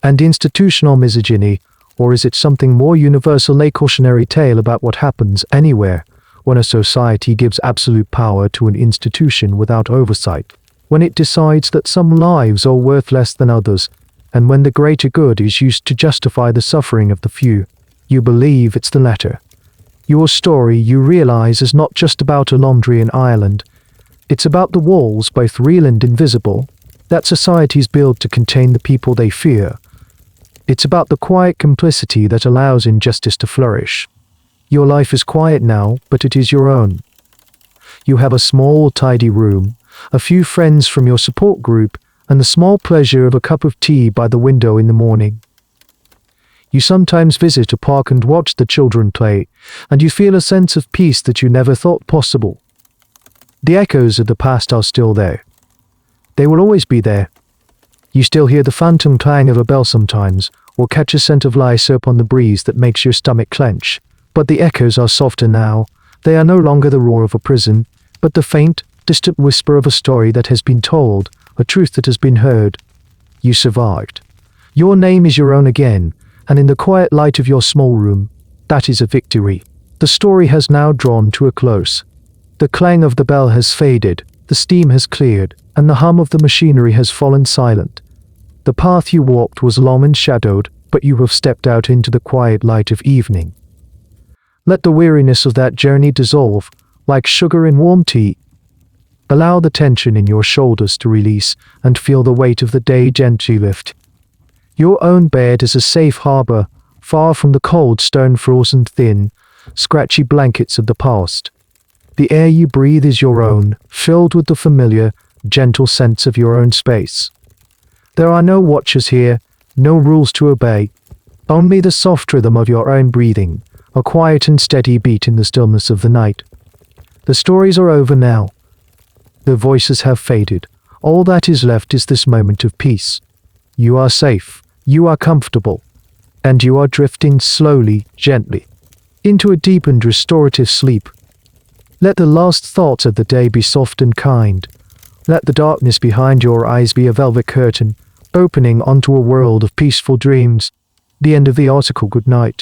and institutional misogyny, or is it something more universal, a cautionary tale about what happens anywhere when a society gives absolute power to an institution without oversight, when it decides that some lives are worth less than others, and when the greater good is used to justify the suffering of the few? You believe it's the latter. Your story, you realize, is not just about a laundry in Ireland. It's about the walls, both real and invisible, that societies build to contain the people they fear. It's about the quiet complicity that allows injustice to flourish. Your life is quiet now, but it is your own. You have a small, tidy room, a few friends from your support group, and the small pleasure of a cup of tea by the window in the morning. You sometimes visit a park and watch the children play, and you feel a sense of peace that you never thought possible. The echoes of the past are still there. They will always be there. You still hear the phantom clang of a bell sometimes, or catch a scent of lye soap on the breeze that makes your stomach clench. But the echoes are softer now. They are no longer the roar of a prison, but the faint, distant whisper of a story that has been told, a truth that has been heard. You survived. Your name is your own again, and in the quiet light of your small room, that is a victory. The story has now drawn to a close. The clang of the bell has faded, the steam has cleared, and the hum of the machinery has fallen silent. The path you walked was long and shadowed, but you have stepped out into the quiet light of evening. Let the weariness of that journey dissolve, like sugar in warm tea. Allow the tension in your shoulders to release, and feel the weight of the day gently lift. Your own bed is a safe harbor, far from the cold, stone-frozen, thin, scratchy blankets of the past. The air you breathe is your own, filled with the familiar, gentle sense of your own space. There are no watchers here, no rules to obey, only the soft rhythm of your own breathing, a quiet and steady beat in the stillness of the night. The stories are over now. The voices have faded. All that is left is this moment of peace. You are safe, you are comfortable, and you are drifting slowly, gently, into a deep and restorative sleep. Let the last thoughts of the day be soft and kind. Let the darkness behind your eyes be a velvet curtain, opening onto a world of peaceful dreams. The end of the article. Good night.